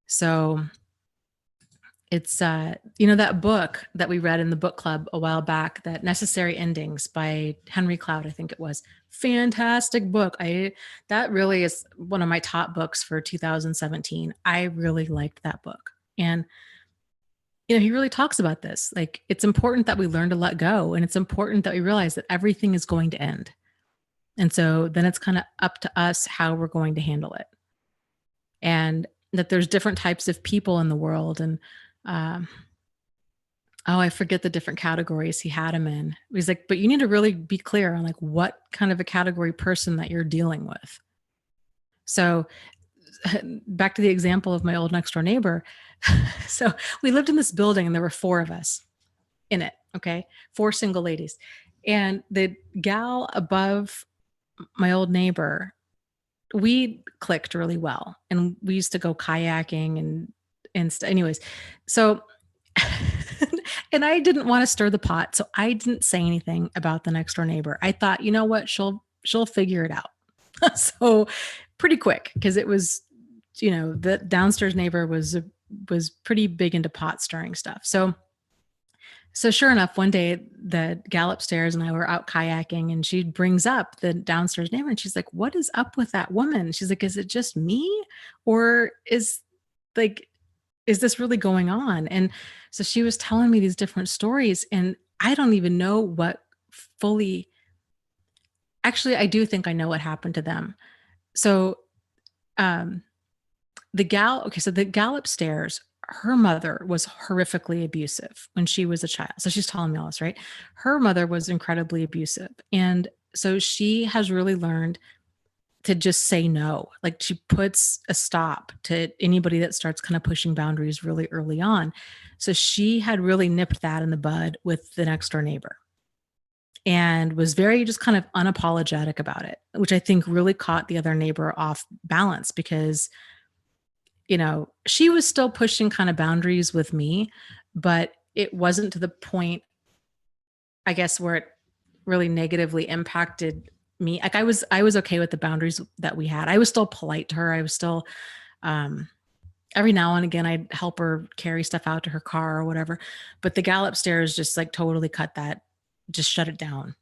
So it's that book that we read in the book club a while back, that Necessary Endings by Henry Cloud, I think it was. Fantastic book. That really is one of my top books for 2017. I really liked that book. And he really talks about this. Like, it's important that we learn to let go, and it's important that we realize that everything is going to end. And so then it's kind of up to us how we're going to handle it. And that there's different types of people in the world. And um, I forget the different categories he had him in. He's like, but you need to really be clear on, like, what kind of a category person that you're dealing with. So back to the example of my old next door neighbor. So we lived in this building and there were four of us in it. Okay. Four single ladies. And the gal above my old neighbor, we clicked really well. And we used to go kayaking anyways. So And I didn't want to stir the pot, so I didn't say anything about the next door neighbor. I thought, you know what, she'll figure it out. So pretty quick, because it was, the downstairs neighbor was pretty big into pot stirring stuff. So sure enough, one day the gal upstairs and I were out kayaking, and she brings up the downstairs neighbor, and she's like, "What is up with that woman?" She's like, "Is it just me, or like is this really going on?" And so she was telling me these different stories, and I don't even know what fully. Actually, I do think I know what happened to them. So um so the gal upstairs, her mother was horrifically abusive when she was a child. So she's telling me all this, right? Her mother was incredibly abusive. And so she has really learned to just say no. Like, she puts a stop to anybody that starts kind of pushing boundaries really early on. So she had really nipped that in the bud with the next door neighbor, and was very just kind of unapologetic about it, which I think really caught the other neighbor off balance, because she was still pushing kind of boundaries with me, but it wasn't to the point, I guess, where it really negatively impacted me. Like, I was okay with the boundaries that we had. I was still polite to her. I was still, um, every now and again, I'd help her carry stuff out to her car or whatever. But the gal upstairs just like totally cut that, just shut it down.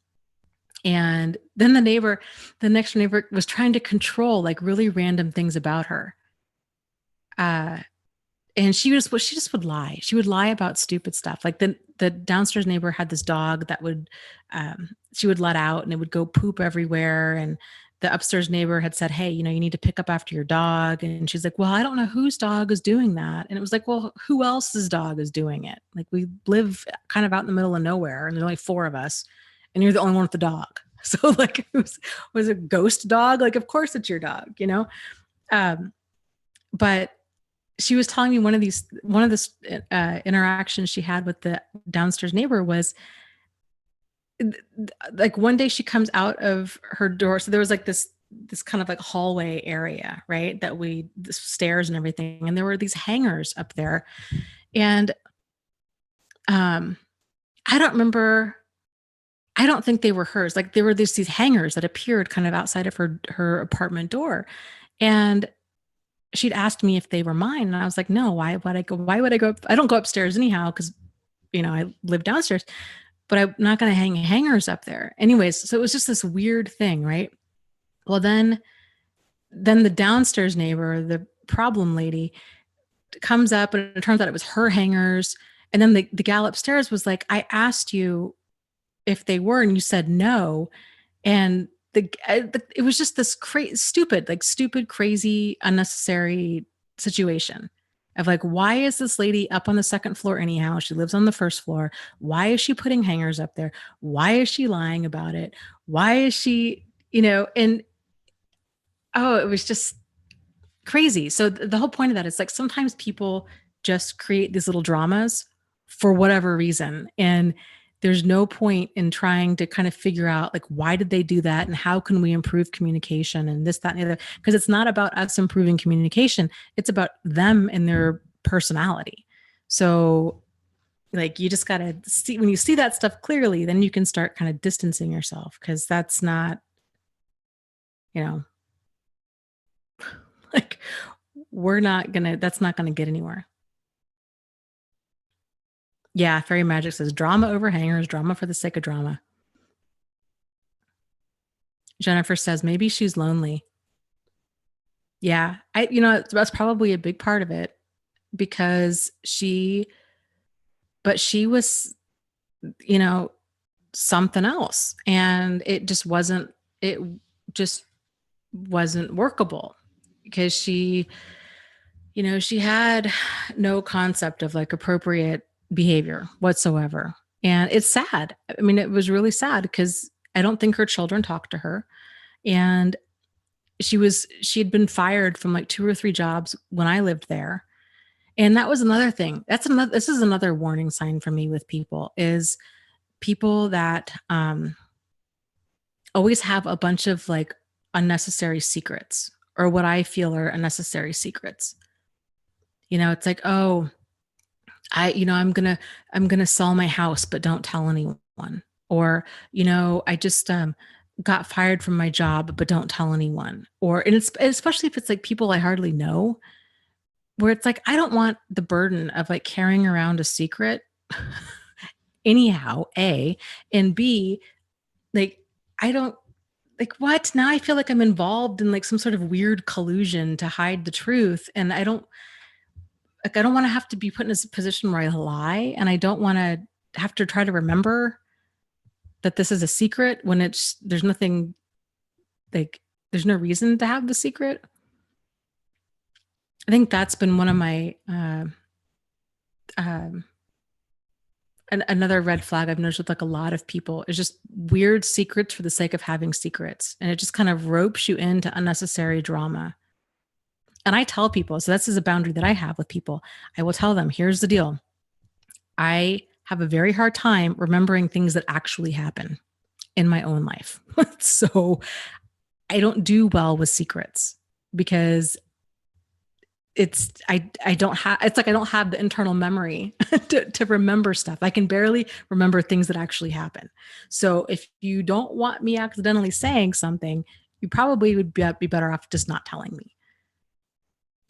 And then the next neighbor was trying to control like really random things about her. Uh, and she just would lie. She would lie about stupid stuff. Like the downstairs neighbor had this dog that she would let out, and it would go poop everywhere. And the upstairs neighbor had said, "Hey, you need to pick up after your dog." And she's like, "Well, I don't know whose dog is doing that." And it was like, "Well, who else's dog is doing it? Like, we live kind of out in the middle of nowhere, and there's only 4 of us, and you're the only one with the dog." So like, it was a ghost dog. Like, of course it's your dog. But she was telling me one of this interactions she had with the downstairs neighbor was like, one day she comes out of her door. So there was like this kind of like hallway area, right? The stairs and everything. And there were these hangers up there. And um, I don't think they were hers. Like, there were these hangers that appeared kind of outside of her apartment door. And she'd asked me if they were mine. And I was like, "No, why would I go up? I don't go upstairs anyhow, because, I live downstairs, but I'm not going to hang hangers up there." Anyways, so it was just this weird thing, right? Well, then the downstairs neighbor, the problem lady, comes up, and it turns out it was her hangers. And then the gal upstairs was like, "I asked you if they were, and you said no." And it was just this stupid, crazy, unnecessary situation of like, why is this lady up on the second floor anyhow? She lives on the first floor. Why is she putting hangers up there? Why is she lying about it? Why is she, and oh, it was just crazy. So the whole point of that is like, sometimes people just create these little dramas for whatever reason. And there's no point in trying to kind of figure out like, why did they do that, and how can we improve communication and this, that, and the other? Because it's not about us improving communication. It's about them and their personality. So like, you just got to see, when you see that stuff clearly, then you can start kind of distancing yourself, because that's not, like, that's not gonna get anywhere. Yeah, Fairy Magic says drama over hangers, drama for the sake of drama. Jennifer says maybe she's lonely. Yeah, that's probably a big part of it, because she was, something else, and it just wasn't workable, because she had no concept of like appropriate behavior whatsoever. And it's sad. I mean, it was really sad, because I don't think her children talked to her. And she'd been fired from like 2 or 3 jobs when I lived there. And that was another thing. This is another warning sign for me with people, is people that always have a bunch of like unnecessary secrets, or what I feel are unnecessary secrets. It's like, "Oh, I'm going to sell my house, but don't tell anyone. Or, I just got fired from my job, but don't tell anyone. Or, and it's especially if it's like people I hardly know, where it's like, I don't want the burden of like carrying around a secret anyhow, A, and B, like, I don't like what? Now I feel like I'm involved in like some sort of weird collusion to hide the truth. And I don't want to have to be put in a position where I lie, and I don't want to have to try to remember that this is a secret when there's nothing, like, there's no reason to have the secret. I think that's been one of my um another red flag I've noticed with like a lot of people is just weird secrets for the sake of having secrets, and it just kind of ropes you into unnecessary drama. And I tell people, so this is a boundary that I have with people. I will tell them, here's the deal. I have a very hard time remembering things that actually happen in my own life. So I don't do well with secrets because I don't have, it's like I don't have the internal memory to remember stuff. I can barely remember things that actually happen. So if you don't want me accidentally saying something, you probably would be better off just not telling me.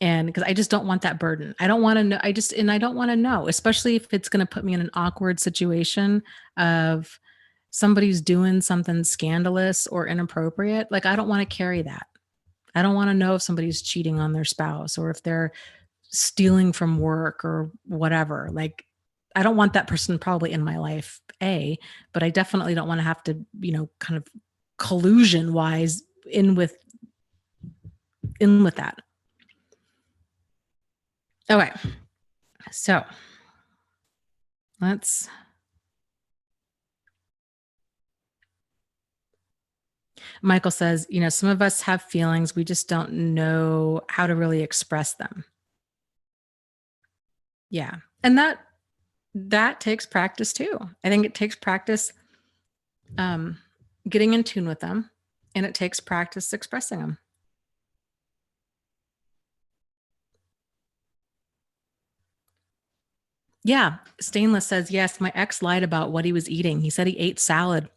And because I just don't want that burden. I don't want to know. I don't want to know, especially if it's going to put me in an awkward situation of somebody's doing something scandalous or inappropriate. Like, I don't want to carry that. I don't want to know if somebody's cheating on their spouse or if they're stealing from work or whatever. Like, I don't want that person probably in my life, but I definitely don't want to have to, kind of collusion wise in with that. Okay. So Michael says, some of us have feelings, we just don't know how to really express them. Yeah. And that takes practice too. I think it takes practice getting in tune with them, and it takes practice expressing them. Yeah. Stainless says, yes, my ex lied about what he was eating. He said he ate salad.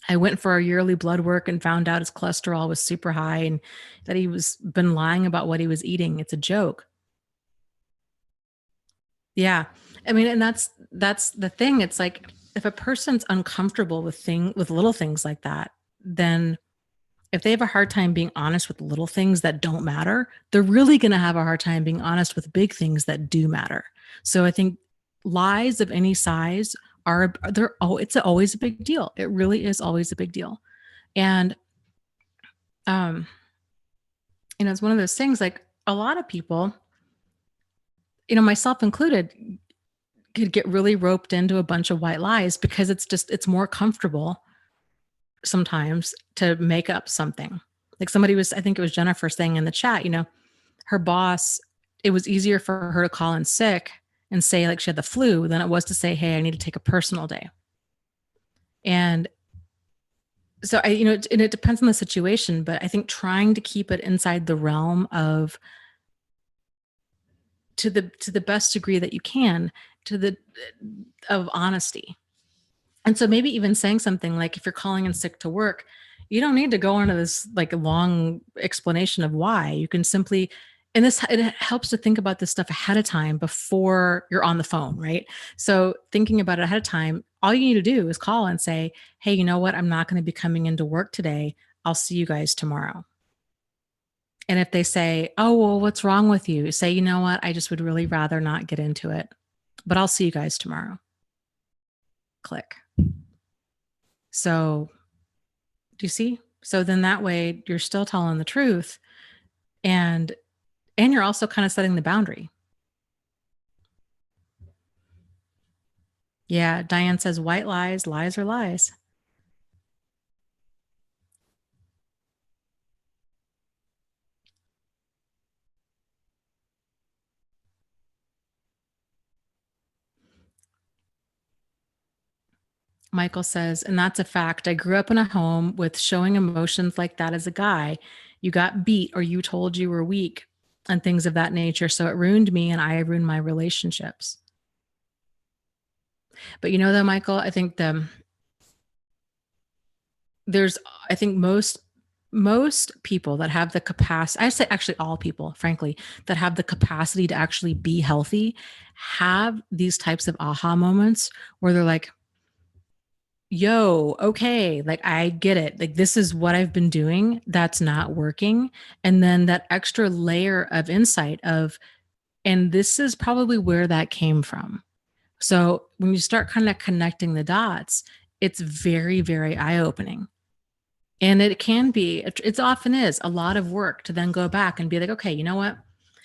I went for a yearly blood work and found out his cholesterol was super high and that he was been lying about what he was eating. It's a joke. Yeah. I mean, and that's the thing. It's like, if a person's uncomfortable with little things like that, then if they have a hard time being honest with little things that don't matter, they're really going to have a hard time being honest with big things that do matter. So I think lies of any size it's always a big deal. It really is always a big deal. And, it's one of those things, like, a lot of people, myself included, could get really roped into a bunch of white lies because it's more comfortable sometimes to make up something. Like, I think it was Jennifer saying in the chat, her boss, it was easier for her to call in sick and say like she had the flu than it was to say, hey, I need to take a personal day. And so and it depends on the situation, but I think trying to keep it inside the realm of, to the best degree that you can, of honesty. And so maybe even saying something like, if you're calling in sick to work, you don't need to go into this like long explanation of why. You can simply, and it helps to think about this stuff ahead of time before you're on the phone, right? So thinking about it ahead of time, all you need to do is call and say, hey, you know what? I'm not going to be coming into work today. I'll see you guys tomorrow. And if they say, oh, well, what's wrong with you? Say, you know what? I just would really rather not get into it, but I'll see you guys tomorrow. Click. So do you see? So then that way you're still telling the truth, and you're also kind of setting the boundary. Yeah. Diane says, white lies are lies. Michael says, and that's a fact. I grew up in a home with showing emotions like that as a guy. You got beat or you told you were weak and things of that nature. So it ruined me and I ruined my relationships. But you know, though, Michael, I think there's, I think most people that have the capacity, I say actually all people, frankly, that have the capacity to actually be healthy have these types of aha moments where they're like, yo, okay, like I get it. Like this is what I've been doing that's not working. And then that extra layer of insight of, and this is probably where that came from. So when you start kind of connecting the dots, it's very, very eye opening. And it can be, it often is a lot of work to then go back and be like, okay, you know what?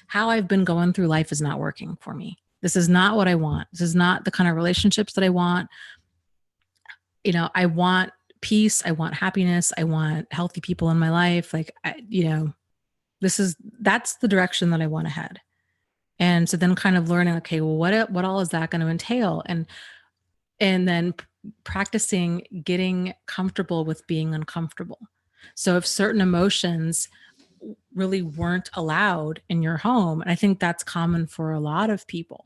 How I've been going through life is not working for me. This is not what I want. This is not the kind of relationships that I want. You know, I want peace. I want happiness. I want healthy people in my life. Like, that's the direction that I want to head. And so then kind of learning, okay, well, what all is that going to entail? And then practicing getting comfortable with being uncomfortable. So if certain emotions really weren't allowed in your home, and I think that's common for a lot of people,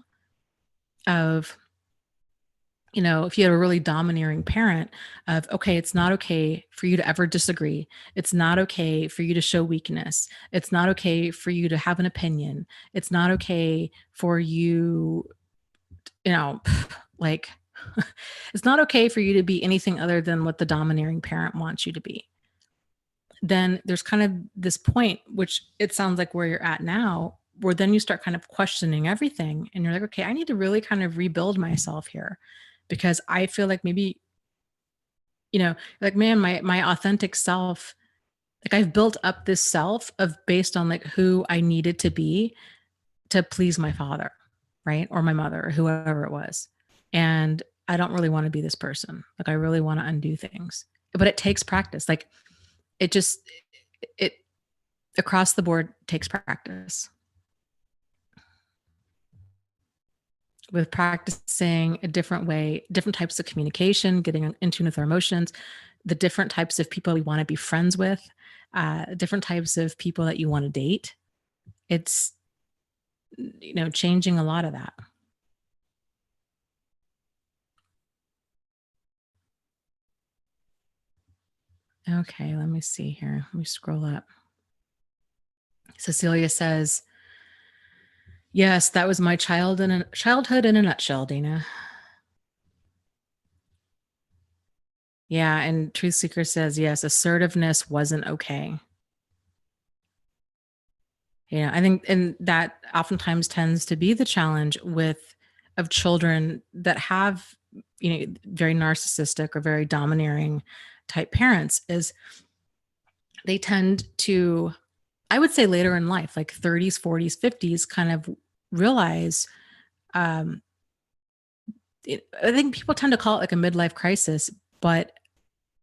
of, you know, if you had a really domineering parent of, okay, it's not okay for you to ever disagree. It's not okay for you to show weakness. It's not okay for you to have an opinion. It's not okay for you, you know, like, it's not okay for you to be anything other than what the domineering parent wants you to be. Then there's kind of this point, which it sounds like where you're at now, where then you start kind of questioning everything. And you're like, okay, I need to really kind of rebuild myself here because I feel like maybe, you know, like, man, my authentic self, like I've built up this self of based on like who I needed to be to please my father, right? Or my mother, or whoever it was. And I don't really want to be this person. Like I really want to undo things. But it takes practice. Like it just it across the board takes practice. With practicing a different way, different types of communication, getting in tune with our emotions, the different types of people we want to be friends with, different types of people that you want to date. It's, you know, changing a lot of that. Okay, let me see here. Let me scroll up. Cecilia says, yes, that was my childhood in a nutshell, Dana. Yeah, and Truth Seeker says, yes, assertiveness wasn't okay. Yeah, I think, and that oftentimes tends to be the challenge with of children that have, you know, very narcissistic or very domineering type parents is they tend to, I would say later in life, like 30s, 40s, 50s, kind of realize, um, I think people tend to call it like a midlife crisis, but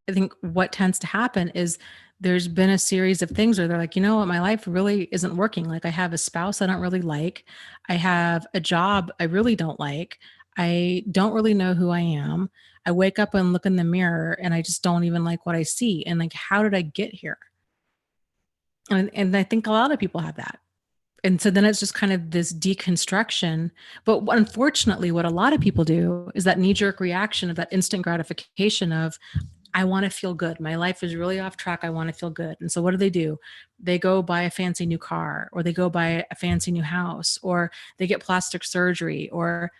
I think what tends to happen is there's been a series of things where they're like, you know what, my life really isn't working. Like I have a spouse I don't really like. I have a job I really don't like. I don't really know who I am. I wake up and look in the mirror and I just don't even like what I see. And like, how did I get here? And I think a lot of people have that. And so then it's just kind of this deconstruction. But unfortunately, what a lot of people do is that knee jerk reaction of that instant gratification of, I want to feel good. My life is really off track. I want to feel good. And so what do? They go buy a fancy new car, or they go buy a fancy new house, or they get plastic surgery, or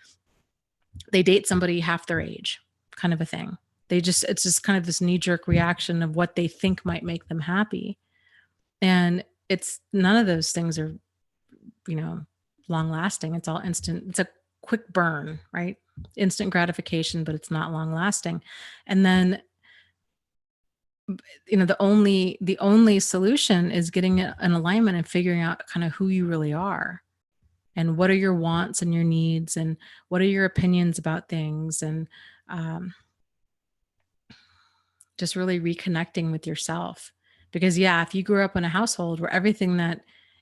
they date somebody half their age, kind of a thing. It's just kind of this knee jerk reaction of what they think might make them happy. And it's none of those things are, you know, long lasting. It's all instant. It's a quick burn, right? Instant gratification, but it's not long lasting. And then, you know, the only solution is getting an alignment and figuring out kind of who you really are and what are your wants and your needs and what are your opinions about things, and um, just really reconnecting with yourself. Because yeah, if you grew up in a household where everything that,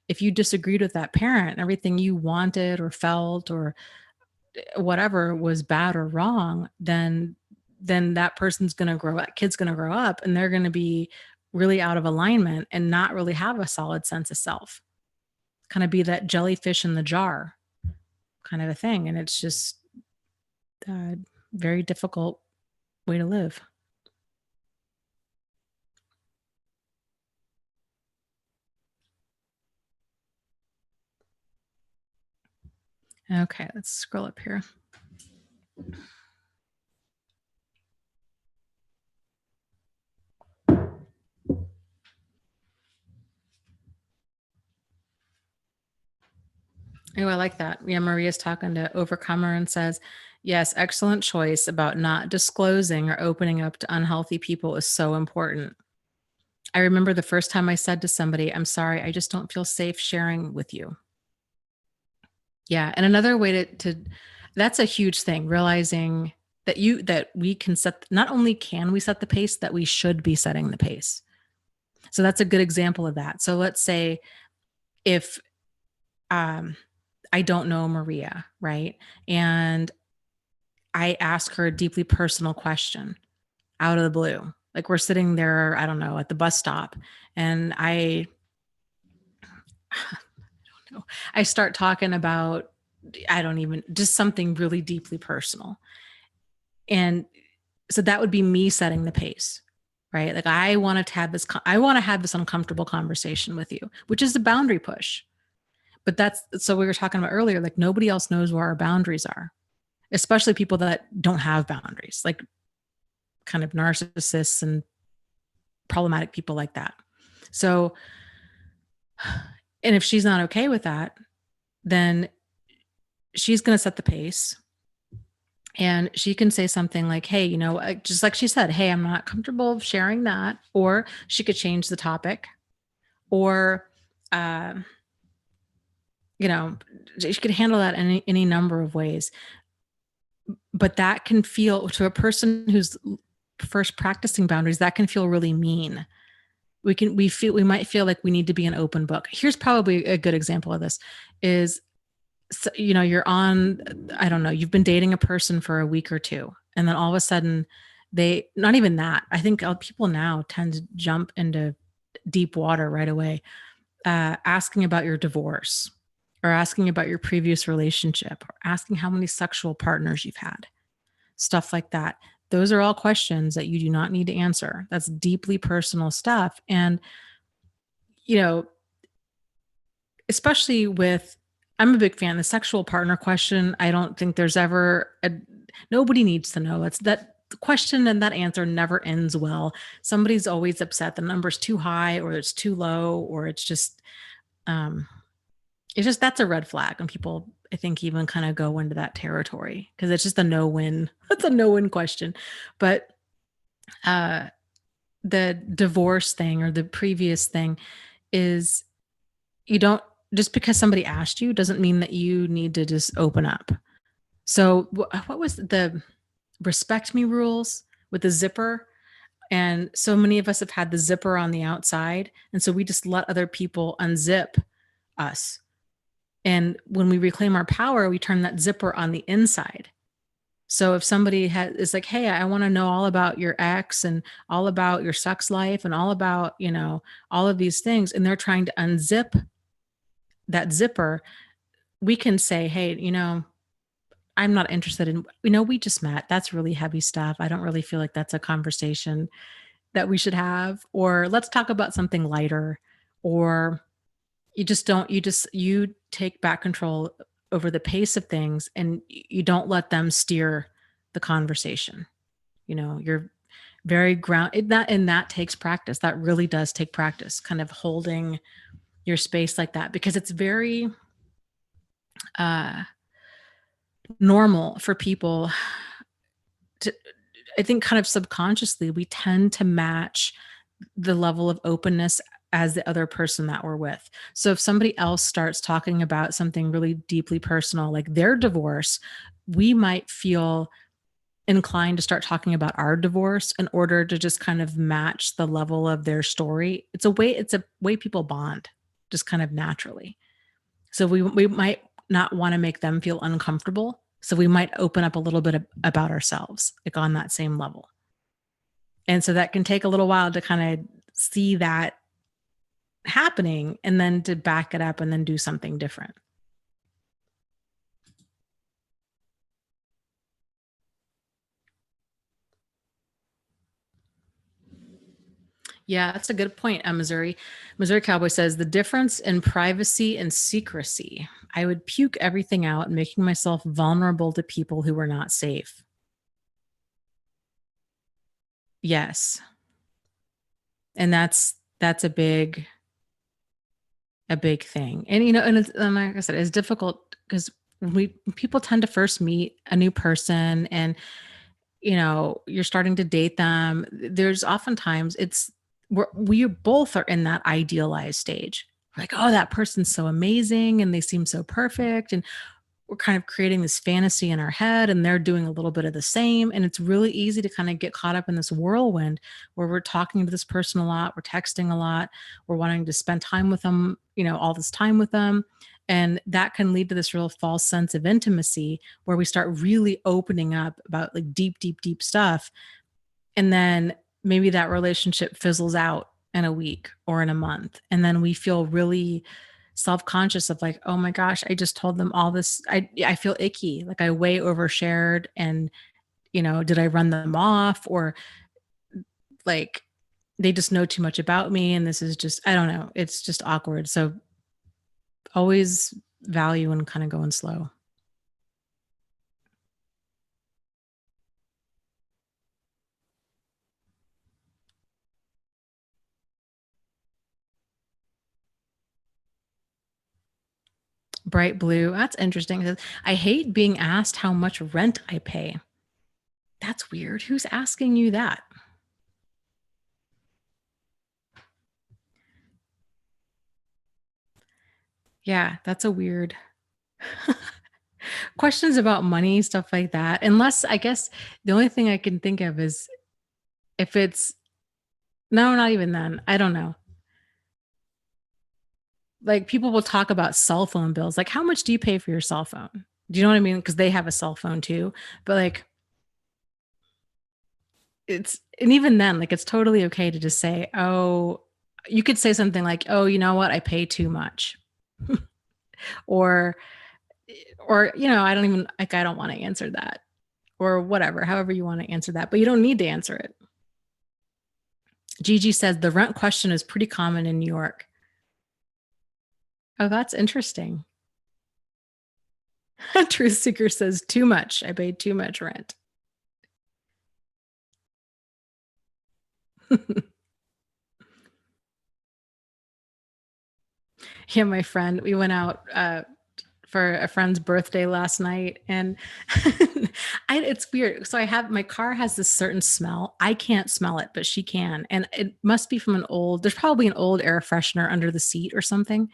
if you disagreed with that parent, everything you wanted or felt or whatever was bad or wrong, then that person's going to grow up, kid's going to grow up and they're going to be really out of alignment and not really have a solid sense of self, kind of be that jellyfish in the jar kind of a thing. And it's just, uh, very difficult way to live. Okay, let's scroll up here. Oh, I like that. Yeah, Maria's talking to Overcomer and says, yes, excellent choice about not disclosing or opening up to unhealthy people is so important. I remember the first time I said to somebody, I'm sorry, I just don't feel safe sharing with you. Yeah. And another way to that's a huge thing, realizing that we can set, not only can we set the pace, that we should be setting the pace. So that's a good example of that. So let's say if I don't know Maria, right? And I ask her a deeply personal question out of the blue. Like we're sitting there, I don't know, at the bus stop, and I don't know, I start talking about, I don't even, just something really deeply personal. And so that would be me setting the pace, right? Like I want to have this uncomfortable conversation with you, which is a boundary push. But so we were talking about earlier, like nobody else knows where our boundaries are, especially people that don't have boundaries, like kind of narcissists and problematic people like that. So, and if she's not okay with that, then she's going to set the pace, and she can say something like, hey, just like she said, hey, I'm not comfortable sharing that. Or she could change the topic, or, uh, she could handle that in any number of ways. But that can feel, to a person who's first practicing boundaries, that can feel really mean. We might feel like we need to be an open book. Here's probably a good example of this is, so, you're on, I don't know, you've been dating a person for a week or two, and then all of a sudden not even that. I think people now tend to jump into deep water right away, asking about your divorce, or asking about your previous relationship, or asking how many sexual partners you've had, stuff like that. Those are all questions that you do not need to answer. That's deeply personal stuff. And, especially with, I'm a big fan. The sexual partner question, I don't think there's ever nobody needs to know. It's that question and that answer never ends well. Somebody's always upset the number's too high, or it's too low, or um, that's a red flag. And people, I think, even kind of go into that territory because it's just a no-win. That's a no-win question. But the divorce thing or the previous thing is, you don't, just because somebody asked you doesn't mean that you need to just open up. So what was the respect me rules with the zipper? And so many of us have had the zipper on the outside. And so we just let other people unzip us. And when we reclaim our power, we turn that zipper on the inside. So if somebody is like, hey, I want to know all about your ex and all about your sex life and all about, all of these things, and they're trying to unzip that zipper, we can say, hey, I'm not interested in, we just met. That's really heavy stuff. I don't really feel like that's a conversation that we should have. Or let's talk about something lighter. Or you take back control over the pace of things, and you don't let them steer the conversation. You're very grounded. That takes practice. That really does take practice, kind of holding your space like that, because it's very normal for people to, I think, kind of subconsciously, we tend to match the level of openness as the other person that we're with. So if somebody else starts talking about something really deeply personal, like their divorce, we might feel inclined to start talking about our divorce in order to just kind of match the level of their story. It's a way people bond, just kind of naturally. So we might not want to make them feel uncomfortable. So we might open up a little bit about ourselves, like on that same level. And so that can take a little while to kind of see that happening, and then to back it up and then do something different. Yeah, that's a good point. Missouri Cowboy says the difference in privacy and secrecy. I would puke everything out, making myself vulnerable to people who were not safe. Yes. And that's a big thing. And and like I said, it's difficult because people tend to first meet a new person, and you're starting to date them. There's oftentimes we both are in that idealized stage. Like, oh, that person's so amazing and they seem so perfect. And we're kind of creating this fantasy in our head, and they're doing a little bit of the same. And it's really easy to kind of get caught up in this whirlwind where we're talking to this person a lot, we're texting a lot, we're wanting to spend time with them, all this time with them. And that can lead to this real false sense of intimacy where we start really opening up about like deep, deep, deep stuff. And then maybe that relationship fizzles out in a week or in a month. And then we feel really self-conscious of like, oh my gosh, I just told them all this. I feel icky, like I way overshared, and did I run them off, or like they just know too much about me, and this is just, I don't know, it's just awkward. So always value and kind of going slow. Bright blue, that's interesting. It says, I hate being asked how much rent I pay. That's weird. Who's asking you that? Yeah, that's a weird questions about money, stuff like that. Unless, I guess the only thing I can think of is if it's, no, not even then. I don't know. Like people will talk about cell phone bills. Like, how much do you pay for your cell phone? Do you know what I mean? Because they have a cell phone too. But like, and even then, like, it's totally okay to just say, oh, you could say something like, oh, you know what? I pay too much. or, I don't even, like, I don't want to answer that, or whatever, however you want to answer that, but you don't need to answer it. Gigi says the rent question is pretty common in New York. Oh, that's interesting. Truth Seeker says too much. I paid too much rent. Yeah, my friend, we went out for a friend's birthday last night, and it's weird. So my car has this certain smell. I can't smell it, but she can. And it must be from there's probably an old air freshener under the seat or something.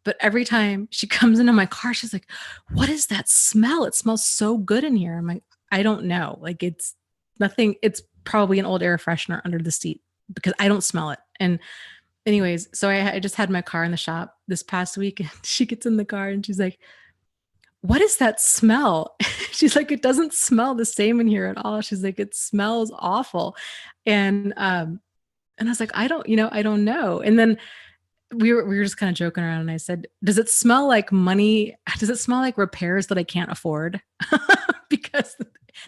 But every time she comes into my car, she's like, what is that smell? It smells so good in here. I'm like, I don't know. Like, it's nothing. It's probably an old air freshener under the seat because I don't smell it. And anyways, so I just had my car in the shop this past week, and she gets in the car and she's like, what is that smell? She's like, it doesn't smell the same in here at all. She's like, it smells awful. And I was like, I don't know. And then we were just kind of joking around, and I said, does it smell like money? Does it smell like repairs that I can't afford? Because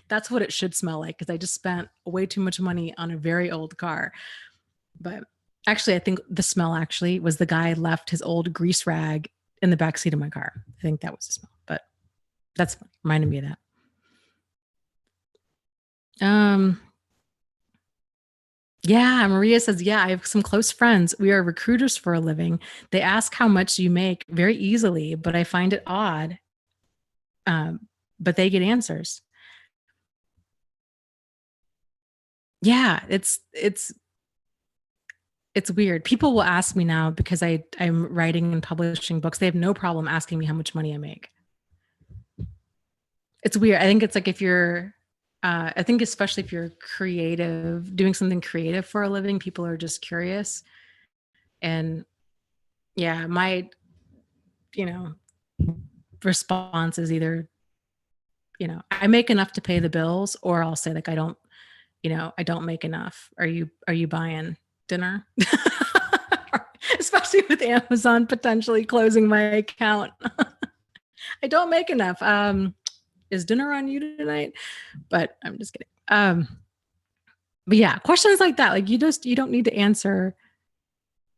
that's what it should smell like, because I just spent way too much money on a very old car. But actually, I think the smell actually was the guy left his old grease rag in the back seat of my car. I think that was the smell. But that's reminded me of that. Um, yeah, Maria says, yeah, I have some close friends. We are recruiters for a living. They ask how much you make very easily, but I find it odd. But they get answers. Yeah, it's weird. People will ask me now because I'm writing and publishing books. They have no problem asking me how much money I make. It's weird. I think it's like if you're I think especially if you're creative, doing something creative for a living, people are just curious. And yeah, my, you know, response is either, I make enough to pay the bills, or I'll say like, I don't make enough. Are you buying dinner? Especially with Amazon potentially closing my account. I don't make enough. Is dinner on you tonight? But I'm just kidding. But yeah, questions like that, like you don't need to answer,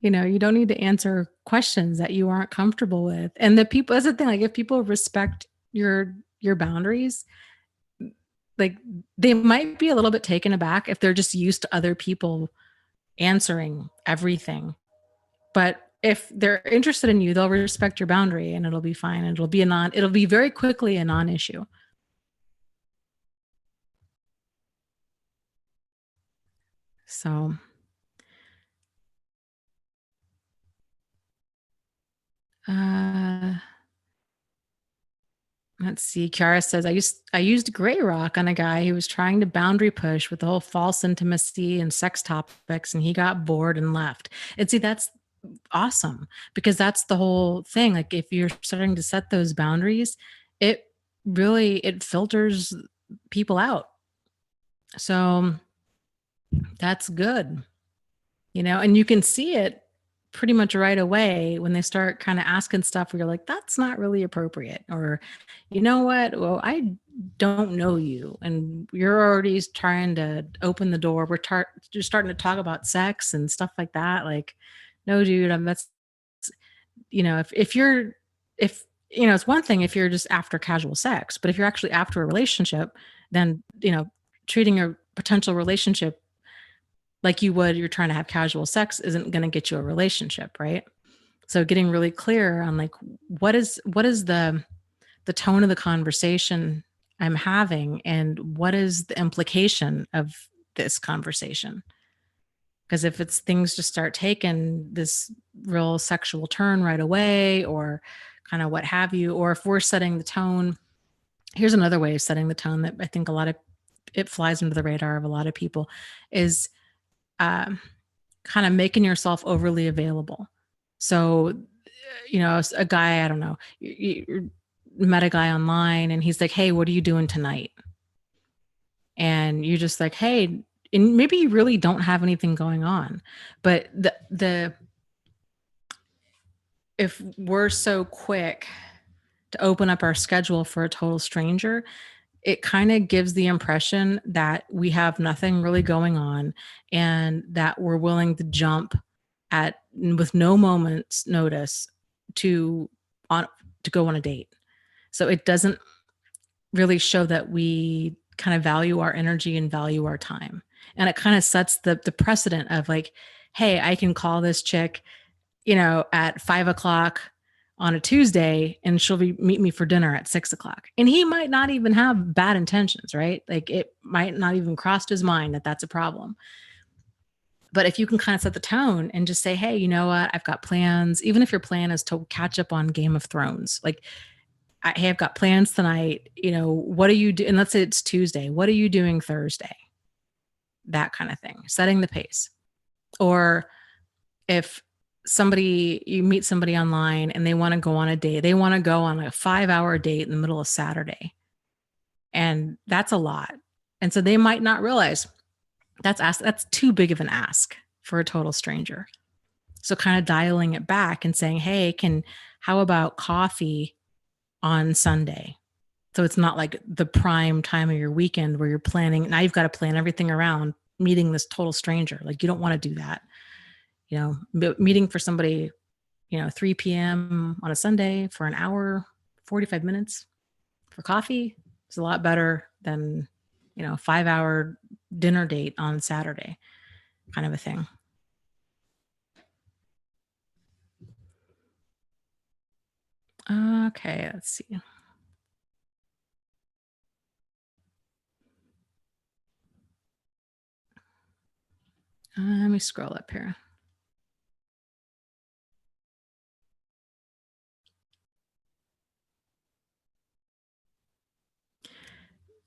you don't need to answer questions that you aren't comfortable with. And the people, that's the thing, like if people respect your boundaries, like they might be a little bit taken aback if they're just used to other people answering everything. But if they're interested in you, they'll respect your boundary and it'll be fine. And it'll be very quickly a non-issue. So, uh, let's see. Kiara says, I used gray rock on a guy who was trying to boundary push with the whole false intimacy and sex topics, and he got bored and left. And see, that's awesome because that's the whole thing. Like if you're starting to set those boundaries, it it filters people out. So that's good. And you can see it pretty much right away when they start kind of asking stuff where you're like, that's not really appropriate. Or, you know what? Well, I don't know you. And you're already trying to open the door. Just starting to talk about sex and stuff like that. Like, no, dude, that's, if you're, if, it's one thing if you're just after casual sex, but if you're actually after a relationship, then, treating a potential relationship like you're trying to have casual sex isn't going to get you a relationship, right? So getting really clear on like what is the tone of the conversation I'm having and what is the implication of this conversation? Because if it's things just start taking this real sexual turn right away or kind of what have you, or if we're setting the tone, here's another way of setting the tone that I think it flies under the radar of a lot of people is um, kind of making yourself overly available. So, a guy, I don't know, you met a guy online and he's like, hey, what are you doing tonight? And you're just like, hey, and maybe you really don't have anything going on, but if we're so quick to open up our schedule for a total stranger, it kind of gives the impression that we have nothing really going on and that we're willing to jump at with no moment's notice to on to go on a date. So it doesn't really show that we kind of value our energy and value our time. And it kind of sets the precedent of like, hey, I can call this chick, at 5 o'clock on a Tuesday and she'll meet me for dinner at 6 o'clock. And he might not even have bad intentions, right? Like it might not even crossed his mind that that's a problem. But if you can kind of set the tone and just say, hey, you know what? I've got plans. Even if your plan is to catch up on Game of Thrones, like, hey, I've got plans tonight. What are you doing? And let's say it's Tuesday. What are you doing Thursday? That kind of thing, setting the pace. Or if you meet somebody online and they want to go on a date, they want to go on a 5-hour date in the middle of Saturday. And that's a lot. And so they might not realize that's too big of an ask for a total stranger. So kind of dialing it back and saying, hey, how about coffee on Sunday? So it's not like the prime time of your weekend where you're planning. Now you've got to plan everything around meeting this total stranger. Like you don't want to do that. Meeting for somebody, 3 p.m. on a Sunday for an hour, 45 minutes for coffee is a lot better than, 5-hour dinner date on Saturday kind of a thing. Okay, let's see. Let me scroll up here.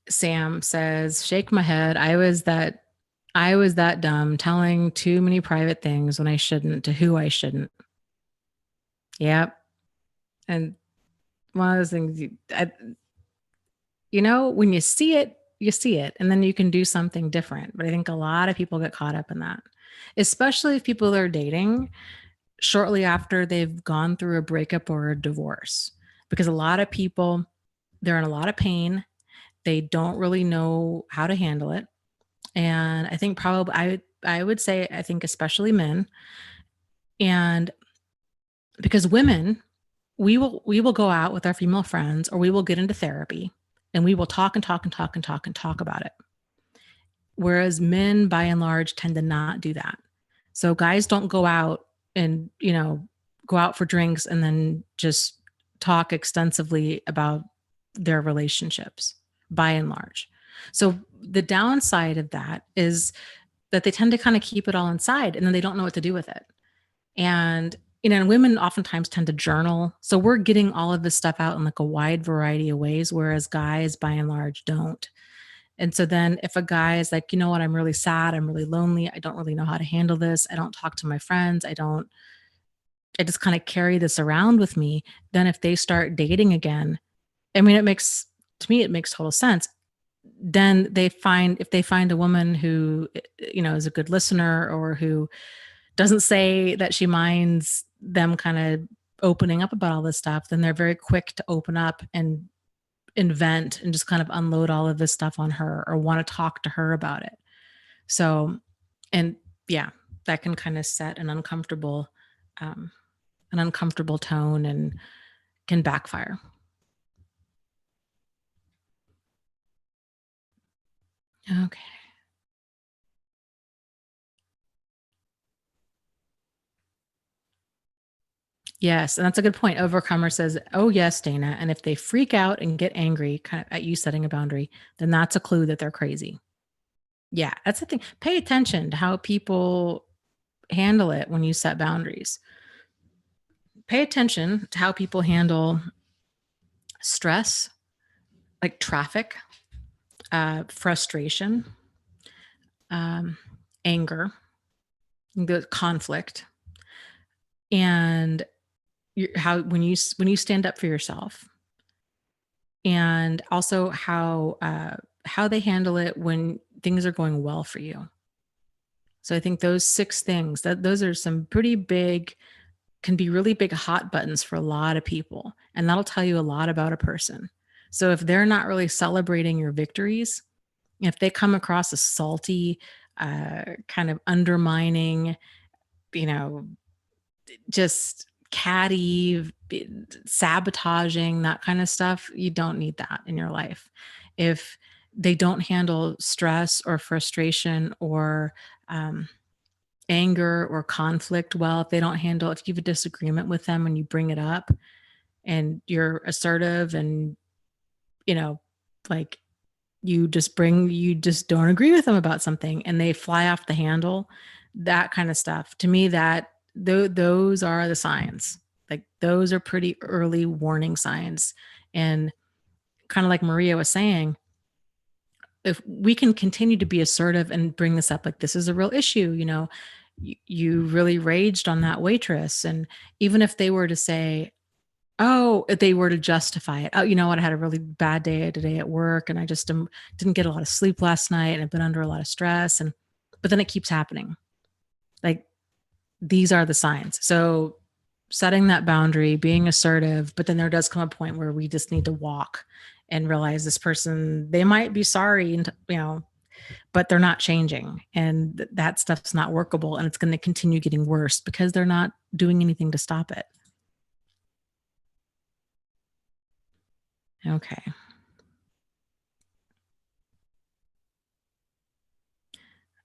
Sam says, shake my head. I was that dumb, telling too many private things when I shouldn't to who I shouldn't. Yep. And one of those things, when you see it, you see it, and then you can do something different. But I think a lot of people get caught up in that, especially if people are dating shortly after they've gone through a breakup or a divorce, because a lot of people, they're in a lot of pain. They don't really know how to handle it. And I think probably I would say, I think especially men, and because women, we will go out with our female friends, or we will get into therapy, and we will talk and talk and talk and talk and talk about it. Whereas men by and large tend to not do that. So guys don't go out and, go out for drinks and then just talk extensively about their relationships by and large. So the downside of that is that they tend to kind of keep it all inside, and then they don't know what to do with it. And, and women oftentimes tend to journal. So we're getting all of this stuff out in like a wide variety of ways, whereas guys by and large don't. And so then if a guy is like, you know what, I'm really sad, I'm really lonely, I don't really know how to handle this, I don't talk to my friends, I just kind of carry this around with me, then if they start dating again, I mean, to me, it makes total sense. Then if they find a woman who, is a good listener, or who doesn't say that she minds them kind of opening up about all this stuff, then they're very quick to open up and invent and just kind of unload all of this stuff on her, or want to talk to her about it. So, and yeah, that can kind of set um, an uncomfortable tone, and can backfire. Okay. Yes, and that's a good point. Overcomer says, "Oh yes, Dana." And if they freak out and get angry, kind of at you setting a boundary, then that's a clue that they're crazy. Yeah, that's the thing. Pay attention to how people handle it when you set boundaries. Pay attention to how people handle stress, like traffic, frustration, um, anger, the conflict, and how when you stand up for yourself, and also how they handle it when things are going well for you. So I think those 6 things, that those are some pretty big, can be really big hot buttons for a lot of people, and that'll tell you a lot about a person. So if they're not really celebrating your victories, if they come across as salty, kind of undermining, you know, just catty, sabotaging, that kind of stuff, you don't need that in your life. If they don't handle stress or frustration, or um, anger or conflict well, if they don't handle, if you have a disagreement with them and you bring it up and you're assertive, and, you know, like you just don't agree with them about something and they fly off the handle, that kind of stuff, to me, those are the signs. Like those are pretty early warning signs. And kind of like Maria was saying, if we can continue to be assertive and bring this up, like, this is a real issue, you really raged on that waitress. And even if they were to say, oh, if they were to justify it, oh, you know what, I had a really bad day today at work, and I just didn't get a lot of sleep last night, and I've been under a lot of stress, but then it keeps happening. Like, these are the signs. So setting that boundary, being assertive, but then there does come a point where we just need to walk and realize this person, they might be sorry, and but they're not changing, and that stuff's not workable, and it's going to continue getting worse because they're not doing anything to stop it. Okay.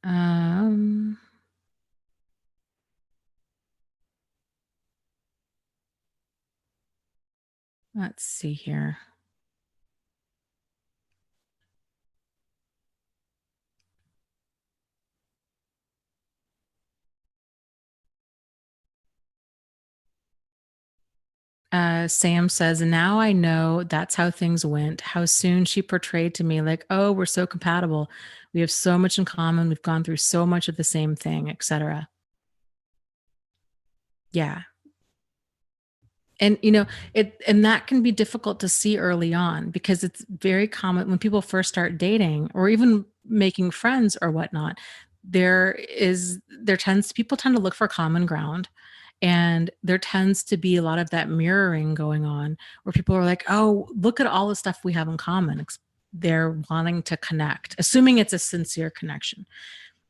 Um, let's see here. Sam says, now I know that's how things went. How soon she portrayed to me, like, oh, we're so compatible. We have so much in common. We've gone through so much of the same thing, etc. Yeah. And and that can be difficult to see early on, because it's very common when people first start dating or even making friends or whatnot. People tend to look for common ground, and there tends to be a lot of that mirroring going on, where people are like, oh, look at all the stuff we have in common, they're wanting to connect, assuming it's a sincere connection.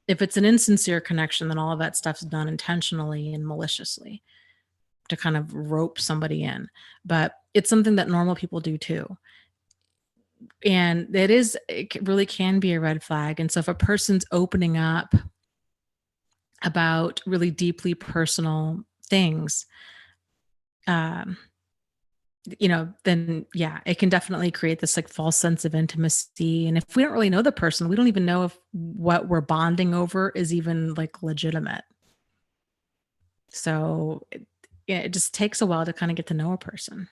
If it's an insincere connection, then all of that stuff's done intentionally and maliciously to kind of rope somebody in. But it's something that normal people do too. And really can be a red flag. And so if a person's opening up about really deeply personal things, um, then yeah, it can definitely create this like false sense of intimacy. And if we don't really know the person, we don't even know if what we're bonding over is even like legitimate. So it just takes a while to kind of get to know a person.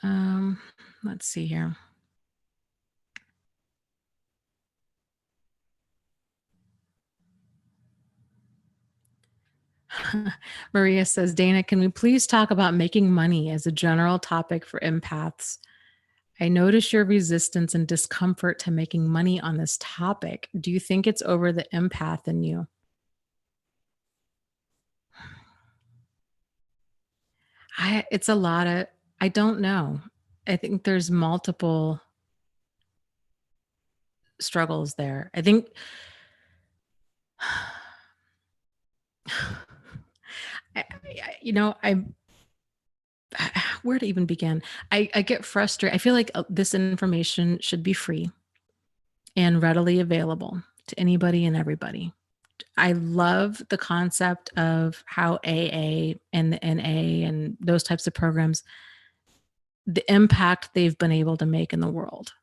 Um, let's see here. Maria says, Dana, can we please talk about making money as a general topic for empaths? I notice your resistance and discomfort to making money on this topic. Do you think it's over the empath in you? It's a lot of, I don't know. I think there's multiple struggles there. I think, I where to even begin? I get frustrated. I feel like this information should be free and readily available to anybody and everybody. I love the concept of how AA and the NA and those types of programs, the impact they've been able to make in the world.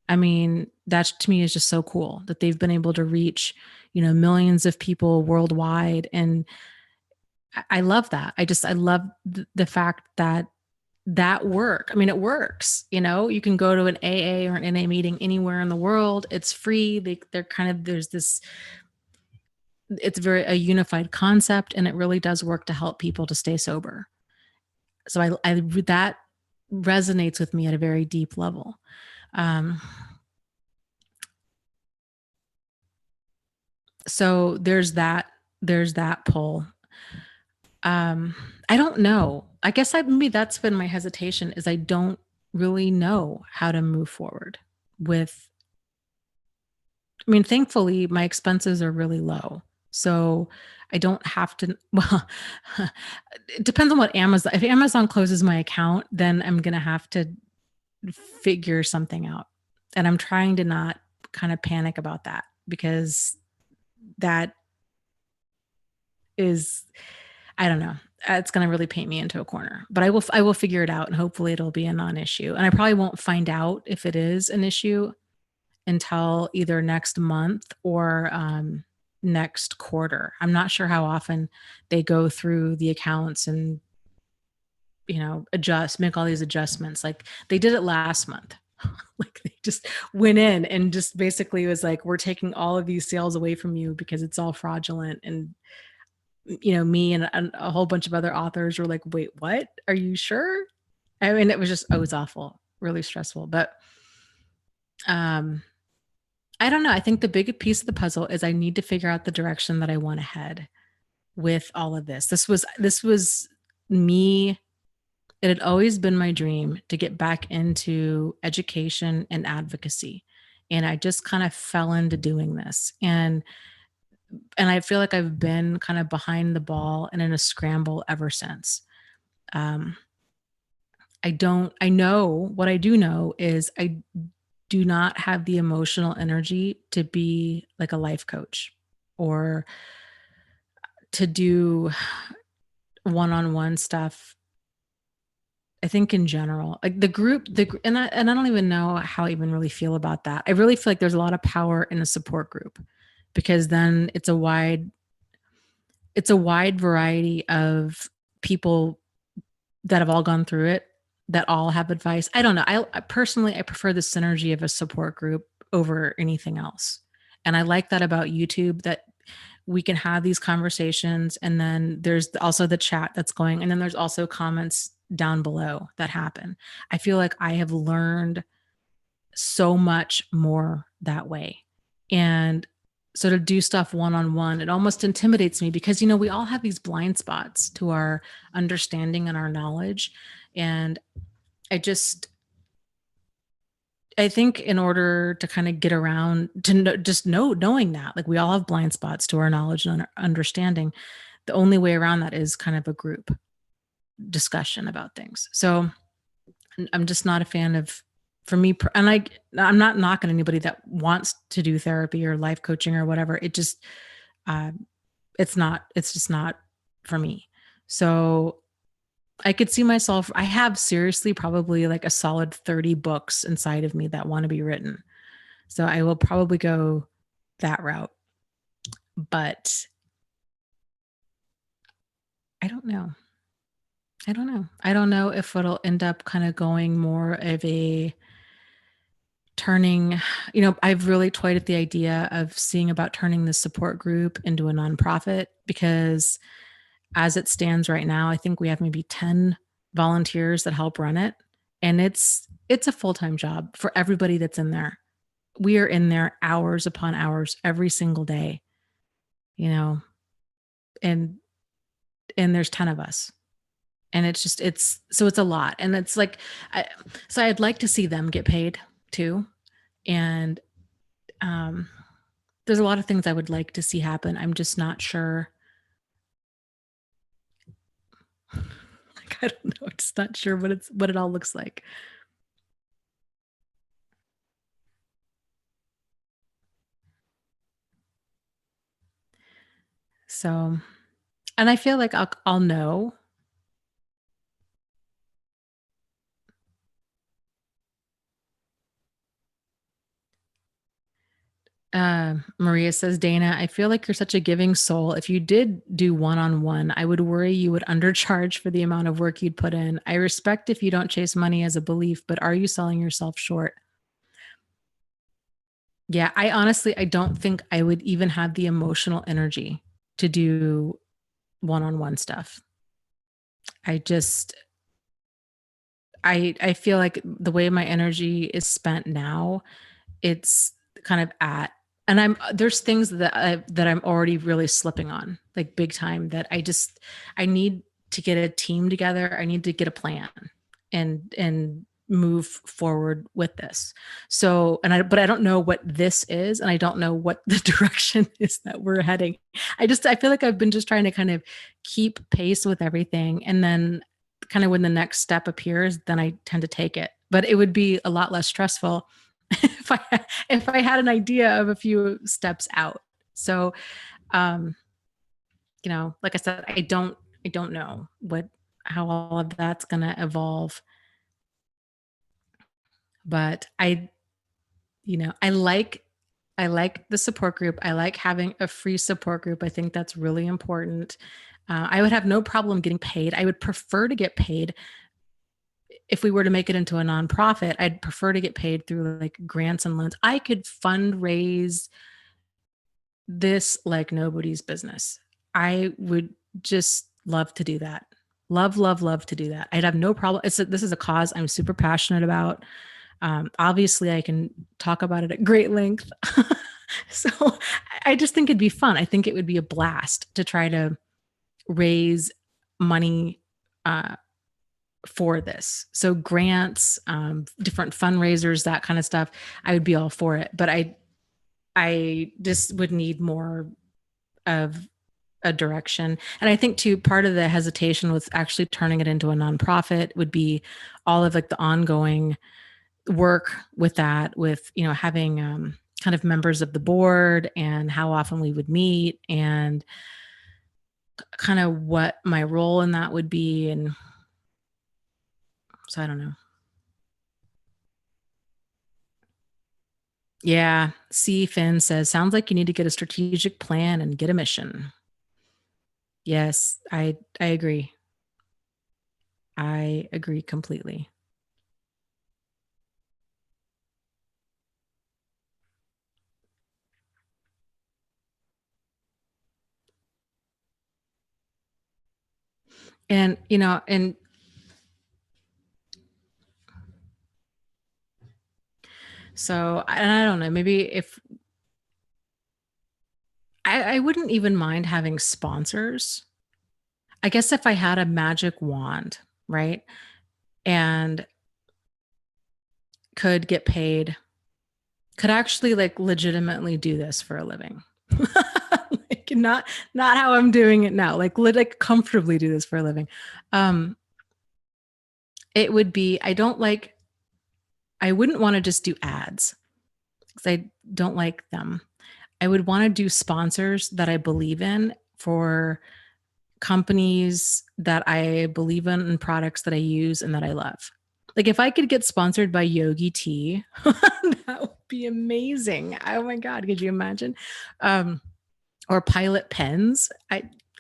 I mean, that to me is just so cool that they've been able to reach, millions of people worldwide. And I love that. I love the fact that work. I mean, it works. You can go to an AA or an NA meeting anywhere in the world. It's free. They're kind of, there's this, it's very a unified concept, and it really does work to help people to stay sober. So I that resonates with me at a very deep level. So there's that pull. I don't know. I guess maybe that's been my hesitation, is I don't really know how to move forward with. I mean, thankfully, my expenses are really low. So I don't have to, well, it depends on what Amazon, if Amazon closes my account, then I'm going to have to figure something out. And I'm trying to not kind of panic about that, because that is, I don't know, it's going to really paint me into a corner, but I will figure it out, and hopefully it'll be a non-issue. And I probably won't find out if it is an issue until either next month or next quarter. I'm not sure how often they go through the accounts and make all these adjustments. Like they did it last month. Like they just went in and just basically was like, we're taking all of these sales away from you because it's all fraudulent. And me and a whole bunch of other authors were like, wait, what? Are you sure? I mean, it was awful, really stressful. But I don't know. I think the big piece of the puzzle is I need to figure out the direction that I want to head with all of this. This was me. It had always been my dream to get back into education and advocacy. And I just kind of fell into doing this. And I feel like I've been kind of behind the ball and in a scramble ever since. I know what I do know is I do not have the emotional energy to be like a life coach or to do one-on-one stuff. I think in general, like the group, and I don't even know how I even really feel about that. I really feel like there's a lot of power in a support group, because then it's a wide variety of people that have all gone through it, that all have advice. I don't know. I personally, I prefer the synergy of a support group over anything else. And I like that about YouTube, that we can have these conversations, and then there's also the chat that's going, and then there's also comments down below that happen. I feel like I have learned so much more that way. And So to do stuff one-on-one, it almost intimidates me because, we all have these blind spots to our understanding and our knowledge. And I just, I think in order to kind of get around to knowing that, like, we all have blind spots to our knowledge and our understanding, the only way around that is kind of a group discussion about things. So I'm just not a fan of, for me, and I'm not knocking anybody that wants to do therapy or life coaching or whatever. It just, uh, it's just not for me. So I could see myself, I have seriously probably like a solid 30 books inside of me that want to be written. So I will probably go that route. But I don't know. I don't know if it'll end up kind of going more of a turning, I've really toyed at the idea of seeing about turning the support group into a nonprofit, because as it stands right now, I think we have maybe 10 volunteers that help run it. And it's a full-time job for everybody that's in there. We are in there hours upon hours every single day, and and there's 10 of us. And it's a lot. And it's like, so I'd like to see them get paid too. And um, there's a lot of things I would like to see happen. I'm just not sure. Like, I don't know. I'm just not sure what it all looks like. So, and I feel like I'll know. Maria says, Dana, I feel like you're such a giving soul. If you did do one-on-one, I would worry you would undercharge for the amount of work you'd put in. I respect if you don't chase money as a belief, but are you selling yourself short? Yeah, I don't think I would even have the emotional energy to do one-on-one stuff. I just, I feel like the way my energy is spent now, it's kind of at, and there's things that I'm already really slipping on, like big time, that I need to get a team together. I need to get a plan and move forward with this. So, but I don't know what this is, and I don't know what the direction is that we're heading. I feel like I've been just trying to kind of keep pace with everything. And then kind of when the next step appears, then I tend to take it. But it would be a lot less stressful if I had an idea of a few steps out. So, um, like I said, I don't know how all of that's going to evolve, but I like the support group. I like having a free support group. I think that's really important. I would have no problem getting paid. I would prefer to get paid. If we were to make it into a nonprofit, I'd prefer to get paid through like grants and loans. I could fundraise this like nobody's business. I would just love to do that. Love to do that. I'd have no problem. This is a cause I'm super passionate about. Obviously, I can talk about it at great length. So I just think it'd be fun. I think it would be a blast to try to raise money for this. So grants, different fundraisers, that kind of stuff, I would be all for it. But I just would need more of a direction. And I think too, part of the hesitation with actually turning it into a nonprofit would be all of like the ongoing work with that, with, having kind of members of the board and how often we would meet and kind of what my role in that would be. And so I don't know. Yeah. C. Finn says, sounds like you need to get a strategic plan and get a mission. Yes, I agree. I agree completely. And and so, and I don't know, maybe if I wouldn't even mind having sponsors. I guess if I had a magic wand, right? And could get paid, could actually like legitimately do this for a living. Like not how I'm doing it now, like comfortably do this for a living. It would be, I wouldn't want to just do ads because I don't like them. I would want to do sponsors that I believe in for companies that I believe in and products that I use and that I love. Like if I could get sponsored by Yogi Tea, that would be amazing. Oh my God, could you imagine? Or Pilot pens,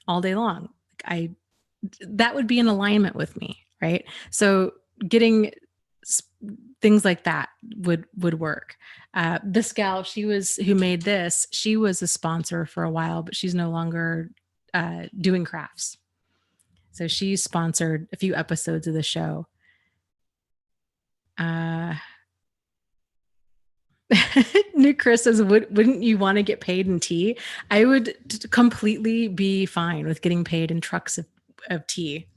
all day long. I that would be in alignment with me, right? So getting things like that would work. This gal, who made this, she was a sponsor for a while, but she's no longer doing crafts. So she sponsored a few episodes of the show. New Chris says, wouldn't you want to get paid in tea? I would completely be fine with getting paid in trucks of tea.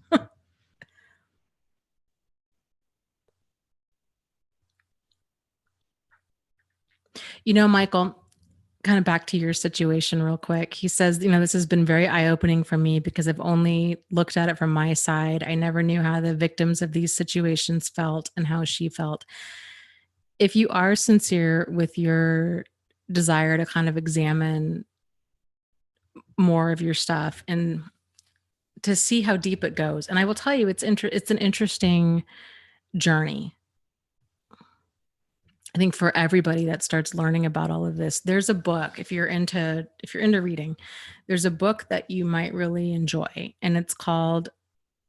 Michael, kind of back to your situation real quick. He says, this has been very eye-opening for me because I've only looked at it from my side. I never knew how the victims of these situations felt and how she felt. If you are sincere with your desire to kind of examine more of your stuff and to see how deep it goes, and I will tell you, it's an interesting journey. I think for everybody that starts learning about all of this, there's a book, if you're into reading, there's a book that you might really enjoy, and it's called,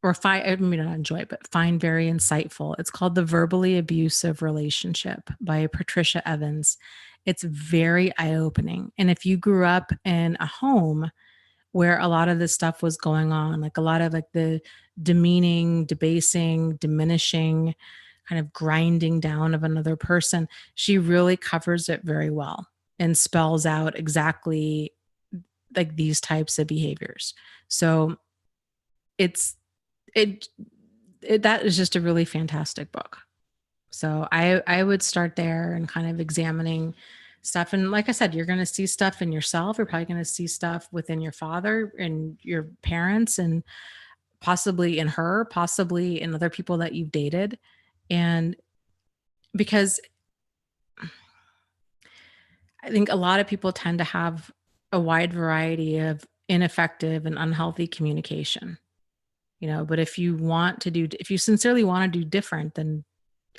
maybe not enjoy, but find very insightful. It's called The Verbally Abusive Relationship by Patricia Evans. It's very eye-opening. And if you grew up in a home where a lot of this stuff was going on, like a lot of like the demeaning, debasing, diminishing, kind of grinding down of another person, she really covers it very well and spells out exactly like these types of behaviors. So that is just a really fantastic book. So I would start there and kind of examining stuff. And like I said, you're going to see stuff in yourself. You're probably going to see stuff within your father and your parents, and possibly in her, possibly in other people that you've dated. And because I think a lot of people tend to have a wide variety of ineffective and unhealthy communication, but if you sincerely want to do different, then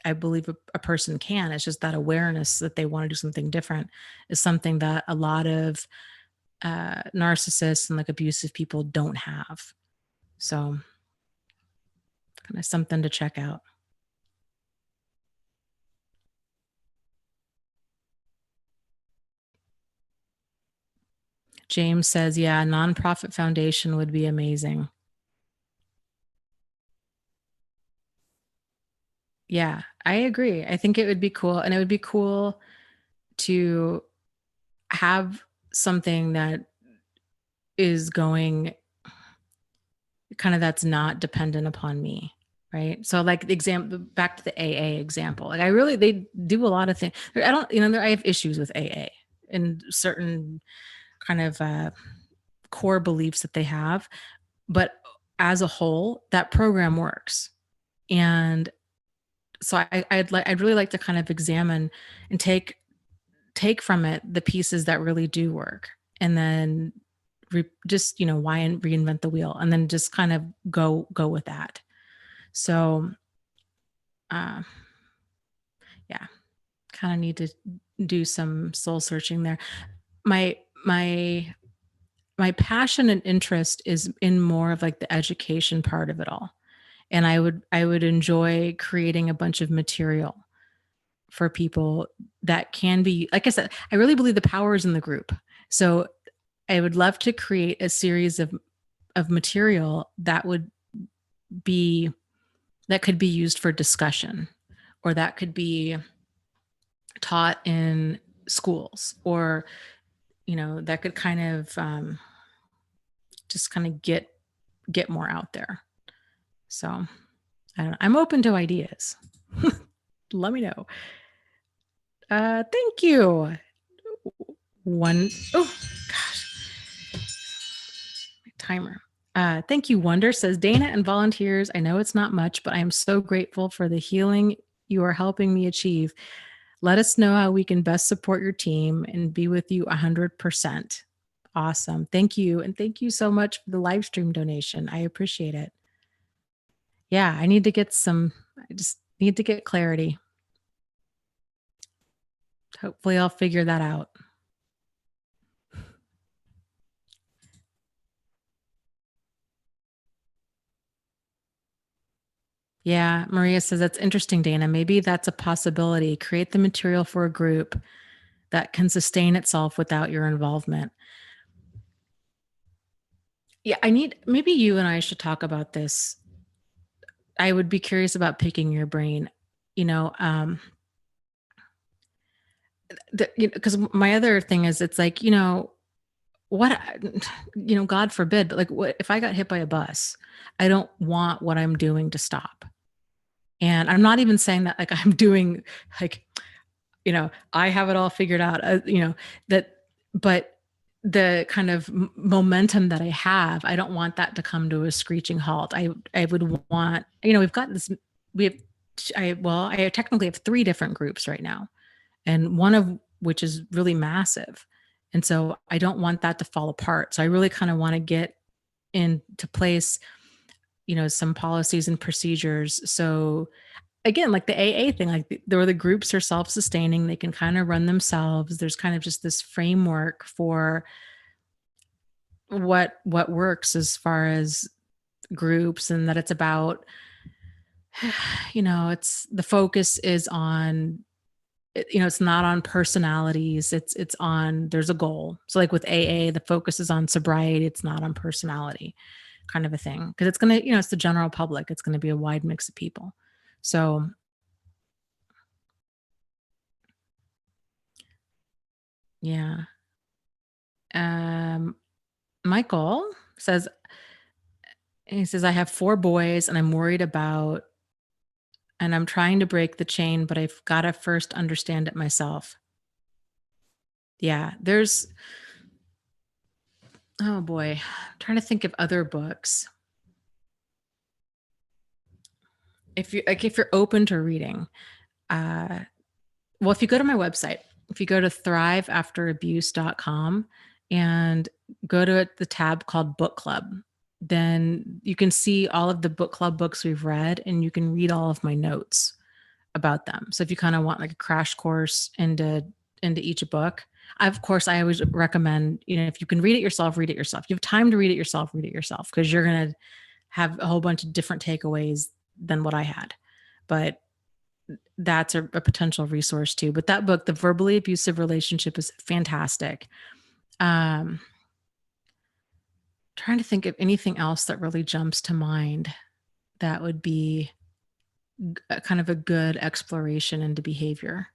I believe a person can. It's just that awareness that they want to do something different is something that a lot of narcissists and like abusive people don't have. So kind of something to check out. James says, yeah, a nonprofit foundation would be amazing. Yeah, I agree. I think it would be cool. And it would be cool to have something that is going kind of that's not dependent upon me. Right. So like back to the AA example, like they do a lot of things. I have issues with AA and certain kind of core beliefs that they have, but as a whole, that program works. And so I'd really like to kind of examine and take from it the pieces that really do work, and then just why reinvent the wheel, and then just kind of go with that. So yeah, kind of need to do some soul searching there. My passion and interest is in more of like the education part of it all. And I would enjoy creating a bunch of material for people that can be, like I said, I really believe the power is in the group. So I would love to create a series of material that could be used for discussion, or that could be taught in schools, or that could kind of just kind of get more out there. So I don't know. I'm open to ideas. Let me know. Thank you. Oh gosh, my timer. Thank you, Wonder, says Dana and volunteers. I know it's not much, but I am so grateful for the healing you are helping me achieve. Let us know how we can best support your team and be with you 100%. Awesome. Thank you. And thank you so much for the live stream donation. I appreciate it. Yeah, I just need to get clarity. Hopefully I'll figure that out. Yeah, Maria says that's interesting, Dana. Maybe that's a possibility. Create the material for a group that can sustain itself without your involvement. Yeah, maybe you and I should talk about this. I would be curious about picking your brain, because my other thing is it's like, what, God forbid, but like what if I got hit by a bus? I don't want what I'm doing to stop. And I'm not even saying that like I'm doing like, I have it all figured out, but the kind of momentum that I have, I don't want that to come to a screeching halt. I would want, we've got this, I technically have 3 different groups right now, and one of which is really massive. And so I don't want that to fall apart. So I really kind of want to get into place, some policies and procedures. So again, like the AA thing, like the groups are self-sustaining, they can kind of run themselves. There's kind of just this framework for what works as far as groups, and that it's about, it's the focus is on, it's not on personalities. It's on, there's a goal. So like with AA, the focus is on sobriety. It's not on personality, kind of a thing. Cause it's going to, it's the general public. It's going to be a wide mix of people. So yeah. Michael says, I have 4 boys and I'm worried about, and I'm trying to break the chain, but I've got to first understand it myself. Yeah. Oh boy, I'm trying to think of other books. If you're open to reading, well, if you go to my website, if you go to thriveafterabuse.com and go to the tab called book club, then you can see all of the book club books we've read, and you can read all of my notes about them. So if you kind of want like a crash course into each book, of course, I always recommend, if you can read it yourself, read it yourself. You have time to read it yourself, because you're going to have a whole bunch of different takeaways than what I had. But that's a potential resource too. But that book, The Verbally Abusive Relationship, is fantastic. Trying to think of anything else that really jumps to mind that would be kind of a good exploration into behavior.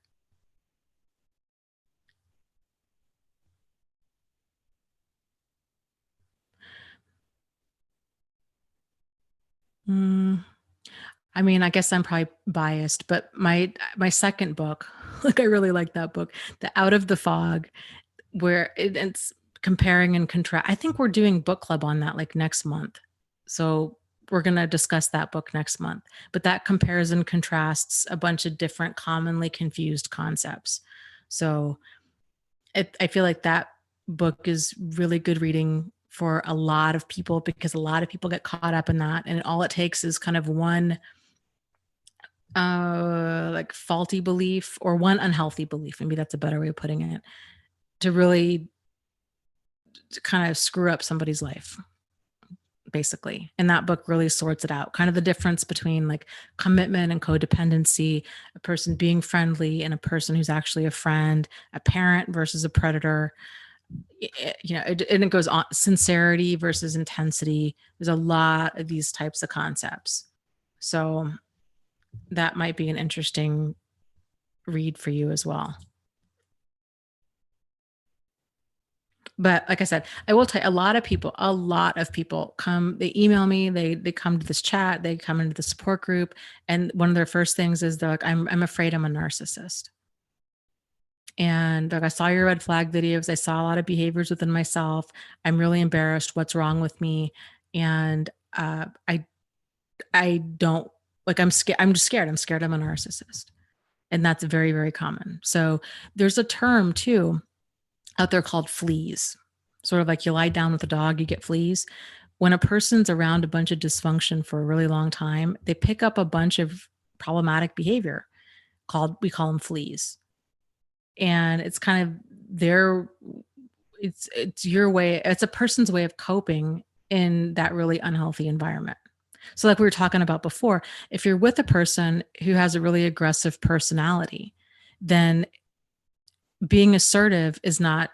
I mean, I guess I'm probably biased, but my second book, like I really like that book, The Out of the Fog, where it's comparing and contrast. I think we're doing book club on that like next month. So we're going to discuss that book next month. But that compares and contrasts a bunch of different commonly confused concepts. So I feel like that book is really good reading for a lot of people, because a lot of people get caught up in that. And all it takes is kind of one like faulty belief or one unhealthy belief, maybe that's a better way of putting it, to really kind of screw up somebody's life, basically. And that book really sorts it out, kind of the difference between like commitment and codependency, a person being friendly and a person who's actually a friend, a parent versus a predator. And it goes on, sincerity versus intensity. There's a lot of these types of concepts. So that might be an interesting read for you as well. But like I said, I will tell you, a lot of people come, they email me, they come to this chat, they come into the support group, and one of their first things is they're like, I'm afraid I'm a narcissist. And like, I saw your red flag videos. I saw a lot of behaviors within myself. I'm really embarrassed. What's wrong with me? And I don't like, I'm scared. I'm just scared. I'm scared I'm a narcissist. And that's very, very common. So there's a term too out there called fleas. Sort of like you lie down with a dog, you get fleas. When a person's around a bunch of dysfunction for a really long time, they pick up a bunch of problematic behavior we call them fleas. And it's kind of their, it's your way, it's a person's way of coping in that really unhealthy environment. So like we were talking about before, if you're with a person who has a really aggressive personality, then being assertive is not,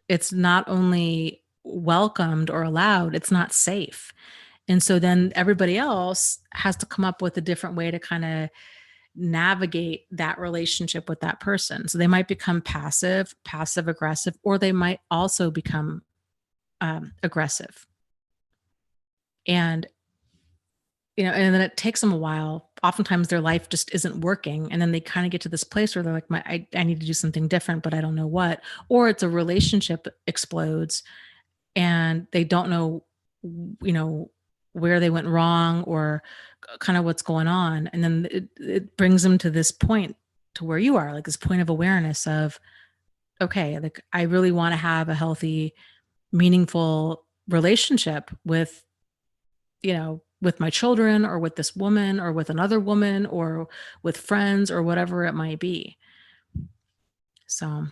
it's not only welcomed or allowed, it's not safe. And so then everybody else has to come up with a different way to kind of navigate that relationship with that person. So they might become passive aggressive, or they might also become aggressive. And and then it takes them a while. Oftentimes their life just isn't working. And then they kind of get to this place where they're like, I need to do something different, but I don't know what. Or it's a relationship explodes and they don't know, you know, where they went wrong or kind of what's going on. And then it brings them to this point to where you are, like this point of awareness of, okay, like I really want to have a healthy, meaningful relationship with, with my children or with this woman or with another woman or with friends or whatever it might be. So,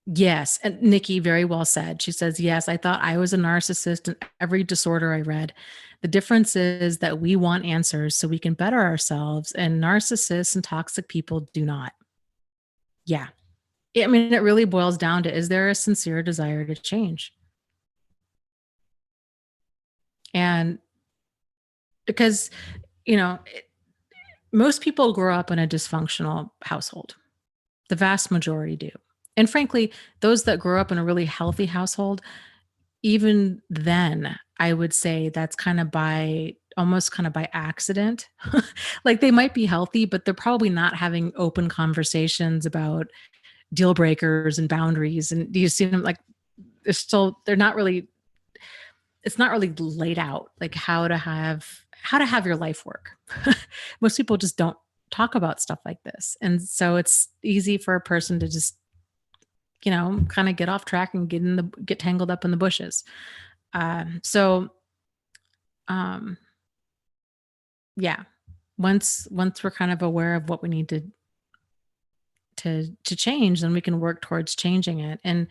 yes. And Nikki very well said. She says, yes, I thought I was a narcissist in every disorder I read. The difference is that we want answers so we can better ourselves, and narcissists and toxic people do not. Yeah. I mean, it really boils down to, is there a sincere desire to change? And because, you know, most people grow up in a dysfunctional household. The vast majority do. And frankly, those that grow up in a really healthy household, even then, I would say that's kind of almost kind of by accident. Like they might be healthy, but they're probably not having open conversations about deal breakers and boundaries. And do you see them like they're not really, it's not really laid out like how to have your life work. Most people just don't talk about stuff like this. And so it's easy for a person to just, kind of get off track and get tangled up in the bushes. So, um, yeah, once we're kind of aware of what we need to change, then we can work towards changing it. And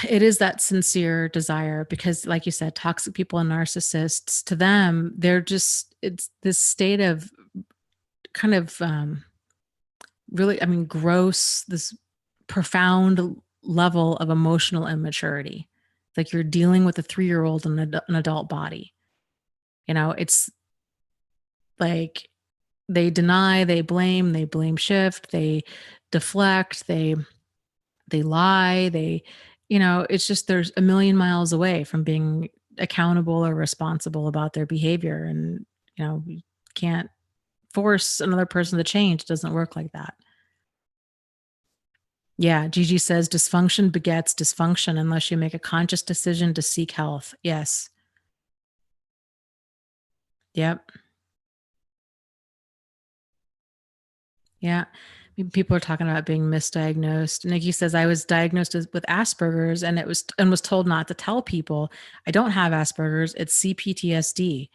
it is that sincere desire because, like you said, toxic people and narcissists, to them, it's this state of kind of really, I mean, gross, this profound level of emotional immaturity. Like you're dealing with a 3-year-old in an adult body. It's like they deny, they blame shift, they deflect, they lie, it's just there's a million miles away from being accountable or responsible about their behavior. And, you can't force another person to change. It doesn't work like that. Yeah, Gigi says dysfunction begets dysfunction unless you make a conscious decision to seek health. Yes. Yep. Yeah. People are talking about being misdiagnosed. Nikki says I was diagnosed with Asperger's and was told not to tell people I don't have Asperger's. It's CPTSD.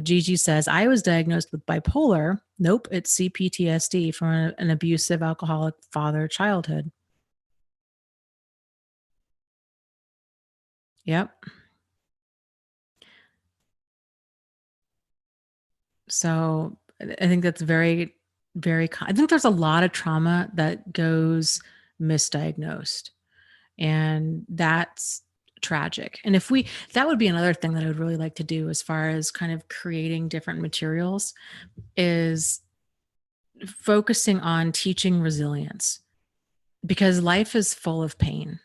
Gigi says I was diagnosed with bipolar. Nope, it's CPTSD from an abusive alcoholic father childhood. Yep. So I think that's very, very, I think there's a lot of trauma that goes misdiagnosed, and that's tragic. And that would be another thing that I would really like to do as far as kind of creating different materials is focusing on teaching resilience, because life is full of pain,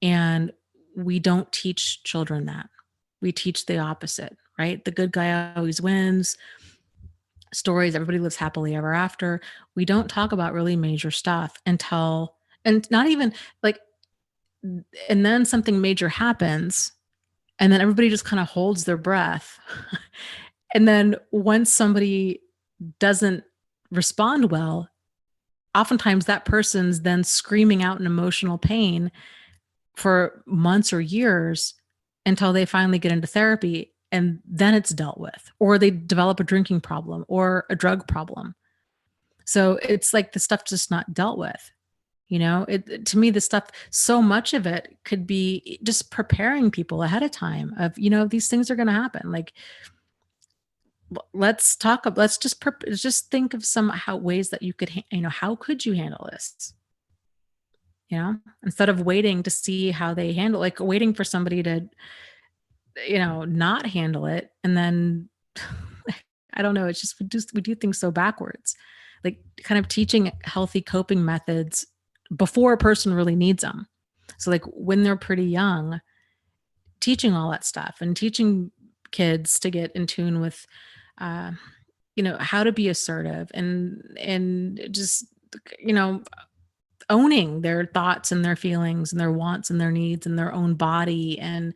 and we don't teach children that. We teach the opposite, right? The good guy always wins. Stories, everybody lives happily ever after. We don't talk about really major stuff until, and not even like, and then something major happens, and then everybody just kind of holds their breath. And then once somebody doesn't respond well, oftentimes that person's then screaming out in emotional pain for months or years until they finally get into therapy, and then it's dealt with, or they develop a drinking problem or a drug problem. So it's like the stuff just not dealt with. To me, the stuff, so much of it could be just preparing people ahead of time of, these things are going to happen. Like, let's just think of some how ways that you could, how could you handle this? Instead of waiting to see how they handle, like waiting for somebody to, not handle it. And then I don't know, it's just, we do things so backwards, like kind of teaching healthy coping methods before a person really needs them. So like when they're pretty young, teaching all that stuff and teaching kids to get in tune with, uh, how to be assertive, and just, you know, owning their thoughts and their feelings and their wants and their needs and their own body, and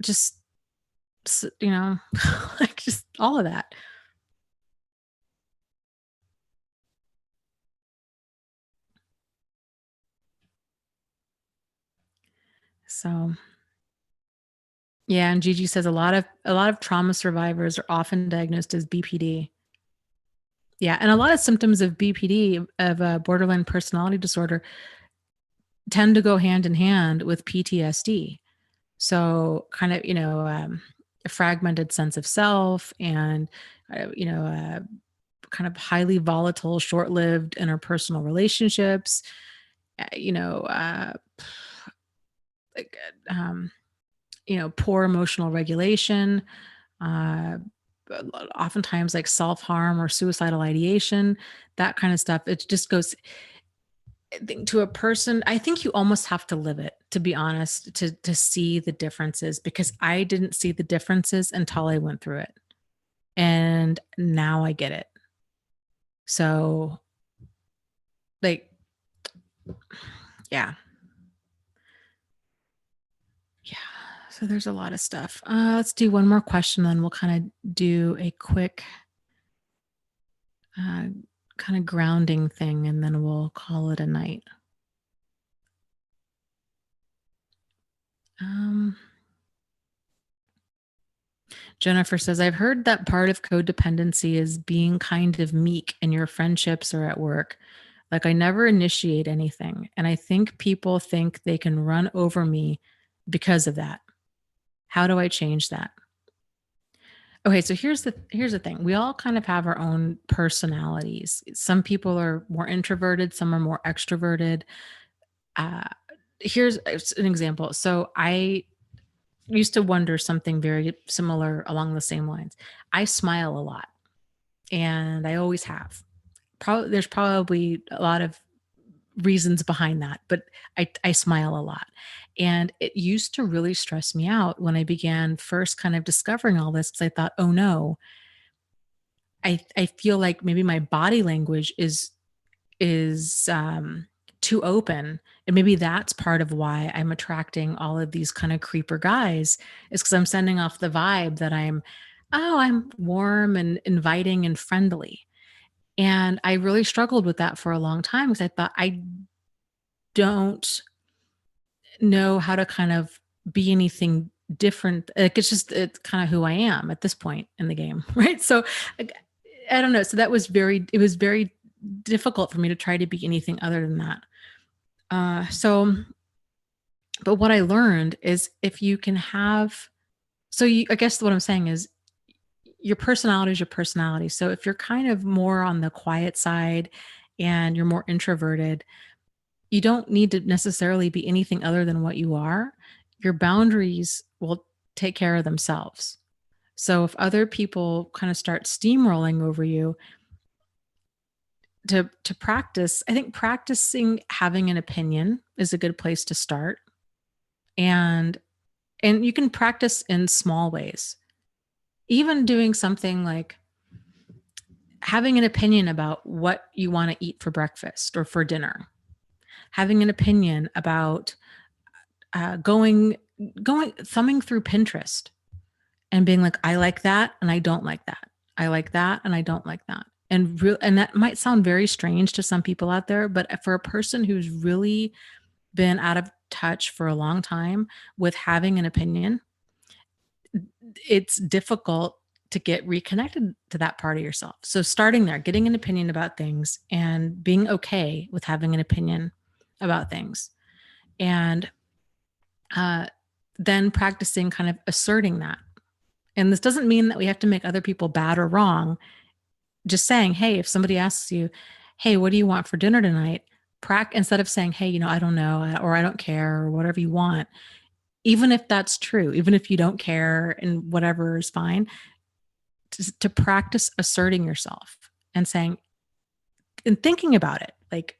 just, like just all of that. So yeah, and Gigi says a lot of trauma survivors are often diagnosed as BPD. Yeah, and a lot of symptoms of BPD, of borderline personality disorder, tend to go hand in hand with PTSD. So kind of, a fragmented sense of self, and kind of highly volatile, short-lived interpersonal relationships. uh, you know, uh, like, poor emotional regulation. Uh, Oftentimes like self-harm or suicidal ideation, that kind of stuff. It just goes, I think, to a person. I think you almost have to live it, to be honest, to see the differences, because I didn't see the differences until I went through it. And now I get it. So like, yeah. Yeah. So there's a lot of stuff. Let's do one more question, then we'll kind of do a quick uh, kind of grounding thing, and then we'll call it a night. Um, Jennifer says, I've heard that part of codependency is being kind of meek in your friendships or at work. Like, I never initiate anything, and I think people think they can run over me because of that. How do I change that? Okay, so here's the thing. We all kind of have our own personalities. Some people are more introverted, some are more extroverted. Uh, Here's an example. So I used to wonder something very similar along the same lines. I smile a lot, and I always have. There's probably a lot of reasons behind that, but I smile a lot. And it used to really stress me out when I began first kind of discovering all this, because I thought, oh no, I feel like maybe my body language is too open, and maybe that's part of why I'm attracting all of these kind of creeper guys, is because I'm sending off the vibe that I'm warm and inviting and friendly. And I really struggled with that for a long time, because I thought, I don't know how to kind of be anything different. Like, it's kind of who I am at this point in the game, right? So like, I don't know. So it was very difficult for me to try to be anything other than that. But what I learned is, if you can have, I guess what I'm saying is, your personality is your personality. So if you're kind of more on the quiet side and you're more introverted, you don't need to necessarily be anything other than what you are. Your boundaries will take care of themselves. So if other people kind of start steamrolling over you, to practice, I think practicing having an opinion is a good place to start. And you can practice in small ways. Even doing something like having an opinion about what you want to eat for breakfast or for dinner. Having an opinion about going thumbing through Pinterest and being like, I like that and I don't like that. I like that and I don't like that. And that might sound very strange to some people out there, but for a person who's really been out of touch for a long time with having an opinion, it's difficult to get reconnected to that part of yourself. So starting there, getting an opinion about things and being okay with having an opinion about things. And then practicing kind of asserting that. And this doesn't mean that we have to make other people bad or wrong. Just saying, hey, if somebody asks you, hey, what do you want for dinner tonight? Instead of saying, hey, I don't know, or I don't care, or whatever you want, even if that's true, even if you don't care and whatever is fine, to practice asserting yourself and saying, and thinking about it, like,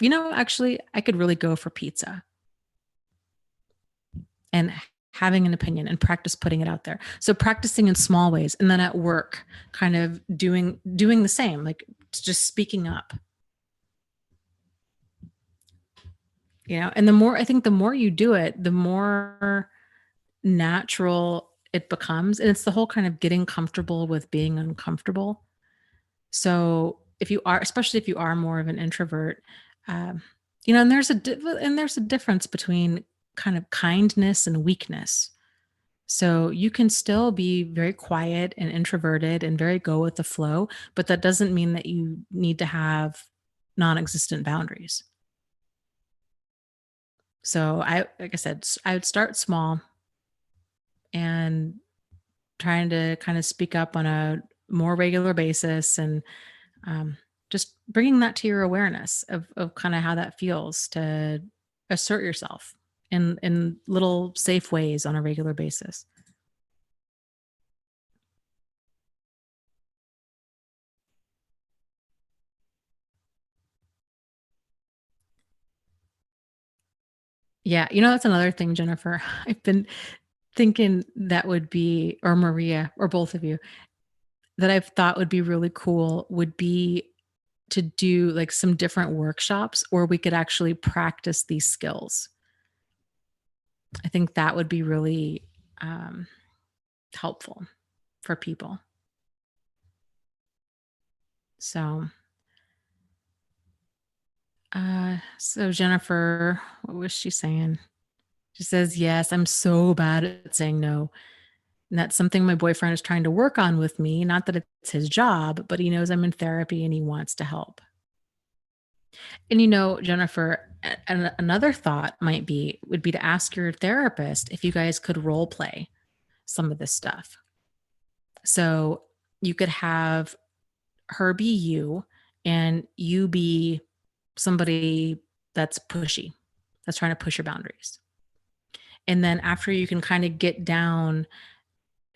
actually, I could really go for pizza. And having an opinion and practice putting it out there. So practicing in small ways, and then at work, kind of doing the same, like just speaking up. And the more you do it, the more natural it becomes. And it's the whole kind of getting comfortable with being uncomfortable. So especially if you are more of an introvert, and there's a difference between kind of kindness and weakness. So you can still be very quiet and introverted and very go with the flow, but that doesn't mean that you need to have non-existent boundaries. So like I said, I would start small and trying to kind of speak up on a more regular basis, and just bringing that to your awareness of kind of how that feels to assert yourself in little safe ways on a regular basis. Yeah, that's another thing, Jennifer. I've been thinking that would be, or Maria, or both of you, that I've thought would be really cool would be to do like some different workshops where we could actually practice these skills. I think that would be really helpful for people. So, so Jennifer, what was she saying? She says, yes, I'm so bad at saying no. And that's something my boyfriend is trying to work on with me. Not that it's his job, but he knows I'm in therapy and he wants to help. And Jennifer, another thought would be to ask your therapist if you guys could role play some of this stuff. So you could have her be you and you be somebody that's pushy, that's trying to push your boundaries. And then after you can kind of get down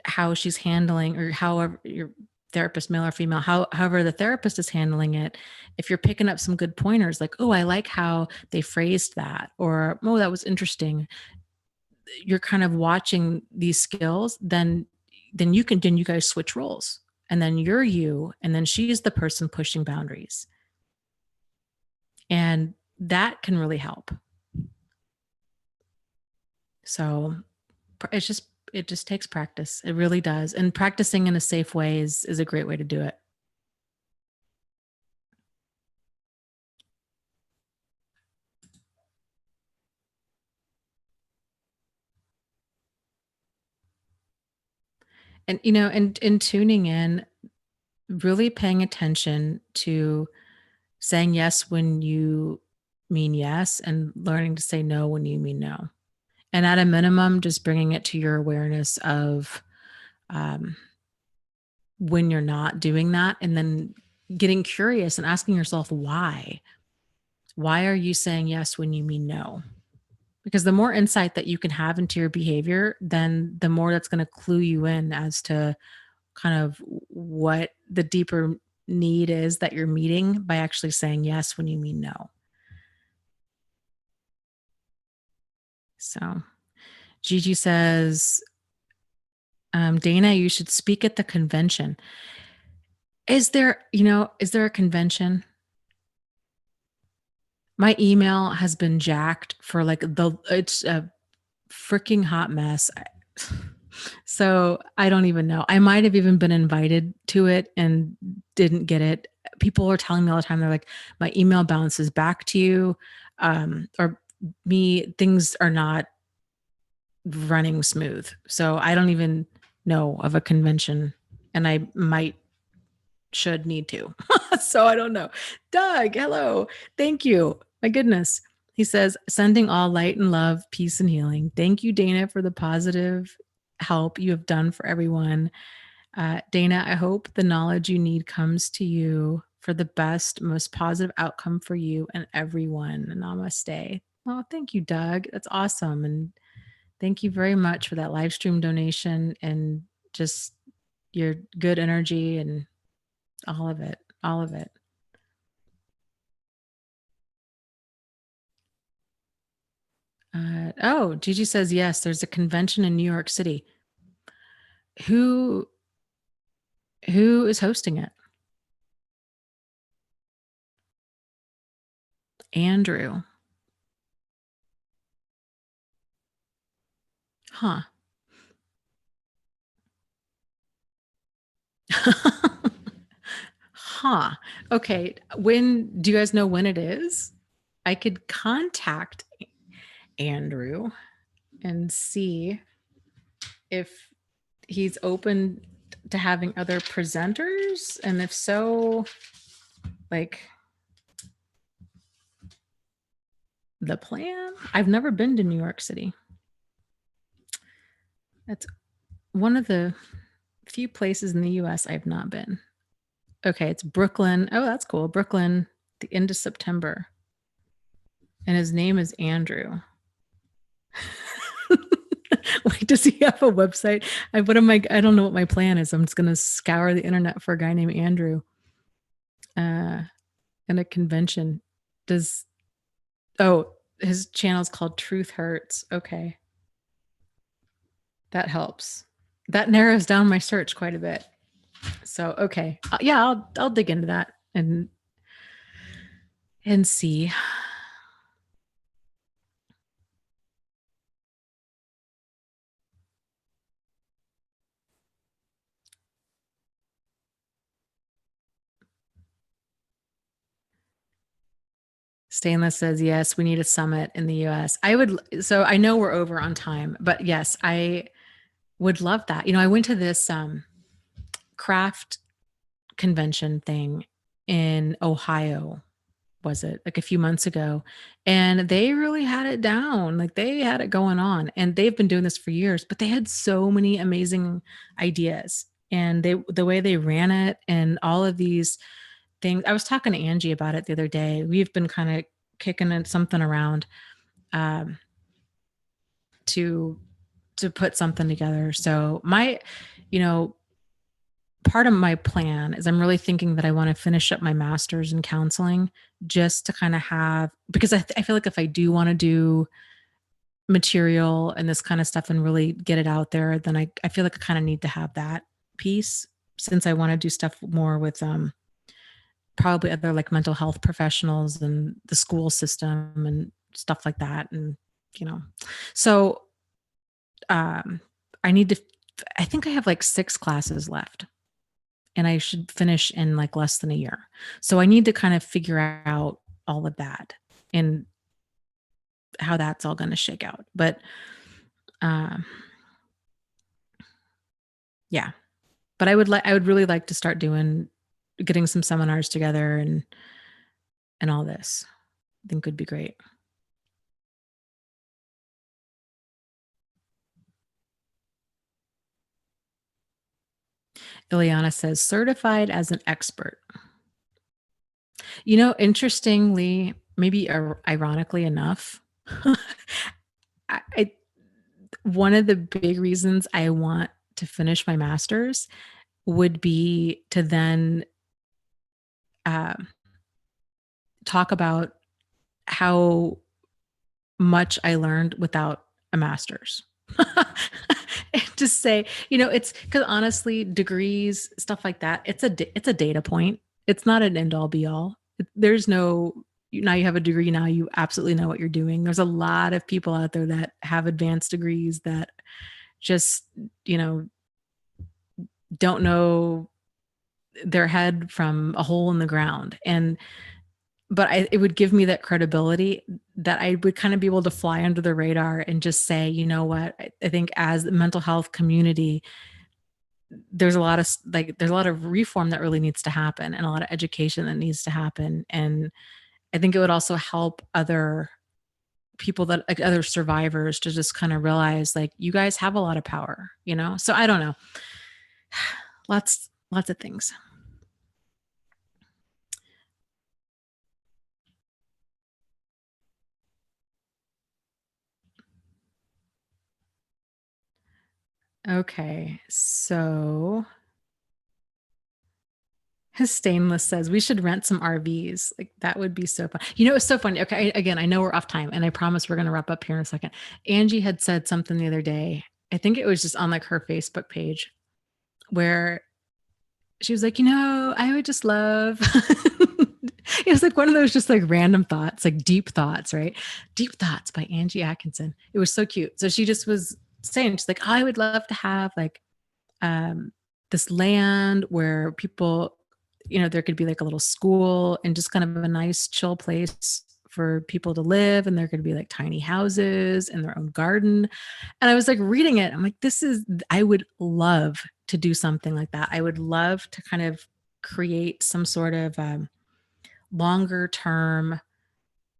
how she's handling, or however your therapist, male or female, however the therapist is handling it, if you're picking up some good pointers like, oh, I like how they phrased that, or, oh, that was interesting, you're kind of watching these skills, then you guys switch roles, and then you're you, and then she's the person pushing boundaries. And that can really help. So it just takes practice. It really does. And practicing in a safe way is a great way to do it. And, in tuning in, really paying attention to saying yes when you mean yes, and learning to say no when you mean no. And at a minimum, just bringing it to your awareness of when you're not doing that, and then getting curious and asking yourself why. Why are you saying yes when you mean no? Because the more insight that you can have into your behavior, then the more that's going to clue you in as to kind of what the deeper need is that you're meeting by actually saying yes when you mean no. So Gigi says, Dana, you should speak at the convention. Is there a convention? My email has been jacked for it's a freaking hot mess. So I don't even know. I might have even been invited to it and didn't get it. People are telling me all the time, they're like, my email bounces back to you. Or things are not running smooth. So I don't even know of a convention, and I should need to. So I don't know. Doug, hello. Thank you. My goodness. He says, sending all light and love, peace and healing. Thank you, Dana, for the positive help you have done for everyone. Dana, I hope the knowledge you need comes to you for the best, most positive outcome for you and everyone. Namaste. Oh, thank you, Doug. That's awesome. And thank you very much for that live stream donation and just your good energy and all of it. All of it. Gigi says, yes, there's a convention in New York City. Who is hosting it? Andrew. Huh. Huh. Okay. Do you guys know when it is? I could contact Andrew and see if he's open to having other presenters. And if so, like the plan. I've never been to New York City. That's one of the few places in the US I've not been. Okay, it's Brooklyn. Oh, that's cool. Brooklyn, the end of September. And his name is Andrew. Wait, does he have a website? I don't know what my plan is. I'm just going to scour the internet for a guy named Andrew. And a convention. His channel is called Truth Hurts. Okay. That helps. That narrows down my search quite a bit. So, okay. Yeah, I'll dig into that and see. Stainless says, yes, we need a summit in the US. So I know we're over on time, but yes, I would love that. I went to this craft convention thing in Ohio, was it like a few months ago? And they really had it down. Like they had it going on, and they've been doing this for years, but they had so many amazing ideas, and the way they ran it and all of these things. I was talking to Angie about it the other day. We've been kind of kicking something around to put something together. So part of my plan is I'm really thinking that I want to finish up my master's in counseling just to kind of have, because I feel like if I do want to do material and this kind of stuff and really get it out there, then I feel like I kind of need to have that piece, since I want to do stuff more with probably other like mental health professionals and the school system and stuff like that. And, so I think I have like 6 classes left, and I should finish in like less than a year. So I need to kind of figure out all of that and how that's all going to shake out. But yeah, but I would really like to start getting some seminars together and all this. I think would be great. Ileana says, certified as an expert. Interestingly, maybe ironically enough, one of the big reasons I want to finish my master's would be to then um, talk about how much I learned without a master's. And just say, it's because honestly, degrees, stuff like that, it's a data point. It's not an end all be all. There's no, now you have a degree, now you absolutely know what you're doing. There's a lot of people out there that have advanced degrees that just, you know, don't know their head from a hole in the ground. But it would give me that credibility that I would kind of be able to fly under the radar and just say, you know what, I think as the mental health community, there's a lot of reform that really needs to happen and a lot of education that needs to happen. And I think it would also help other people, that like other survivors, to just kind of realize like, you guys have a lot of power, So I don't know. Lots of things. Okay. So Stainless says we should rent some RVs. Like that would be so fun. It's so funny. Okay. Again, I know we're off time and I promise we're going to wrap up here in a second. Angie had said something the other day. I think it was just on like her Facebook page where she was like, I would just love, it was like one of those just like random thoughts, like deep thoughts, right? Deep Thoughts by Angie Atkinson. It was so cute. So she just was saying, she's like, I would love to have like, this land where people, there could be like a little school and just kind of a nice chill place for people to live. And there could be like tiny houses and their own garden. And I was like reading it. I'm like, I would love to do something like that. I would love to kind of create some sort of longer term.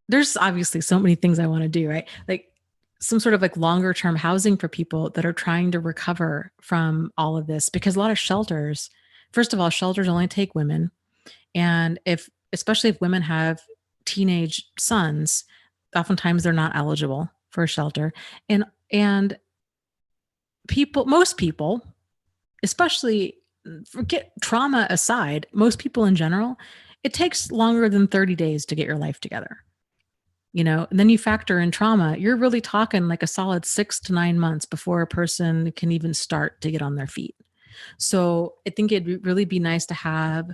There's obviously so many things I want to do, right? Like some sort of like longer term housing for people that are trying to recover from all of this, because a lot of shelters, first of all, shelters only take women. And especially if women have teenage sons, oftentimes they're not eligible for a shelter. And most people, especially, forget trauma aside, most people in general, it takes longer than 30 days to get your life together. And then you factor in trauma, you're really talking like a solid 6 to 9 months before a person can even start to get on their feet. So I think it'd really be nice to have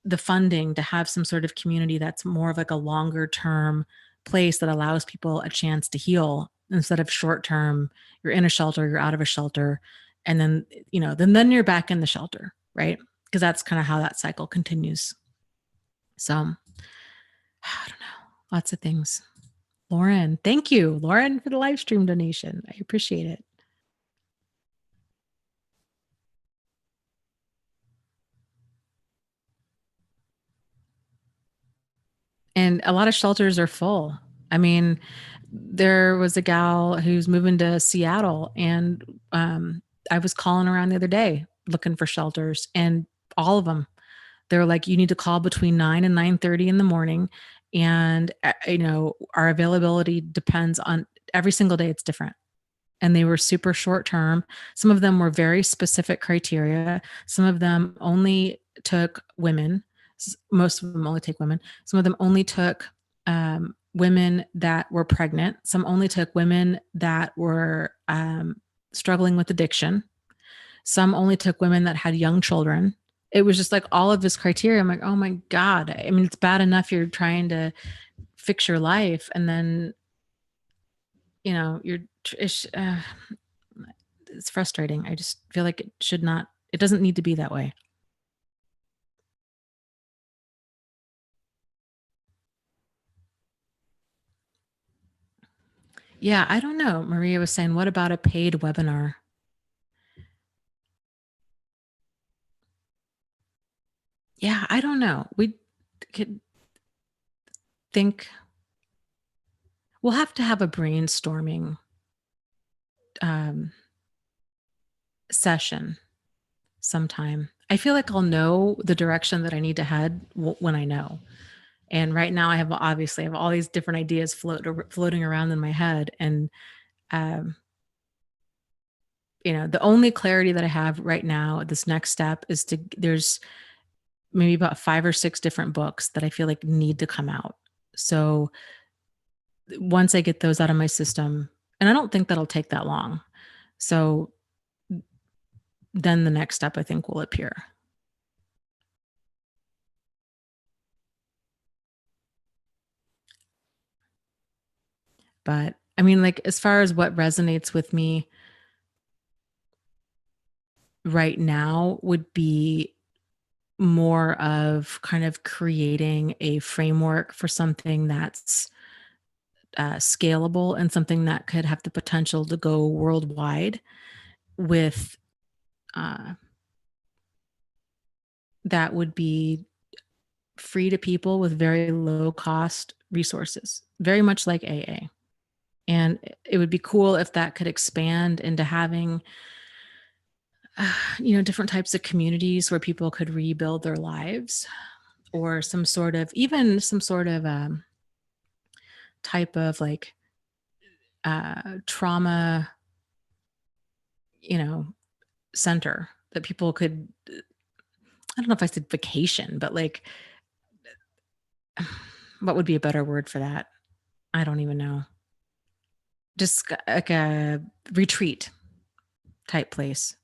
the funding to have some sort of community that's more of like a longer term place that allows people a chance to heal instead of short term. You're in a shelter, you're out of a shelter, and then, then you're back in the shelter, right? Because that's kind of how that cycle continues. So I don't know, lots of things. Lauren, thank you, Lauren, for the live stream donation. I appreciate it. And a lot of shelters are full. I mean, there was a gal who's moving to Seattle, and I was calling around the other day looking for shelters, and all of them, they're like, you need to call between 9 and 9:30 in the morning. And, our availability depends on every single day. It's different. And they were super short term. Some of them were very specific criteria. Some of them only took women. Most of them only take women. Some of them only took women that were pregnant. Some only took women that were struggling with addiction. Some only took women that had young children. It was just like all of this criteria. I'm like, oh my God. I mean, it's bad enough you're trying to fix your life, and then, it's frustrating. I just feel like it doesn't need to be that way. Yeah, I don't know. Maria was saying, what about a paid webinar? Yeah, I don't know. We could think we'll have to have a brainstorming session sometime. I feel like I'll know the direction that I need to head when I know. And right now I have all these different ideas floating around in my head. And, the only clarity that I have right now, this next step is maybe about 5 or 6 different books that I feel like need to come out. So once I get those out of my system, and I don't think that'll take that long. So then the next step I think will appear. But I mean, like, as far as what resonates with me right now would be more of kind of creating a framework for something that's scalable and something that could have the potential to go worldwide with uh, that would be free to people with very low cost resources, very much like AA. And it would be cool if that could expand into having, different types of communities where people could rebuild their lives, or some sort of, even some sort of type of like trauma, you know, center that people could, I don't know if I said vacation, but like, what would be a better word for that? I don't even know. Just like a retreat type place.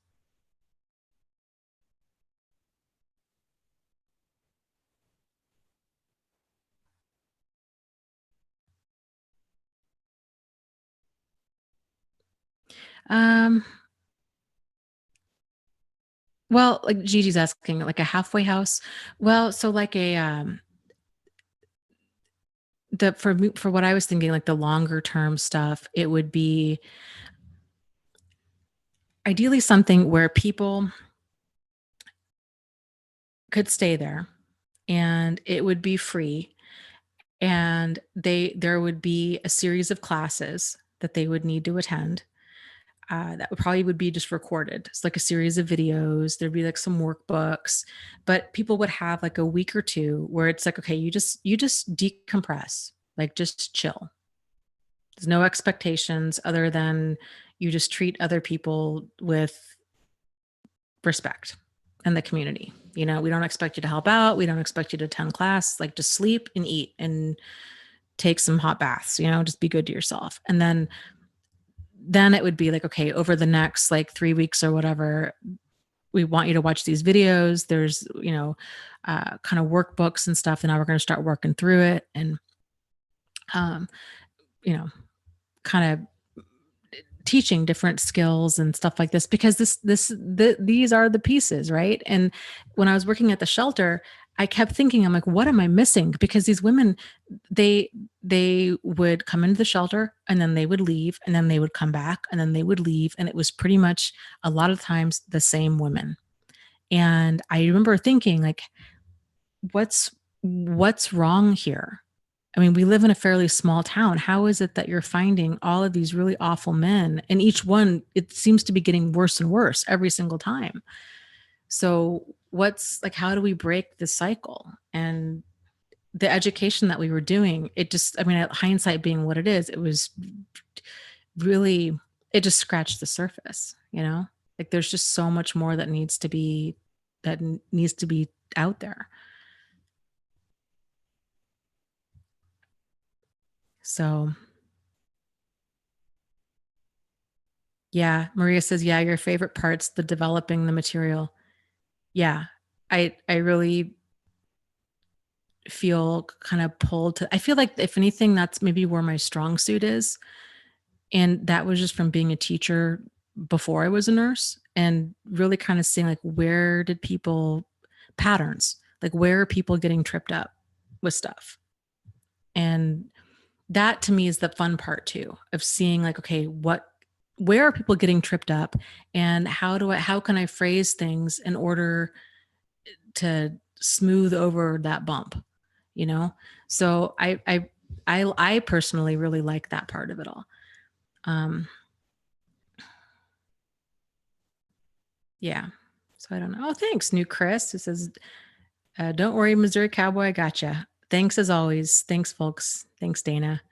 Um, well, like Gigi's asking, like a halfway house. Well, so like a the for me, for what I was thinking, like the longer term stuff, it would be ideally something where people could stay there and it would be free, and there would be a series of classes that they would need to attend. That would probably would be just recorded. It's like a series of videos. There'd be like some workbooks, but people would have like a week or two where it's like, okay, you just decompress, like just chill. There's no expectations other than you just treat other people with respect and the community. We don't expect you to help out. We don't expect you to attend class. Like just sleep and eat and take some hot baths, just be good to yourself. And then it would be like, okay, over the next like 3 weeks or whatever, we want you to watch these videos. There's, kind of workbooks and stuff. And now we're going to start working through it and, um, you know, kind of teaching different skills and stuff like this, because these are the pieces, right? And when I was working at the shelter, I kept thinking, I'm like, what am I missing? Because these women, they would come into the shelter and then they would leave and then they would come back and then they would leave, and it was pretty much a lot of times the same women. And I remember thinking, like, what's wrong here? I mean, we live in a fairly small town. How is it that you're finding all of these really awful men, and each one, it seems to be getting worse and worse every single time? So what's like, how do we break this cycle? And the education that we were doing, it just, I mean, hindsight being what it is, it was really, it just scratched the surface, like there's just so much more that needs to be out there. So yeah, Maria says, yeah, your favorite part's the developing the material. Yeah. I really feel kind of pulled to, I feel like if anything, that's maybe where my strong suit is. And that was just from being a teacher before I was a nurse, and really kind of seeing like, where did people patterns, like where are people getting tripped up with stuff? And that to me is the fun part too, of seeing like, okay, where are people getting tripped up, and how can I phrase things in order to smooth over that bump, you know? So I personally really like that part of it all. Um, yeah. So I don't know. Oh, thanks, new Chris. It says, don't worry, Missouri Cowboy, I gotcha. Thanks as always. Thanks, folks. Thanks, Dana.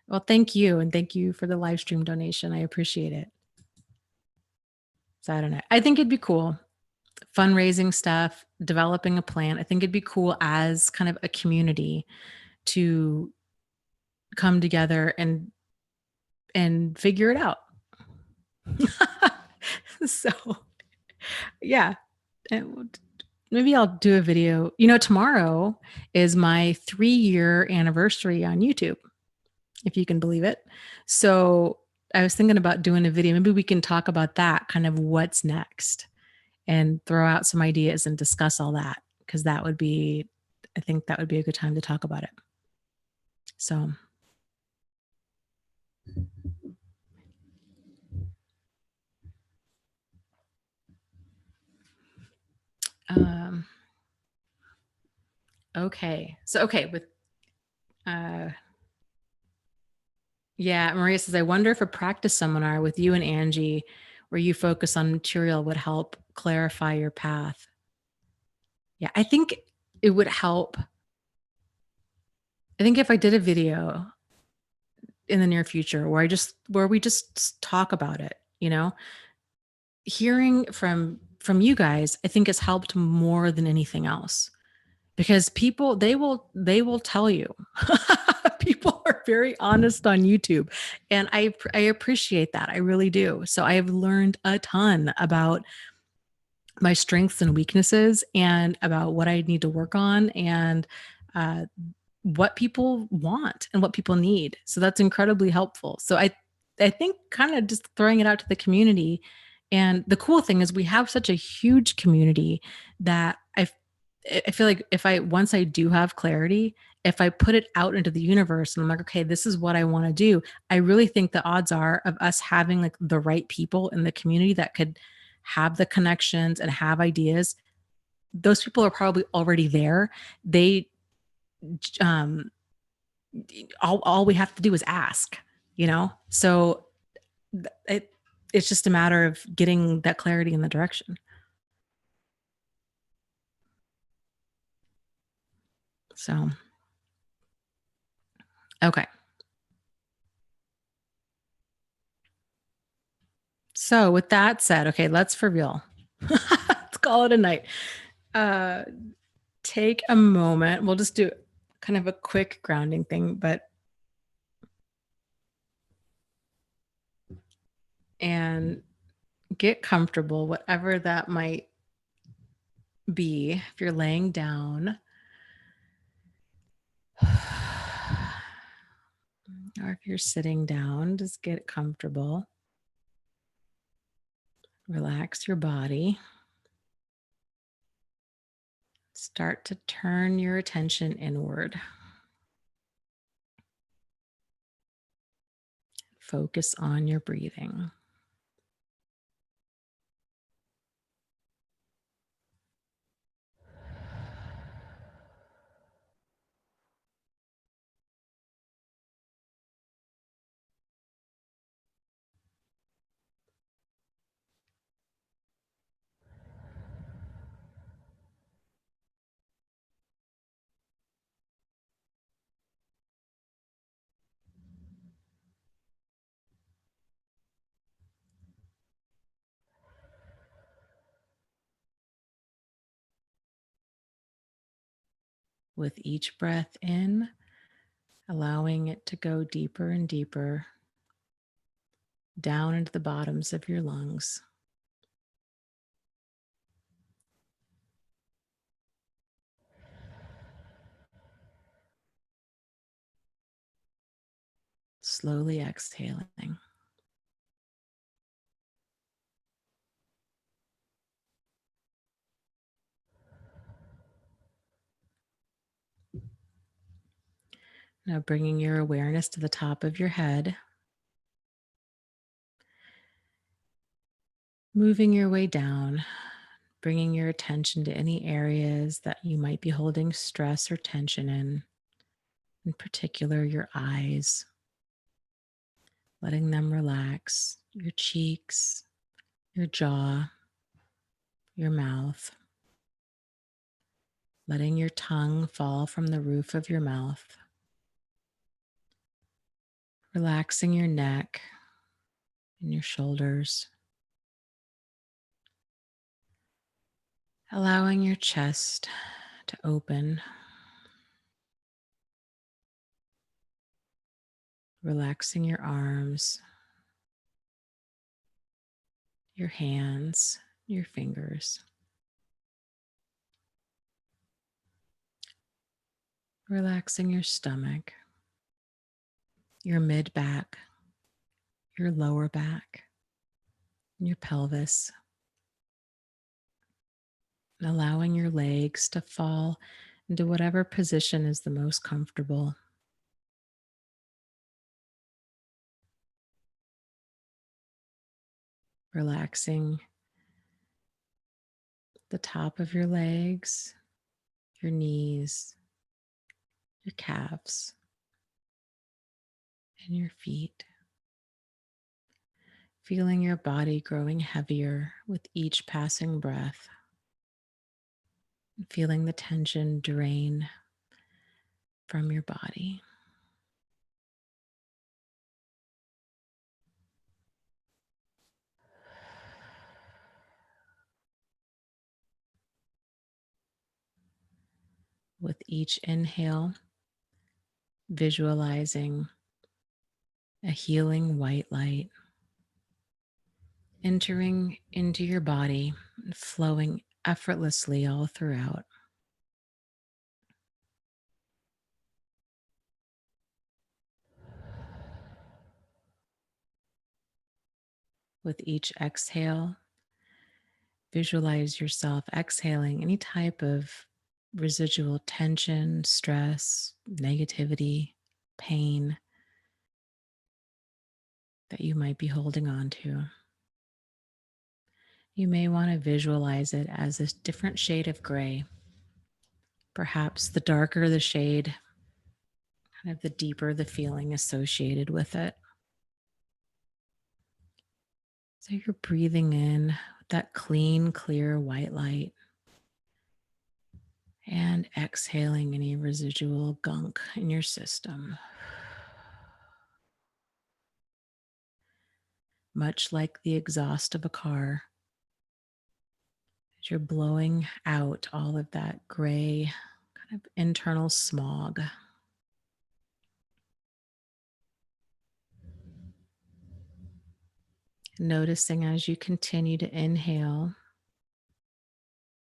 Well, thank you. And thank you for the live stream donation. I appreciate it. So I don't know. I think it'd be cool. fundraising stuff, developing a plan. I think it'd be cool as kind of a community to come together and figure it out. So, yeah. Maybe I'll do a video. Tomorrow is my 3-year anniversary on YouTube, if you can believe it. So I was thinking about doing a video. Maybe we can talk about that, kind of what's next, and throw out some ideas and discuss all that, because I think that would be a good time to talk about it. So, okay. So, yeah, Maria says, I wonder if a practice seminar with you and Angie where you focus on material would help clarify your path. Yeah, I think it would help. I think if I did a video in the near future where we just talk about it, hearing from you guys, I think has helped more than anything else, because people, they will tell you. People are very honest on YouTube, and I appreciate that. I really do. So I have learned a ton about my strengths and weaknesses, and about what I need to work on, and uh, what people want and what people need. So that's incredibly helpful. So I think kind of just throwing it out to the community. And the cool thing is we have such a huge community that I feel like once I do have clarity, if I put it out into the universe and I'm like, okay, this is what I want to do, I really think the odds are of us having like the right people in the community that could have the connections and have ideas. Those people are probably already there. They um all we have to do is ask, so it's just a matter of getting that clarity in the direction. So, okay. So with that said, okay, let's for real. Let's call it a night. Take a moment. We'll just do kind of a quick grounding thing, and get comfortable, whatever that might be. If you're laying down, or if you're sitting down, just get comfortable. Relax your body. Start to turn your attention inward. Focus on your breathing. With each breath in, allowing it to go deeper and deeper down into the bottoms of your lungs. Slowly exhaling. Now bringing your awareness to the top of your head, moving your way down, bringing your attention to any areas that you might be holding stress or tension in particular your eyes, letting them relax, your cheeks, your jaw, your mouth, letting your tongue fall from the roof of your mouth, relaxing your neck and your shoulders, Allowing your chest to open, relaxing your arms, your hands, your fingers. Relaxing your stomach, your mid back, your lower back, your pelvis. And allowing your legs to fall into whatever position is the most comfortable. Relaxing the top of your legs, your knees, your calves, and your feet. Feeling your body growing heavier with each passing breath. Feeling the tension drain from your body. With each inhale, visualizing a healing white light entering into your body and flowing effortlessly all throughout. With each exhale, visualize yourself exhaling any type of residual tension, stress, negativity, pain that you might be holding on to. You may want to visualize it as a different shade of gray. Perhaps the darker the shade, kind of the deeper the feeling associated with it. So you're breathing in that clean, clear white light and exhaling any residual gunk in your system. Much like the exhaust of a car, as you're blowing out all of that gray kind of internal smog. Noticing as you continue to inhale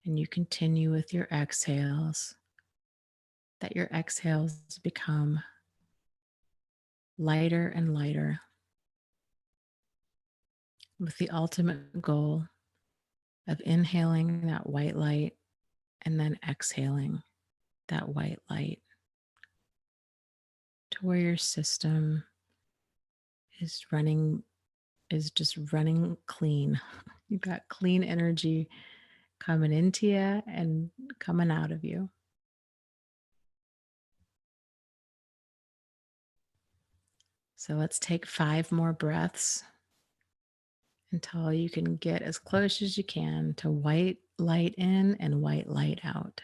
and you continue with your exhales, that your exhales become lighter and lighter, with the ultimate goal of inhaling that white light and then exhaling that white light to where your system is just running clean. You've got clean energy coming into you and coming out of you. So let's take 5 more breaths until you can get as close as you can to white light in and white light out.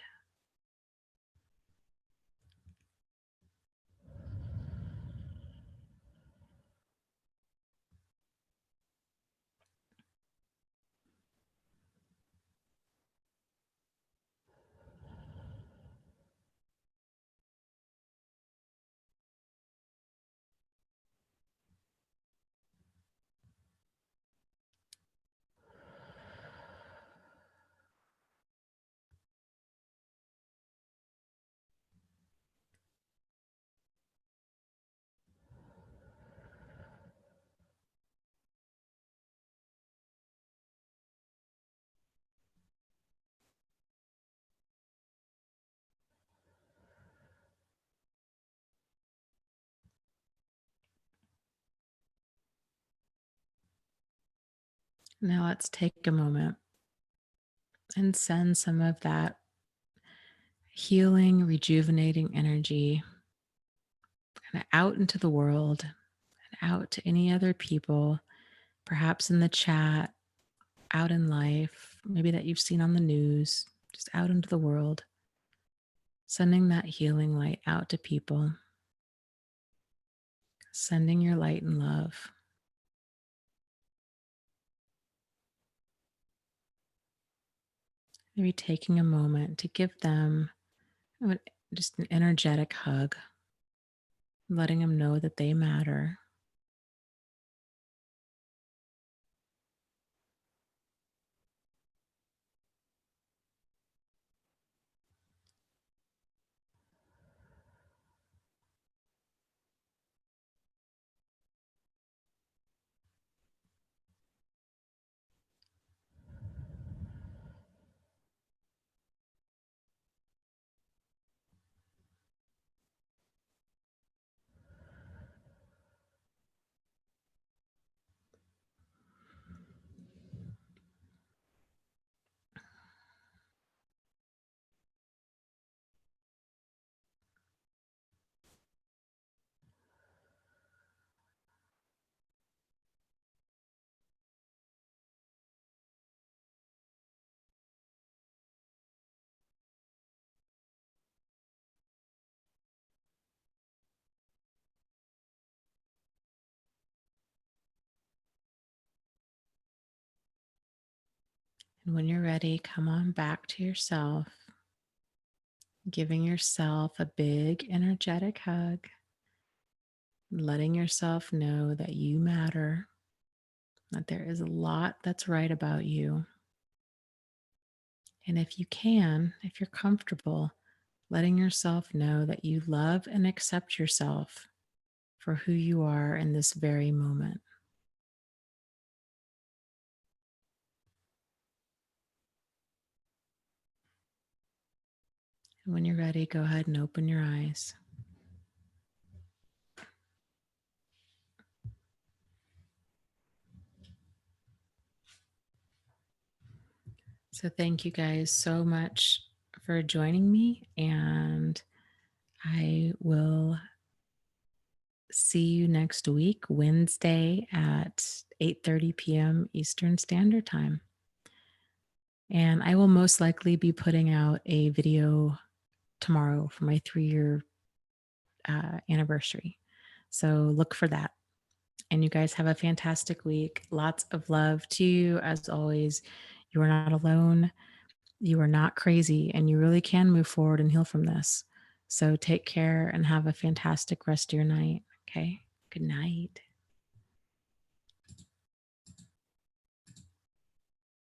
Now let's take a moment and send some of that healing, rejuvenating energy kind of out into the world and out to any other people, perhaps in the chat, out in life, maybe that you've seen on the news, just out into the world, sending that healing light out to people, sending your light and love. Maybe taking a moment to give them just an energetic hug, letting them know that they matter. And when you're ready, come on back to yourself, giving yourself a big, energetic hug, letting yourself know that you matter, that there is a lot that's right about you. And if you can, if you're comfortable, letting yourself know that you love and accept yourself for who you are in this very moment. And when you're ready, go ahead and open your eyes. So, thank you guys so much for joining me, and I will see you next week, Wednesday at 8:30 p.m. Eastern Standard Time. And I will most likely be putting out a video tomorrow for my 3-year anniversary. So look for that. And you guys have a fantastic week. Lots of love to you. As always, you are not alone. You are not crazy, and you really can move forward and heal from this. So take care and have a fantastic rest of your night. Okay. Good night.